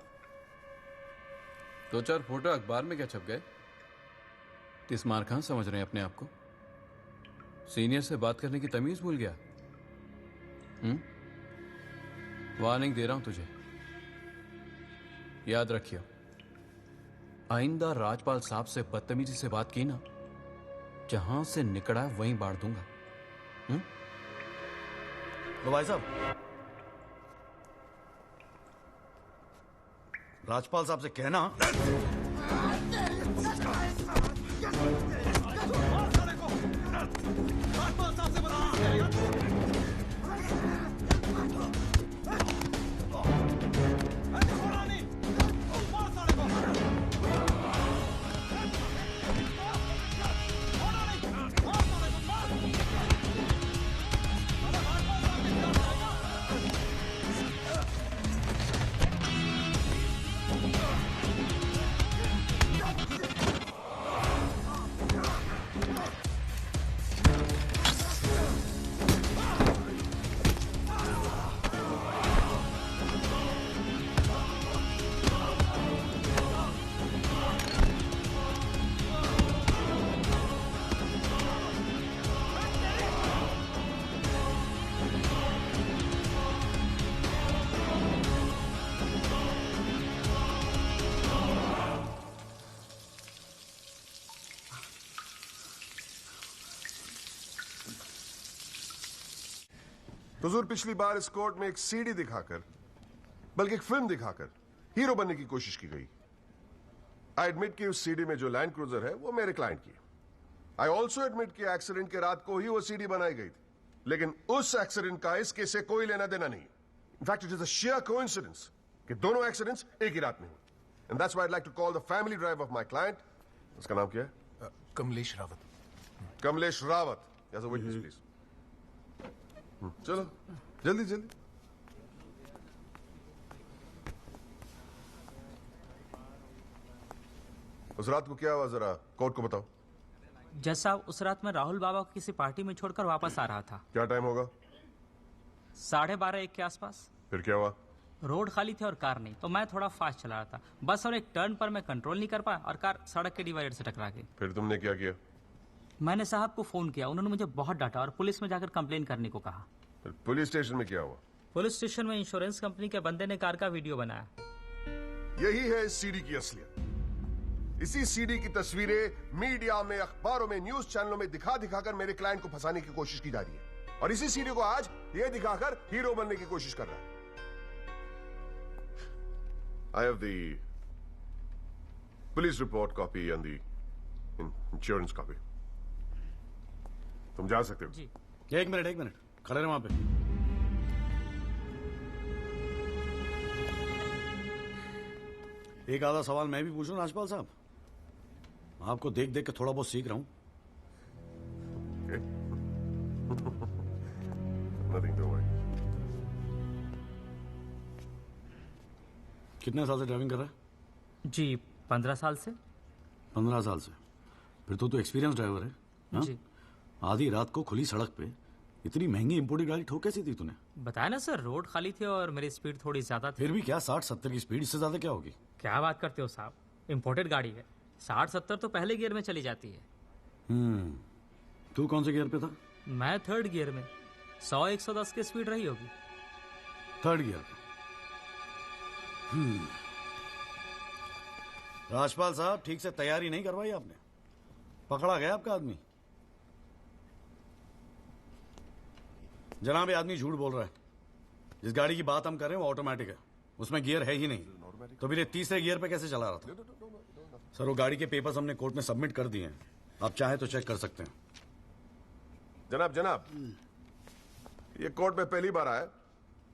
2-4 फोटो अखबार में क्या छप गए? तिस्मार खान समझ रहे हैं अपने आप को? सीनियर से बात करने की तमीज भूल गया? वार्निंग दे रहा हूं तुझे, याद रखियो, आइंदा राजपाल साहब से बदतमीजी से बात की ना, जहां से निकला वहीं बांट दूंगा। तो भाई साहब, राजपाल साहब से कहना हुजूर, पिछली बार इस कोर्ट में एक सीडी दिखाकर, बल्कि एक फिल्म दिखाकर हीरो बनने की कोशिश की गई। आई एडमिट कि उस सीडी में जो लैंड क्रूजर है वो मेरे क्लाइंट की है। आई ऑल्सो एडमिट कि एक्सीडेंट के रात को ही वो सीडी बनाई गई थी, लेकिन उस एक्सीडेंट का इस केस से कोई लेना देना नहीं। In fact, it is a sheer coincidence कि दोनों एक्सीडेंट्स एक ही रात में हुए. And that's why I'd like to call the family driver of my client. उसका नाम क्या है? Kamlesh Rawat. Kamlesh Rawat. As a witness, please. चलो, जल्दी जल्दी. उस रात को क्या हुआ, जरा कोर्ट को बताओ. जज साहब, उस रात मैं राहुल बाबा को किसी पार्टी में छोड़कर वापस आ रहा था. क्या टाइम होगा? 12:30-1 के आसपास. फिर क्या हुआ? रोड खाली थी और कार नहीं, तो मैं थोड़ा फास्ट चला रहा था. बस और एक टर्न पर मैं कंट्रोल नहीं कर पाया और कार सड़क के डिवाइडर से टकरा गई. फिर तुमने क्या किया? मैंने साहब को फोन किया. उन्होंने मुझे बहुत डांटा और पुलिस में जाकर कंप्लेन करने को कहा. फिर पुलिस स्टेशन में क्या हुआ? पुलिस स्टेशन में इंश्योरेंस कंपनी के बंदे ने कार का वीडियो बनाया. यही है इस सीडी की असलियत. इसी सीडी की तस्वीरें मीडिया में, अखबारों में, न्यूज चैनलों में दिखा दिखाकर मेरे क्लाइंट को फंसाने की कोशिश की जा रही है. और इसी सीडी को आज ये दिखाकर हीरो बनने की कोशिश कर रहा है. I have the police report copy and the insurance copy. तुम जा सकते हो. जी. एक मिनट खड़े रहे वहां पे. एक आधा सवाल मैं भी पूछूं राजपाल साहब? आपको देख देख के थोड़ा बहुत सीख रहा हूं. Nothing to worry. कितने साल से ड्राइविंग कर रहा है? जी 15 साल से. 15 साल से? फिर तो एक्सपीरियंस ड्राइवर है. हाँ? जी. आधी रात को खुली सड़क पे इतनी महंगी इंपोर्टेड गाड़ी ठोक कैसी थी तूने? बताया ना सर, रोड खाली थी और मेरी स्पीड थोड़ी ज्यादा थी. फिर भी क्या 60-70 की स्पीड, इससे ज्यादा क्या होगी? क्या बात करते हो साहब, इंपोर्टेड गाड़ी है. 60-70 तो पहले गियर में चली जाती है. तू कौन से गियर पे था? मैं 3rd गियर में. 100-110 की स्पीड रही होगी. 3rd गियर पे. राजपाल साहब, ठीक से तैयारी नहीं करवाई आपने. पकड़ा गया आपका आदमी. जनाब, ये आदमी झूठ बोल रहा है. जिस गाड़ी की बात हम कर रहे हैं वो ऑटोमेटिक है, उसमें गियर है ही नहीं. तो फिर 3रे गियर पे कैसे चला रहा था? सर, वो गाड़ी के पेपर्स हमने कोर्ट में सबमिट कर दिए हैं. आप चाहे तो चेक कर सकते हैं. जनाब, ये कोर्ट में पहली बार आया,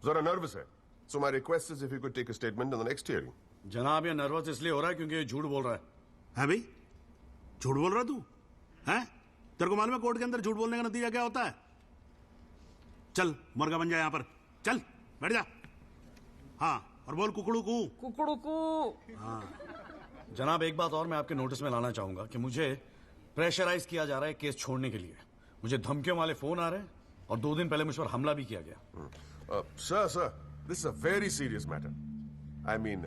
जरा नर्वस है. So my request is if you could take a statement in the next hearing. जनाब, ये नर्वस इसलिए हो रहा है क्योंकि ये झूठ बोल रहा है. है भाई? झूठ बोल रहा तू? हैं? तेरे को मालूम है कोर्ट के अंदर झूठ बोलने का नतीजा क्या होता है? चल मुर्गा बन जा यहां पर. चल बैठ जा. हाँ, और बोल कुकड़ू कू. कुकड़ू कू. हाँ. जनाब, एक बात और मैं आपके नोटिस में लाना चाहूंगा कि मुझे प्रेशराइज किया जा रहा है केस छोड़ने के लिए. मुझे धमकियों वाले फोन आ रहे हैं और 2 दिन पहले मुझ पर हमला भी किया गया. Sir, this is a very serious matter. I mean,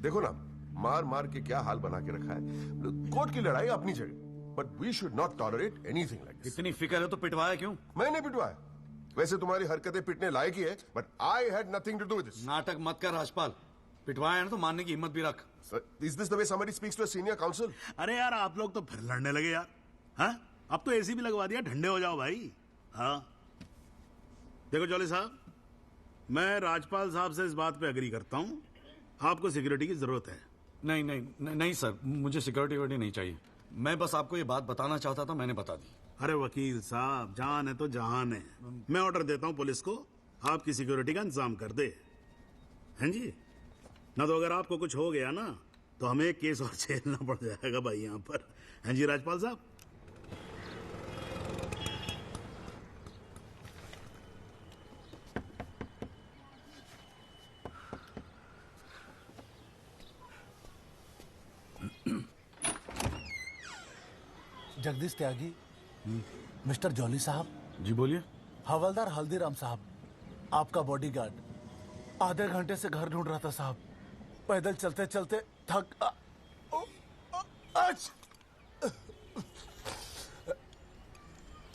देखो ना, मार के क्या हाल बना के रखा है. कोर्ट की लड़ाई अपनी जगह, but we should not tolerate anything like this. इतनी फिक्र है तो पिटवाया क्यों? मैंने पिटवाया. वैसे तुम्हारी हरकतें पिटने लायक ही है, but I had nothing to do with this. नाटक मत कर राजपाल. पिटवाया है ना तो मानने की हिम्मत भी रख. Is this the way somebody speaks to a senior counsel? अरे यार, आप लोग तो फिर लड़ने लगे यार. हाँ? अब तो एसी भी लगवा दिया, ठंडे हो जाओ भाई. हाँ, देखो जॉली साहब, मैं राजपाल साहब से इस बात पे एग्री करता हूं. आपको सिक्योरिटी की जरूरत है. नहीं सर, मुझे सिक्योरिटी नहीं चाहिए. मैं बस आपको ये बात बताना चाहता था, मैंने बता दी. अरे वकील साहब, जान है तो जहान है. मैं ऑर्डर देता हूं पुलिस को, आपकी सिक्योरिटी का इंतजाम कर दे. हैं जी? ना तो अगर आपको कुछ हो गया ना तो हमें केस और झेलना पड़ जाएगा भाई यहां पर. हैं जी राजपाल साहब? जगदीश त्यागी, मिस्टर जॉली साहब. जी बोलिए. हवलदार हल्दीराम साहब, आपका बॉडीगार्ड. आधे घंटे से घर ढूंढ रहा था साहब. पैदल चलते चलते थक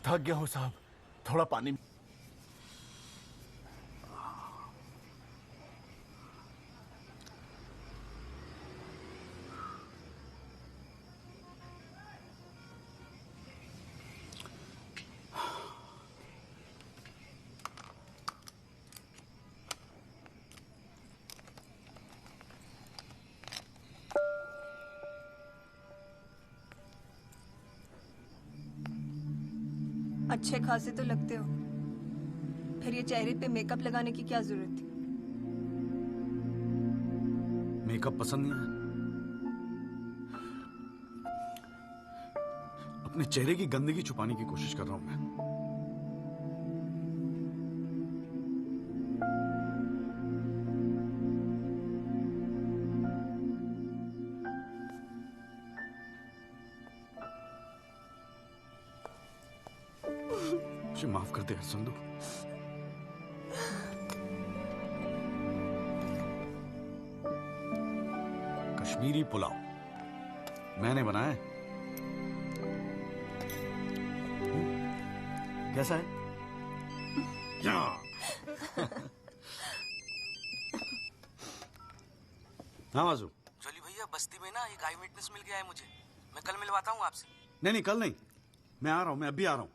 गया हूं साहब. थोड़ा पानी. अच्छे खासे तो लगते हो, फिर ये चेहरे पे मेकअप लगाने की क्या जरूरत थी? मेकअप पसंद नहीं आया? अपने चेहरे की गंदगी छुपाने की कोशिश कर रहा हूं मैं। मुझे माफ कर दे यार संधू। कश्मीरी पुलाव मैंने बनाया है। कैसा है? हाँ वाजू। जॉली भैया बस्ती में ना एक आई विटनेस मिल गया है मुझे। मैं कल मिलवाता हूँ आपसे। नहीं कल नहीं, मैं आ रहा हूं, मैं अभी आ रहा हूं।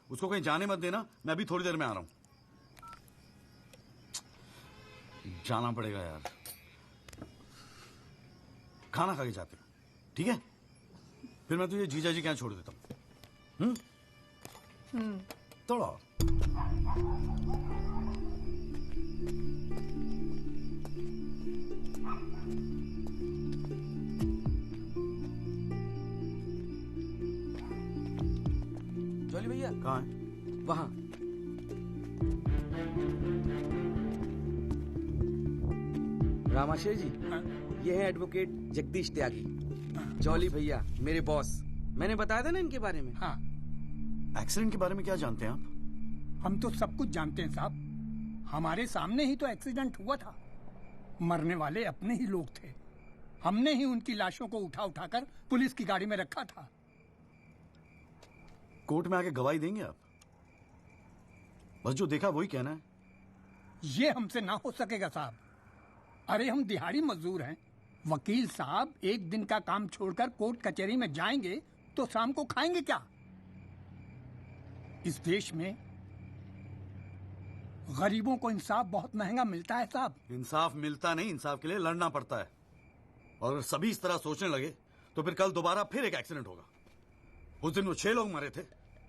उसको कहीं जाने मत देना, मैं अभी थोड़ी देर में आ रहा हूं। जाना पड़ेगा यार, खाना खा के जाते हैं, ठीक है? फिर मैं तुझे जीजा जी के यहाँ छोड़ देता हूँ। थोड़ा जॉली भैया कहाँ है? वहां। रामाशय जी, ये है एडवोकेट जगदीश त्यागी। जॉली भैया मेरे बॉस। मैंने बताया था ना इनके बारे में। हाँ। एक्सीडेंट के बारे में क्या जानते हैं आप? हम तो सब कुछ जानते हैं साहब। हमारे सामने ही तो एक्सीडेंट हुआ था। मरने वाले अपने ही लोग थे। हमने ही उनकी लाशों को उठा उठाकर पुलिस की गाड़ी में रखा था। कोर्ट में आके गवाही देंगे आप? बस जो देखा वही कहना है। ये हमसे ना हो सकेगा साहब। अरे हम दिहाड़ी मजदूर हैं। वकील साहब एक दिन का काम छोड़कर कोर्ट कचहरी में जाएंगे तो शाम को खाएंगे क्या? इस देश में गरीबों को इंसाफ बहुत महंगा मिलता है साहब। इंसाफ मिलता नहीं, इंसाफ के लिए लड़ना पड़ता है। और अगर सभी इस तरह सोचने लगे तो फिर कल दोबारा फिर एक एक्सीडेंट होगा। उस दिन वो 6 लोग मरे थे,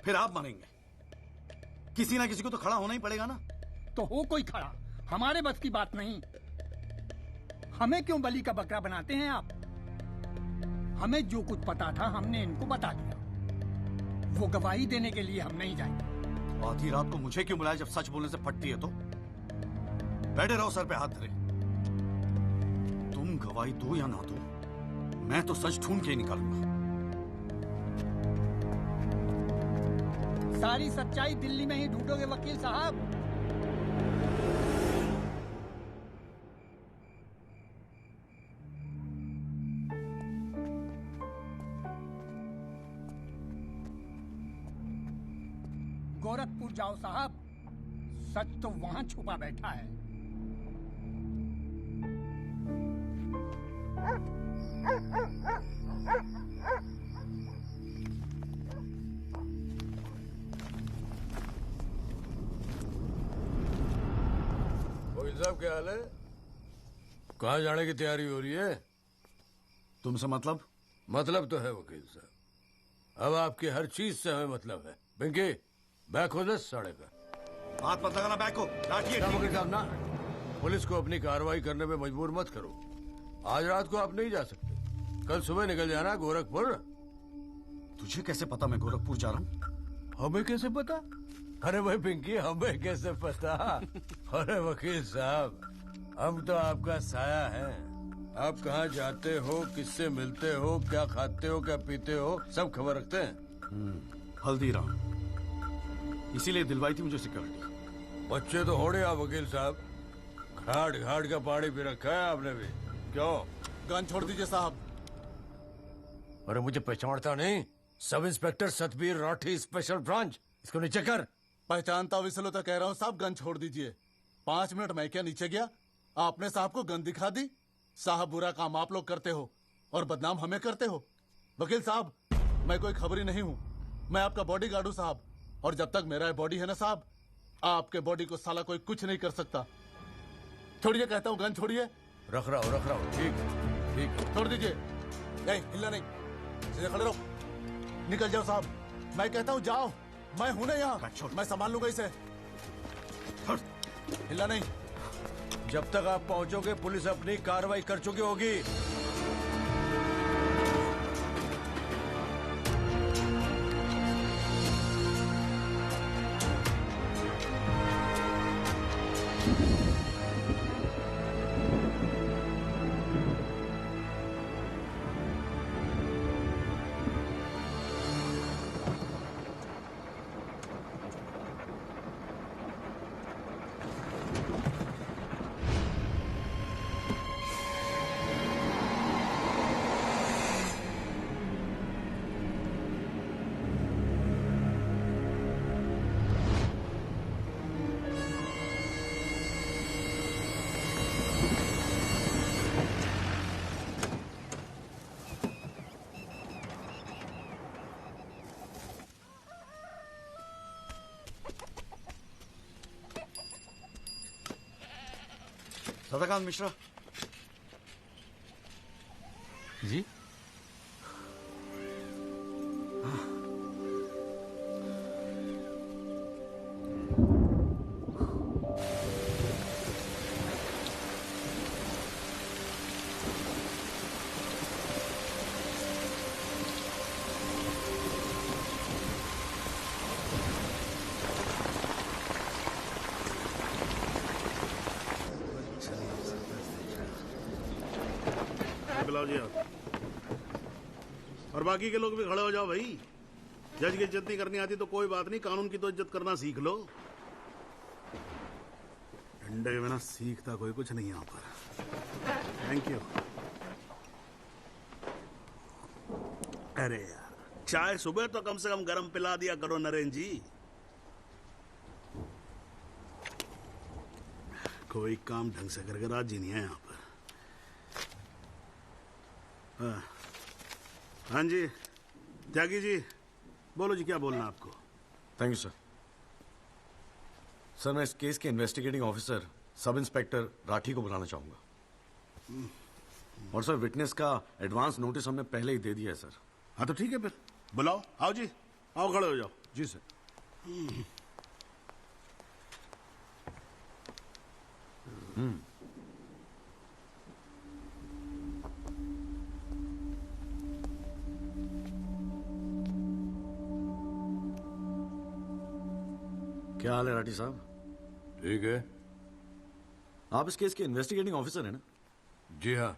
फिर आप मरेंगे। किसी ना किसी को तो खड़ा होना ही पड़ेगा ना। तो हो कोई खड़ा, हमारे बस की बात नहीं। हमें क्यों बलि का बकरा बनाते हैं आप? हमें जो कुछ पता था हमने इनको बता दिया। वो गवाही देने के लिए हम नहीं जाएंगे। आधी रात को मुझे क्यों बुलाया जब सच बोलने से फटती है? तो बैठे रहो सर पे हाथ धरे। तुम गवाही दो या ना दो, मैं तो सच ढूंढ के ही निकालूंगा। सारी सच्चाई दिल्ली में ही ढूंढोगे वकील साहब। गोरखपुर जाओ साहब, सच तो वहां छुपा बैठा है। वकील साहब क्या हाल है? कहाँ जाने की तैयारी हो रही है? तुमसे मतलब? मतलब तो है वकील साहब। अब आपकी हर चीज से हमें मतलब है। पिंकी बैग खोल दे साढ़े का। हाथ मत लगाना बैग को। वकील साहब ना, पुलिस को अपनी कार्रवाई करने में मजबूर मत करो। आज रात को आप नहीं जा सकते, कल सुबह निकल जाना गोरखपुर। तुझे कैसे पता मैं गोरखपुर जा रहा हूँ? हमें कैसे पता? अरे भाई पिंकी, हमें कैसे पता? अरे वकील साहब, हम तो आपका साया है। आप कहाँ जाते हो, किससे मिलते हो, क्या खाते हो, क्या पीते हो, सब खबर रखते हैं। हल्दीराम, इसीलिए दिलवाई थी मुझे सिक्योरिटी। बच्चे तो होड़े आप वकील साहब, घाट घाट का पानी पी रखा है आपने भी। क्यों? गन छोड़ दीजिए साहब। अरे मुझे पहचानता नहीं? Sub inspector Satbir Rathi, special branch. इसको नीचे कर। पहचानता हूँ इसलिए तो कह रहा हूँ साहब, गन छोड़ दीजिए। 5 मिनट मैं क्या नीचे गया, आपने साहब को गन दिखा दी। साहब बुरा काम आप लोग करते हो और बदनाम हमें करते हो। वकील साहब, मैं कोई खबरी नहीं हूँ, मैं आपका बॉडीगार्ड हूँ साहब। और जब तक मेरा बॉडी है ना साहब, आपके बॉडी को साला कोई कुछ नहीं कर सकता। छोड़िए कहता हूँ, गन छोड़िए। रख रहा हूँ। ठीक ठीक, छोड़ दीजिए। नहीं हिलना नहीं, सीधे खड़े रहो। निकल जाओ साहब, मैं कहता हूँ जाओ। मैं हूं ना यहाँ, मैं संभाल लूंगा इसे। हिलना नहीं। जब तक आप पहुंचोगे पुलिस अपनी कार्रवाई कर चुकी होगी। सदाकांत मिश्रा जी। बुलाओ जी आप, और बाकी के लोग भी खड़े हो जाओ भाई। जज की इज्जत नहीं करनी आती तो कोई बात नहीं, कानून की तो इज्जत करना सीख लो। डंडे के बिना सीखता कोई कुछ नहीं यहाँ पर। Thank you. अरे यार, चाय सुबह तो कम से कम गर्म पिला दिया करो नरेंद्र जी। कोई काम ढंग से करके राजी नहीं है यहाँ पर। हाँ जी त्यागी जी, बोलो जी, क्या बोलना आपको? Thank you sir. सर, मैं इस केस के investigating officer sub inspector Rathi को बुलाना चाहूंगा। और सर, विटनेस का एडवांस नोटिस हमने पहले ही दे दिया है सर। हाँ तो ठीक है, फिर बुलाओ। आओ जी, आओ खड़े हो जाओ। जी सर। क्या हाल है राठी साहब? ठीक है। आप इस केस के इन्वेस्टिगेटिंग ऑफिसर हैं ना? जी हाँ।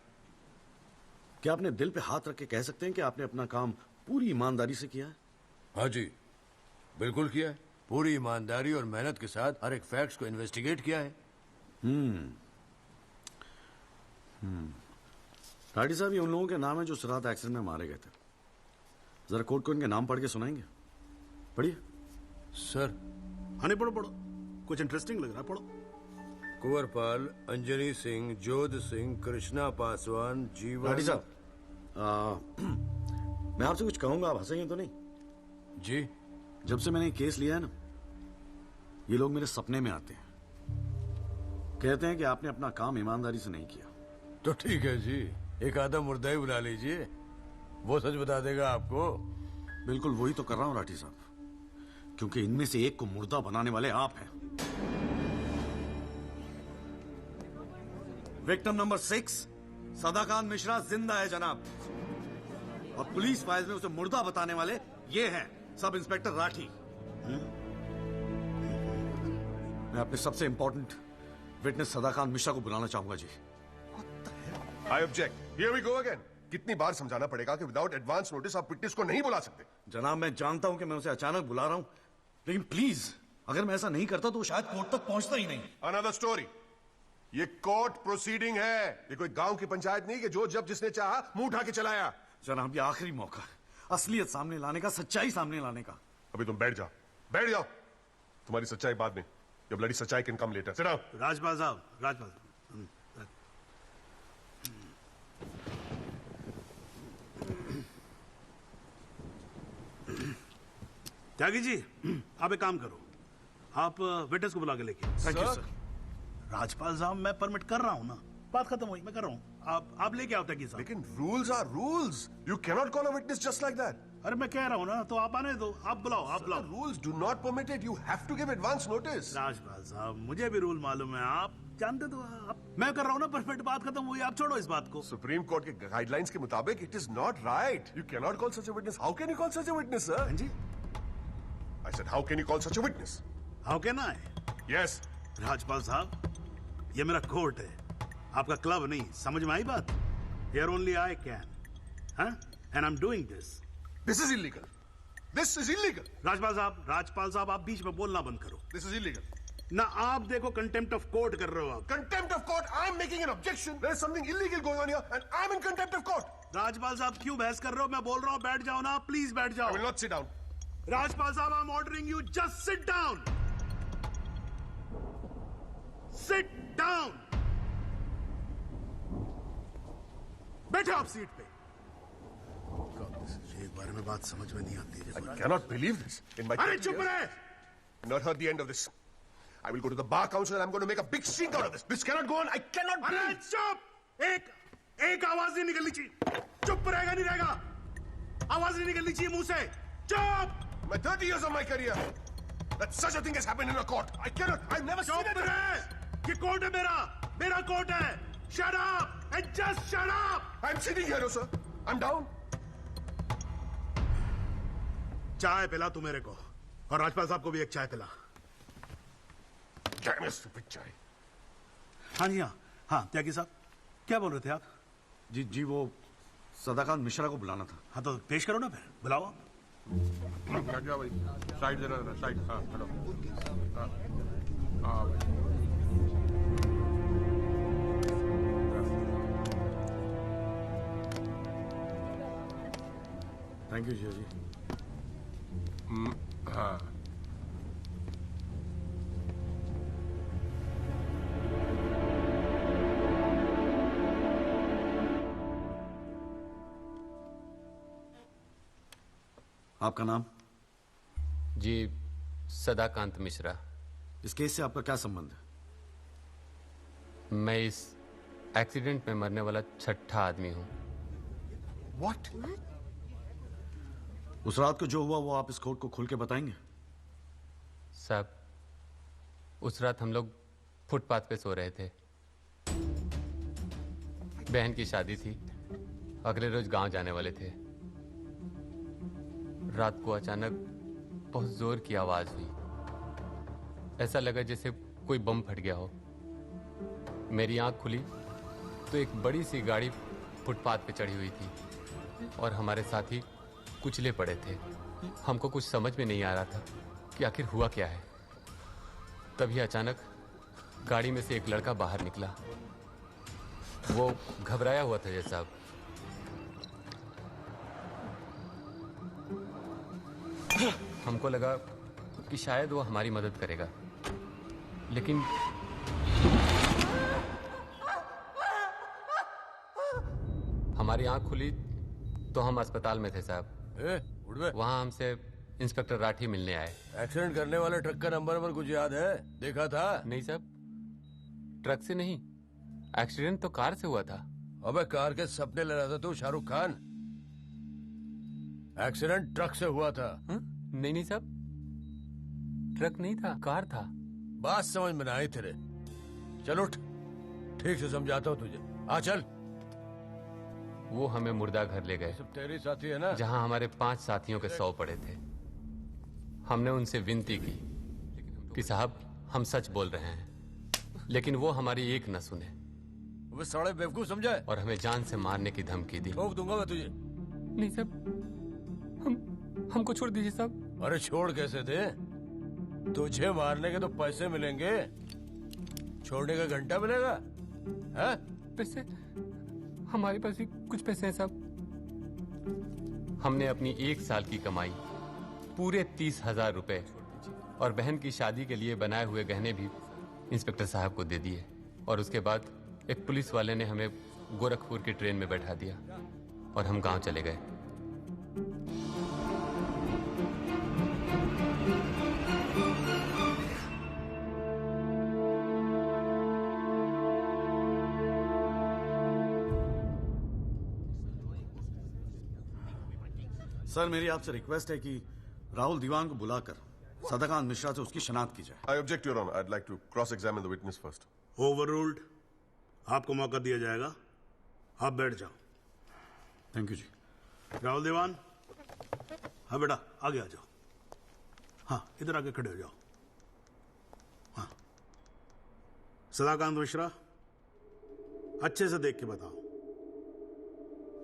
क्या आपने दिल पे हाथ रख के कह सकते हैं कि आपने अपना काम पूरी ईमानदारी से किया है? हाँ जी, बिल्कुल किया है। पूरी ईमानदारी और मेहनत के साथ हर एक फैक्ट्स को इन्वेस्टिगेट किया है। राठी साहब, ये उन लोगों के नाम है जो उस रात एक्सीडेंट में मारे गए थे। जरा कोर्ट को इनके नाम पढ़ के सुनाएंगे? पढ़िए। सर। हाँ नहीं, पढ़ो पढ़ो, कुछ इंटरेस्टिंग लग रहा है, पढ़ो। कुंवरपाल, अंजनी सिंह, जोध सिंह, कृष्णा पासवान, जीवन। राठी साहब, मैं आपसे कुछ कहूंगा, आप हंसेंगे तो नहीं? जी। जब से मैंने केस लिया है ना, ये लोग मेरे सपने में आते हैं, कहते हैं कि आपने अपना काम ईमानदारी से नहीं किया। तो ठीक है जी, एक आधा मुर्दा ही बुला लीजिए, वो सच बता देगा आपको। बिल्कुल वही तो कर रहा हूं राठी साहब, क्योंकि इनमें से एक को मुर्दा बनाने वाले आप हैं। विक्टिम नंबर 6 सदाकांत मिश्रा जिंदा है जनाब, और पुलिस फाइल्स में उसे मुर्दा बताने वाले ये हैं सब इंस्पेक्टर राठी। मैं अपने सबसे इंपॉर्टेंट विटनेस सदाकांत मिश्रा को बुलाना चाहूंगा जी। I object. Here we go again. कितनी बार समझाना पड़ेगा कि विदाउट एडवांस नोटिस आप विटनेस को नहीं बुला सकते? जनाब, मैं जानता हूं कि मैं उसे अचानक बुला रहा हूं, लेकिन प्लीज, अगर मैं ऐसा नहीं करता तो वो शायद कोर्ट तक पहुंचता ही नहीं। Another story. ये कोर्ट प्रोसीडिंग है, ये कोई गांव की पंचायत नहीं कि जो जब जिसने चाहा मुंह उठा के चलाया। जनाब, ये आखिरी मौका है असलियत सामने लाने का, सच्चाई सामने लाने का। अभी तुम बैठ जाओ। तुम्हारी सच्चाई बाद में, ये ब्लडी सच्चाई can come later. Sit down. Rajpal साहब, राजपाल त्यागी जी, आप एक काम करो, आप विटनेस को बुला के लेके। Thank you sir. राजपाल साहब, मैं परमिट कर रहा हूं ना, बात खत्म हुई, मैं कर रहा हूं। आप लेके आओ त्यागी साहब। लेकिन rules are rules, you can not call a witness just like that. अरे मैं कह रहा हूं ना, तो आप आने दो, आप बुलाओ, आप बुलाओ। Rules do not permit it, you have to give advance notice. Rajpal साहब, मुझे भी रूल मालूम है, आप जानते तो आप, मैं कर रहा हूँ ना परफेक्ट, बात खत्म हुई, आप छोड़ो इस बात को। सुप्रीम कोर्ट के गाइडलाइंस के मुताबिक it is not right. You can not call such a witness. How can you call such a witness, sir? हाँ जी, I said how can you call such a witness? How can I? Yes Rajpal sahab, ये मेरा court है, आपका club नहीं। समझ में आई बात? हियर ओनली आई कैन, हाँ, and I am doing this. This is illegal. This is illegal. Rajpal साहब आप बीच में बोलना बंद करो। This is illegal. ना आप देखो कंटेम्प्ट ऑफ कोर्ट कर रहे हो आप। Contempt of court. I'm making an objection. There is something illegal going on here, and I'm in contempt of court. Rajpal साहब क्यों बहस कर रहे हो? मैं बोल रहा हूँ बैठ जाओ ना, प्लीज बैठ जाओ। I will not sit down. Rajpal साहब, I'm ordering you, just sit down. Sit down. बैठो आप सीट पे। एक बार में बात समझ में नहीं आती है। I cannot believe this. In my अरे चुप रहे। Not heard the end of this. I will go to the bar council and I'm going to make a big stink out of this. This cannot go on. I cannot अरे breathe. चुप! एक आवाज नहीं निकलनी चाहिए। चुप रहेगा नहीं रहेगा? आवाज नहीं निकलनी चाहिए मुंह से। चुप! My 30 years of my career, that such a thing has happened in a court. I cannot. I've never seen it. चुप रहे! ये कोर्ट है मेरा कोर्ट है। Shut up and just shut up. I'm sitting here, sir. I'm down. चाय पिला तू मेरे को, और राजपाल साहब को भी एक चाय पिला। Damn it, stupid चाय। हाँ जी, हाँ त्यागी साहब, क्या बोल रहे थे आप? जी वो सदाकांत मिश्रा को बुलाना था। हाँ तो पेश करो ना, फिर बुलाओ आप। क्या भाई, साइड देना, साइड। हाँ हेलो। हाँ भाई। थैंक यू जी। हाँ आपका नाम? जी सदाकांत मिश्रा। इस केस से आपका क्या संबंध है? मैं इस एक्सीडेंट में मरने वाला छठा आदमी हूं। What? उस रात को जो हुआ वो आप इस कोर्ट को खुल के बताएंगे? साहब, उस रात हम लोग फुटपाथ पे सो रहे थे। बहन की शादी थी, अगले रोज गांव जाने वाले थे। रात को अचानक बहुत जोर की आवाज हुई। ऐसा लगा जैसे कोई बम फट गया हो। मेरी आंख खुली तो एक बड़ी सी गाड़ी फुटपाथ पे चढ़ी हुई थी और हमारे साथी कुचले पड़े थे। हमको कुछ समझ में नहीं आ रहा था कि आखिर हुआ क्या है। तभी अचानक गाड़ी में से एक लड़का बाहर निकला। वो घबराया हुआ था जैसा। हमको लगा कि शायद वो हमारी मदद करेगा, लेकिन हमारी आंख खुली तो हम अस्पताल में थे साहब। वहाँ हमसे इंस्पेक्टर राठी मिलने आए। एक्सीडेंट करने वाले ट्रक का नंबर कुछ याद है? देखा था? नहीं साहब, ट्रक से नहीं, एक्सीडेंट तो कार से हुआ था। अबे कार के सपने ले रहा था तू शाहरुख खान। एक्सीडेंट ट्रक से हुआ था। नहीं साहब, ट्रक नहीं था, कार था। बात समझ में ना आई तेरे। चल उठ, ठीक से समझाता हूँ तुझे। आ चल। वो हमें मुर्दा घर ले गए। सब तेरे साथी है ना? जहाँ हमारे 5 साथियों के 100 पड़े थे। हमने उनसे विनती की कि साहब हम सच बोल रहे हैं, लेकिन वो हमारी एक न सुने। वो साले बेवकूफ समझा है और हमें जान से मारने की धमकी दी। ठोक दूंगा मैं तुझे। नहीं साहब, हमको छोड़ दीजिए साहब। अरे छोड़ कैसे दे? तुझे मारने के तो पैसे मिलेंगे, छोड़ने का घंटा मिलेगा? है? पैसे? हमारे पास भी कुछ पैसे हैं साहब। हमने अपनी 1 साल की कमाई, पूरे 30,000 रुपए और बहन की शादी के लिए बनाए हुए गहने भी इंस्पेक्टर साहब को दे दिए। और उसके बाद एक पुलिस वाले ने हमें गोरखपुर की ट्रेन में बैठा दिया और हम गांव चले गए। सर, मेरी आपसे रिक्वेस्ट है कि राहुल दीवान को बुलाकर सदाकांत मिश्रा से उसकी शनाख्त की जाए। I object, Your Honor. I'd like to cross-examine the witness first. Over ruled. आपको मौका दिया जाएगा, आप बैठ जाओ। थैंक यू जी। राहुल दीवान, हाँ बेटा आगे आ जाओ। हाँ इधर आके खड़े हो जाओ। हाँ सदाकांत मिश्रा, अच्छे से देख के बताओ,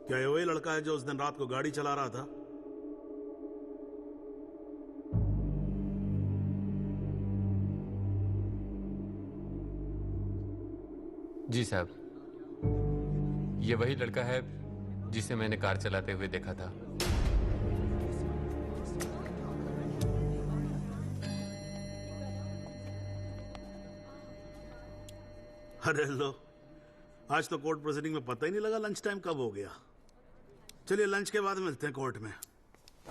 क्या ये वही लड़का है जो उस दिन रात को गाड़ी चला रहा था? जी साहब, ये वही लड़का है जिसे मैंने कार चलाते हुए देखा था। अरे लो, आज तो कोर्ट प्रोसीडिंग में पता ही नहीं लगा लंच टाइम कब हो गया। चलिए लंच के बाद मिलते हैं कोर्ट में।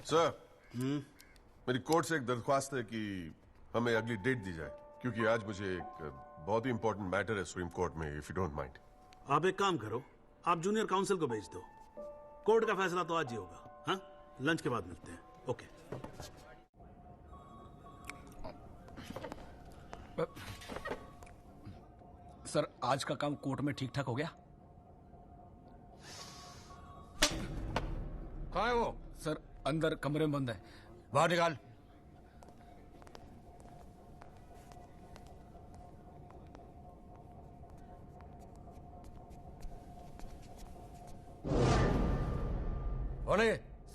सर, मेरी कोर्ट से एक दरख्वास्त है कि हमें अगली डेट दी जाए, क्योंकि आज मुझे एक बहुत ही इंपॉर्टेंट मैटर है सुप्रीम कोर्ट में, इफ यू डोंट माइंड। आप एक काम करो, आप जूनियर काउंसिल को भेज दो। कोर्ट का फैसला तो आज ही होगा। हाँ, लंच के बाद मिलते हैं। ओके। सर, आज का काम कोर्ट में ठीक ठाक हो गया? कहाँ है वो? सर, अंदर कमरे में बंद है। बाहर निकाल।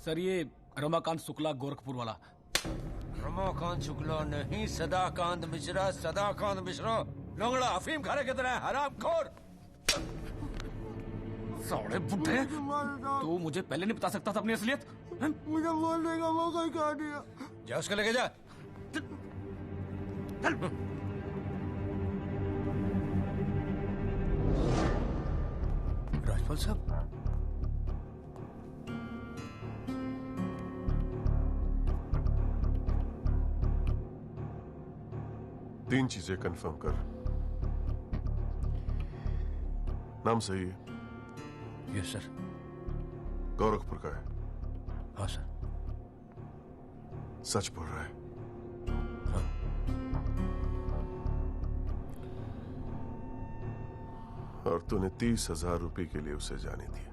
सर, ये रमाकांत शुक्ला, गोरखपुर वाला। रमाकांत शुक्ला नहीं, सदाकांत मिश्रा। सदाकांत मिश्रा लोंगड़ा अफीम खाने की तरह हरामखोर। साले बुड्ढे, तू मुझे पहले नहीं बता सकता था अपनी असलियत? मुझे बोलने का मौका ही कहा दिया। जा उसको लेके जा। राजपाल साहब, तीन चीजें कंफर्म कर। नाम सही है? Yes sir. गोरखपुर का है? हाँ सर। सच बोल रहा है? हाँ। और तूने 30,000 रुपए के लिए उसे जाने दिया।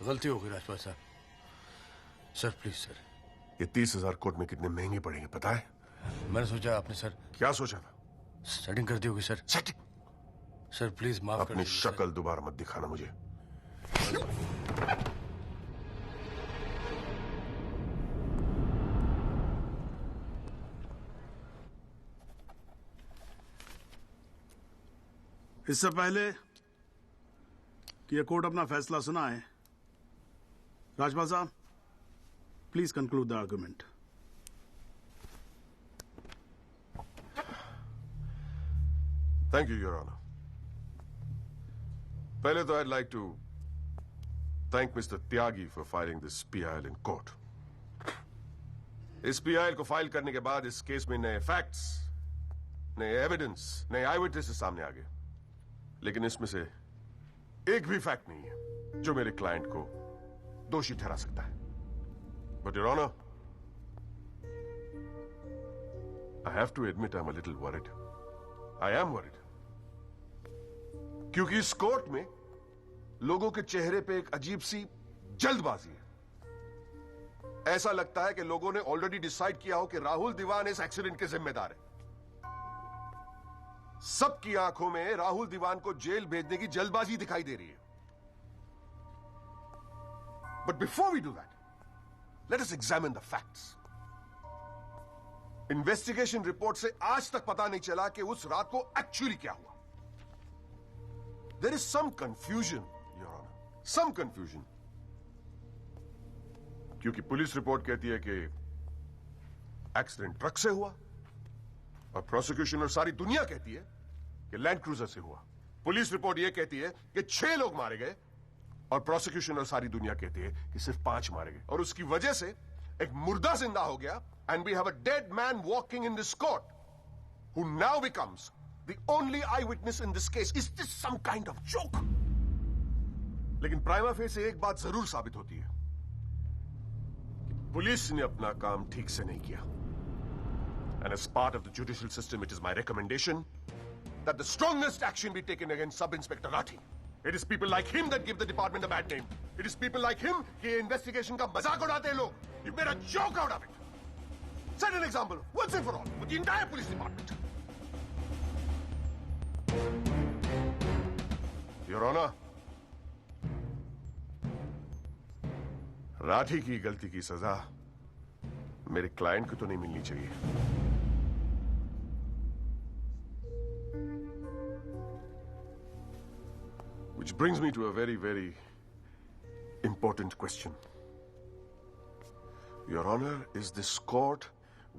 गलती हो गई राजपाल साहब। Sir please sir. ये 30,000 कोर्ट में कितने महंगे पड़ेंगे पता है? मैंने सोचा आपने सर। क्या सोचा था? सेटिंग कर दी होगी सर। सेटिंग? सर प्लीज माफ कर अपनी शक्ल दोबारा मत दिखाना मुझे। इससे पहले कि यह कोर्ट अपना फैसला सुनाए, राजपाल साहब please conclude the argument. Thank you your honour. पहले तो I'd like to thank Mr. Tyagi for filing this PIL in court. इस PIL को फाइल करने के बाद इस केस में नए फैक्ट्स, नए एविडेंस, नए आई विटनेसेस सामने आ गए, लेकिन इसमें से एक भी फैक्ट नहीं है जो मेरे क्लाइंट को दोषी ठहरा सकता है। But your honour, I have to admit I'm a little worried. I am worried. क्योंकि इस कोर्ट में लोगों के चेहरे पे एक अजीब सी जल्दबाजी है। ऐसा लगता है कि लोगों ने ऑलरेडी डिसाइड किया हो कि राहुल दीवान इस एक्सीडेंट के जिम्मेदार है। सबकी आंखों में राहुल दीवान को जेल भेजने की जल्दबाजी दिखाई दे रही है। But before we do that, let us examine the facts. Investigation report से आज तक पता नहीं चला कि उस रात को एक्चुअली क्या हुआ। There is some confusion your honour, some confusion. क्योंकि पुलिस रिपोर्ट कहती है कि एक्सीडेंट ट्रक से हुआ, और प्रोसिक्यूशन और सारी दुनिया कहती है कि लैंड क्रूजर से हुआ। पुलिस रिपोर्ट यह कहती है कि 6 लोग मारे गए, और प्रोसिक्यूशन और सारी दुनिया कहती है कि सिर्फ 5 मारे गए, और उसकी वजह से एक मुर्दा जिंदा हो गया, and we have a dead man walking in this court who now becomes the only eyewitness in this case. Is this some kind of joke? लेकिन प्राइमा फेस से एक बात जरूर साबित होती है कि पुलिस ने अपना काम ठीक से नहीं किया. And as part of the judicial system, it is my recommendation that the strongest action be taken against Sub-Inspector Rathi. It is people like him that give the department a bad name. It is people like him कि investigation का मजाक उड़ाते हैं लोग. You made a joke out of it. Set an example, once and for all, with the entire police department. Your Honor, Rathi की गलती की सजा मेरे क्लाइंट को तो नहीं मिलनी चाहिए. Which brings me to a very, very important question. Your Honor, is this court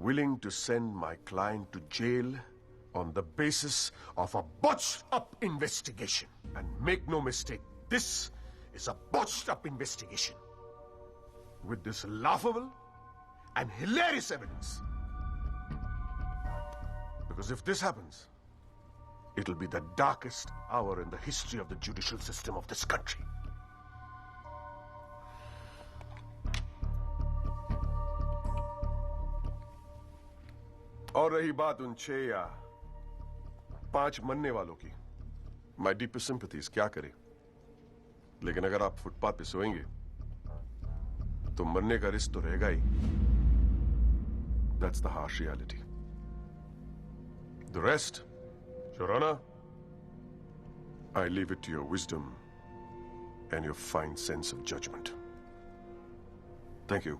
willing to send my client to jail on the basis of a botched-up investigation? And make no mistake, this is a botched-up investigation with this laughable and hilarious evidence. Because if this happens, it'll be the darkest hour in the history of the judicial system of this country. और रही बात उन 6 या 5 मरने वालों की, माई deepest sympathies, क्या करें. लेकिन अगर आप फुटपाथ पे सोएंगे तो मरने का रिस्क तो रहेगा ही. That's the harsh reality. The rest, Your Honor, I leave it to your wisdom and your fine sense of judgment. Thank you.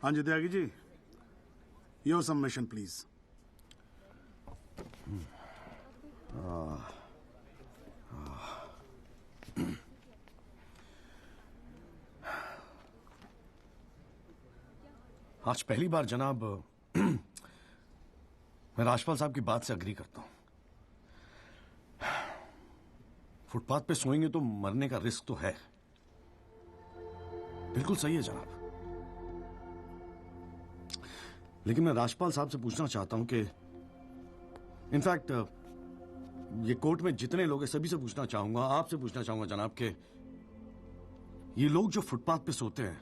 हाँ जी Tyagi ji, your submission please. आज पहली बार जनाब मैं राजपाल साहब की बात से अग्री करता हूं. फुटपाथ पे सोएंगे तो मरने का रिस्क तो है. बिल्कुल सही है जनाब. लेकिन मैं राजपाल साहब से पूछना चाहता हूं कि इनफैक्ट ये कोर्ट में जितने लोग हैं सभी से पूछना चाहूंगा, आपसे पूछना चाहूंगा जनाब कि ये लोग जो फुटपाथ पे सोते हैं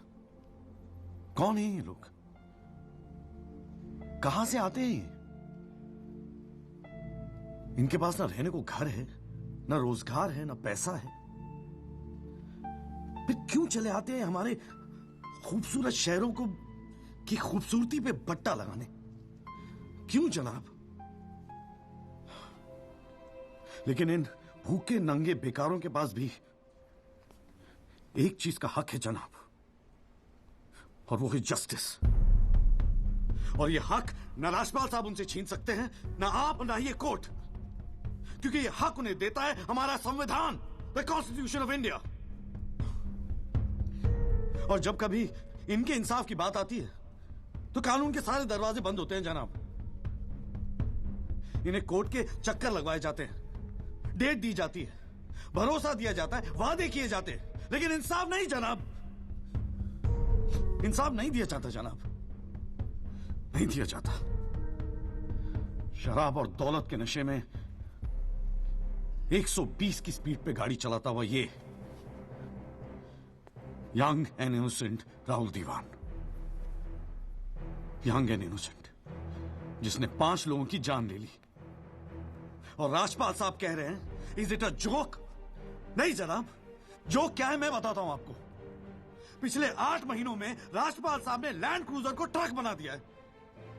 कौन है? ये लोग कहां से आते हैं? इनके पास ना रहने को घर है, ना रोजगार है, ना पैसा है. फिर क्यों चले आते हैं हमारे खूबसूरत शहरों को की खूबसूरती पे बट्टा लगाने? क्यों जनाब? लेकिन इन भूखे नंगे बेकारों के पास भी एक चीज का हक है जनाब, और वो है जस्टिस. और ये हक ना राजपाल साहब उनसे छीन सकते हैं, ना आप, ना ये कोर्ट, क्योंकि ये हक उन्हें देता है हमारा संविधान, द कॉन्स्टिट्यूशन ऑफ इंडिया. और जब कभी इनके इंसाफ की बात आती है तो कानून के सारे दरवाजे बंद होते हैं जनाब. इन्हें कोर्ट के चक्कर लगवाए जाते हैं, डेट दी जाती है, भरोसा दिया जाता है, वादे किए जाते हैं, लेकिन इंसाफ नहीं जनाब. इंसाफ नहीं दिया जाता जनाब, नहीं दिया जाता. शराब और दौलत के नशे में 120 की स्पीड पे गाड़ी चलाता हुआ ये young and innocent Rahul Diwan, young and innocent, जिसने 5 लोगों की जान ले ली. और राजपाल साहब कह रहे हैं इज इट अ जोक? नहीं जनाब, जोक क्या है मैं बताता हूं आपको. पिछले 8 महीनों में राजपाल साहब ने लैंड क्रूजर को ट्रक बना दिया है.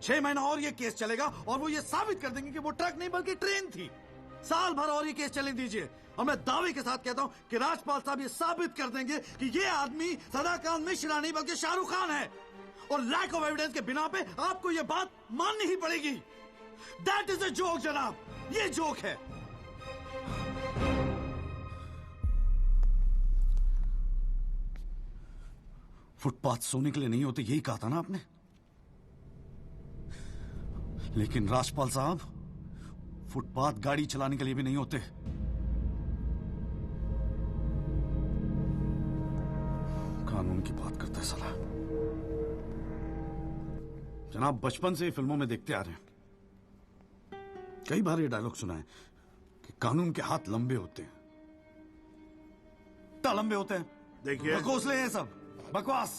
6 महीना और ये केस चलेगा और वो ये साबित कर देंगे कि वो ट्रक नहीं बल्कि ट्रेन थी. साल भर और ये केस चलने दीजिए और मैं दावे के साथ कहता हूं कि राजपाल साहब ये साबित कर देंगे कि ये आदमी सदाकांत मिश्रा नहीं बल्कि शाहरुख खान है. और लैक ऑफ एविडेंस के बिना पे आपको ये बात माननी ही पड़ेगी. दैट इज अ जोक जनाब, ये जोक है. फुटपाथ सोने के लिए नहीं होते, यही कहा था ना आपने. लेकिन राजपाल साहब फुटपाथ गाड़ी चलाने के लिए भी नहीं होते. कानून की बात करता है साला. जनाब, बचपन से ही फिल्मों में देखते आ रहे हैं, कई बार ये डायलॉग सुना है कि कानून के हाथ लंबे होते हैं। इतना लंबे होते हैं? देखिए, बकौसले हैं सब, बकवास।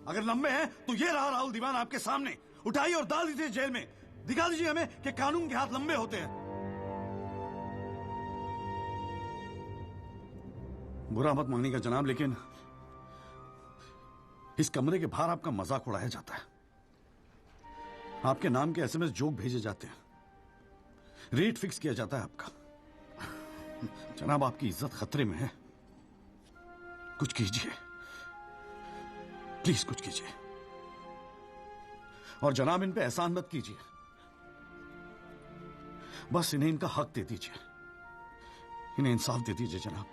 अगर लंबे हैं तो ये रहा राहुल दीवान आपके सामने, उठाइए और डाल दीजिए जेल में। दिखा दीजिए हमें कि कानून के हाथ लंबे होते हैं। बुरा मत मानिएगा जनाब, लेकिन इस कमरे के बाहर आपका मजाक उड़ाया जाता है, आपके नाम के एसएमएस जोक भेजे जाते हैं, रेट फिक्स किया जाता है आपका। जनाब, आपकी इज्जत खतरे में है, कुछ कीजिए, प्लीज कुछ कीजिए। और जनाब, इन पे एहसान मत कीजिए, बस इन्हें इनका हक दे दीजिए, इन्हें इंसाफ दे दीजिए जनाब।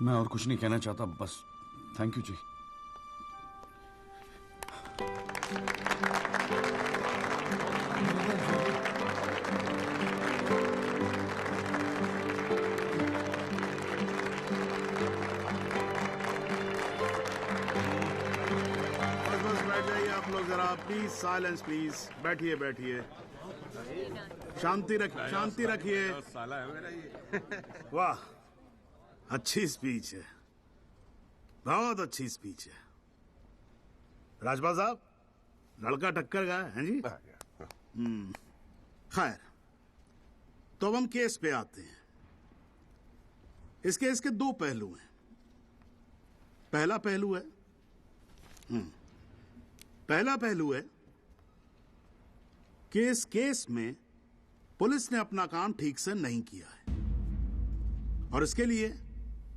मैं और कुछ नहीं कहना चाहता, बस थैंक यू जी। बस बैठ जाइए आप लोग जरा, प्लीज साइलेंस प्लीज। बैठिए बैठिए, शांति रखिए। साला है मेरा ये। वाह, अच्छी स्पीच है, बहुत अच्छी स्पीच है। राजपाल साहब, लड़का टक्कर गया है जी। खैर, तो अब हम केस पे आते हैं। इस केस के दो पहलू हैं। पहला पहलू है कि इस केस में पुलिस ने अपना काम ठीक से नहीं किया है, और इसके लिए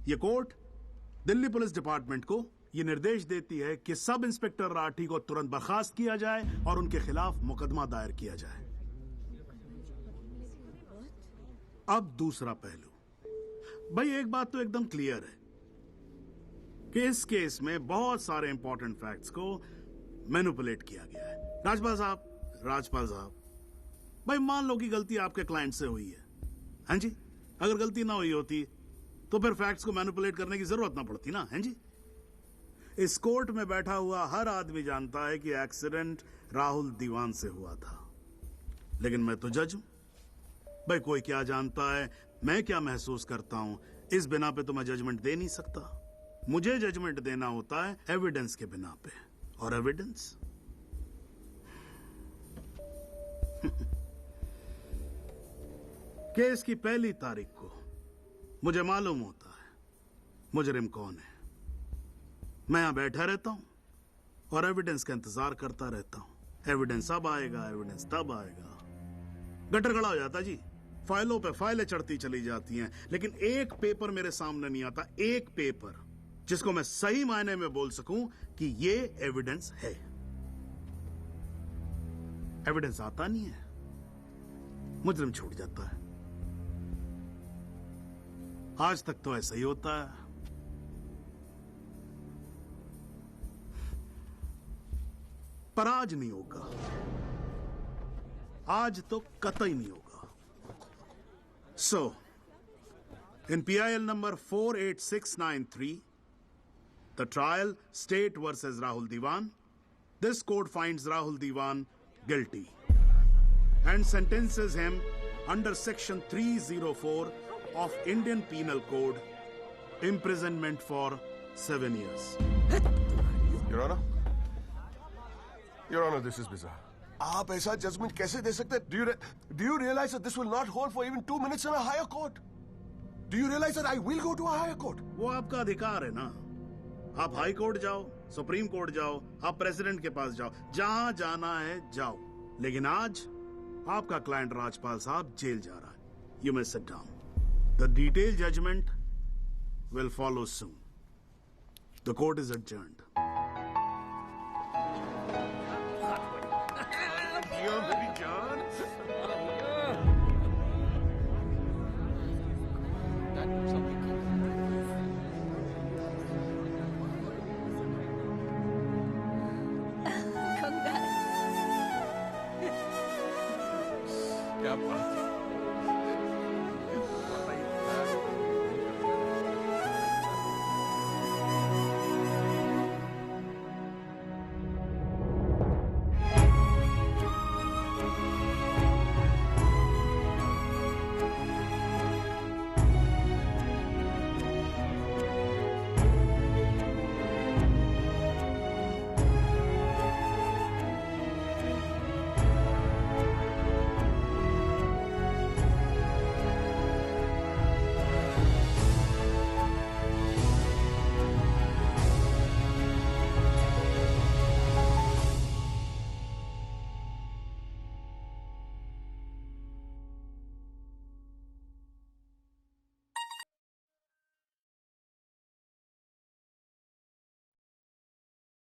ये कोर्ट दिल्ली पुलिस डिपार्टमेंट को ये निर्देश देती है कि सब इंस्पेक्टर राठी को तुरंत बर्खास्त किया जाए और उनके खिलाफ मुकदमा दायर किया जाए। अब दूसरा पहलू, भाई एक बात तो एकदम क्लियर है कि इस केस में बहुत सारे इंपॉर्टेंट फैक्ट्स को मैनिपुलेट किया गया है। राजपाल साहब, भाई मान लो कि गलती आपके क्लाइंट से हुई है, हाँ जी। अगर गलती ना हुई होती तो फिर फैक्ट्स को मैनिपुलेट करने की जरूरत ना पड़ती ना, हैं जी। इस कोर्ट में बैठा हुआ हर आदमी जानता है कि एक्सीडेंट राहुल दीवान से हुआ था, लेकिन मैं तो जज हूं। भाई कोई क्या जानता है, मैं क्या महसूस करता हूं, इस बिना पे तो मैं जजमेंट दे नहीं सकता। मुझे जजमेंट देना होता है एविडेंस के बिना पे, और एविडेंस केस की पहली तारीख को मुझे मालूम होता है मुजरिम कौन है। मैं यहां बैठा रहता हूं और एविडेंस का इंतजार करता रहता हूं। एविडेंस अब आएगा, एविडेंस तब आएगा। गटर खड़ा हो जाता जी, फाइलों पे फाइलें चढ़ती चली जाती हैं, लेकिन एक पेपर मेरे सामने नहीं आता, एक पेपर जिसको मैं सही मायने में बोल सकूं कि ये एविडेंस है। एविडेंस आता नहीं है, मुजरिम छूट जाता है। आज तक तो ऐसा ही होता है। पर आज नहीं होगा, आज तो कतई नहीं होगा। So, in PIL number 48693, the trial State versus Rahul Diwan, this court finds Rahul Diwan guilty and sentences him under section 304 of Indian Penal Code, imprisonment for 7 years. Your Honor, this is bizarre. आप ऐसा judgement कैसे दे सकते हैं? Do you realize that this will not hold for even 2 minutes in a higher court? Do you realize that I will go to a higher court? वो आपका अधिकार है ना। आप हाई कोर्ट जाओ, सुप्रीम कोर्ट जाओ, आप प्रेसिडेंट के पास जाओ, जहां जाना है जाओ। लेकिन आज आपका क्लाइंट राजपाल साहब जेल जा रहा है। You may sit down. The detailed judgment will follow soon. The court is adjourned. Come back. क्या बात है।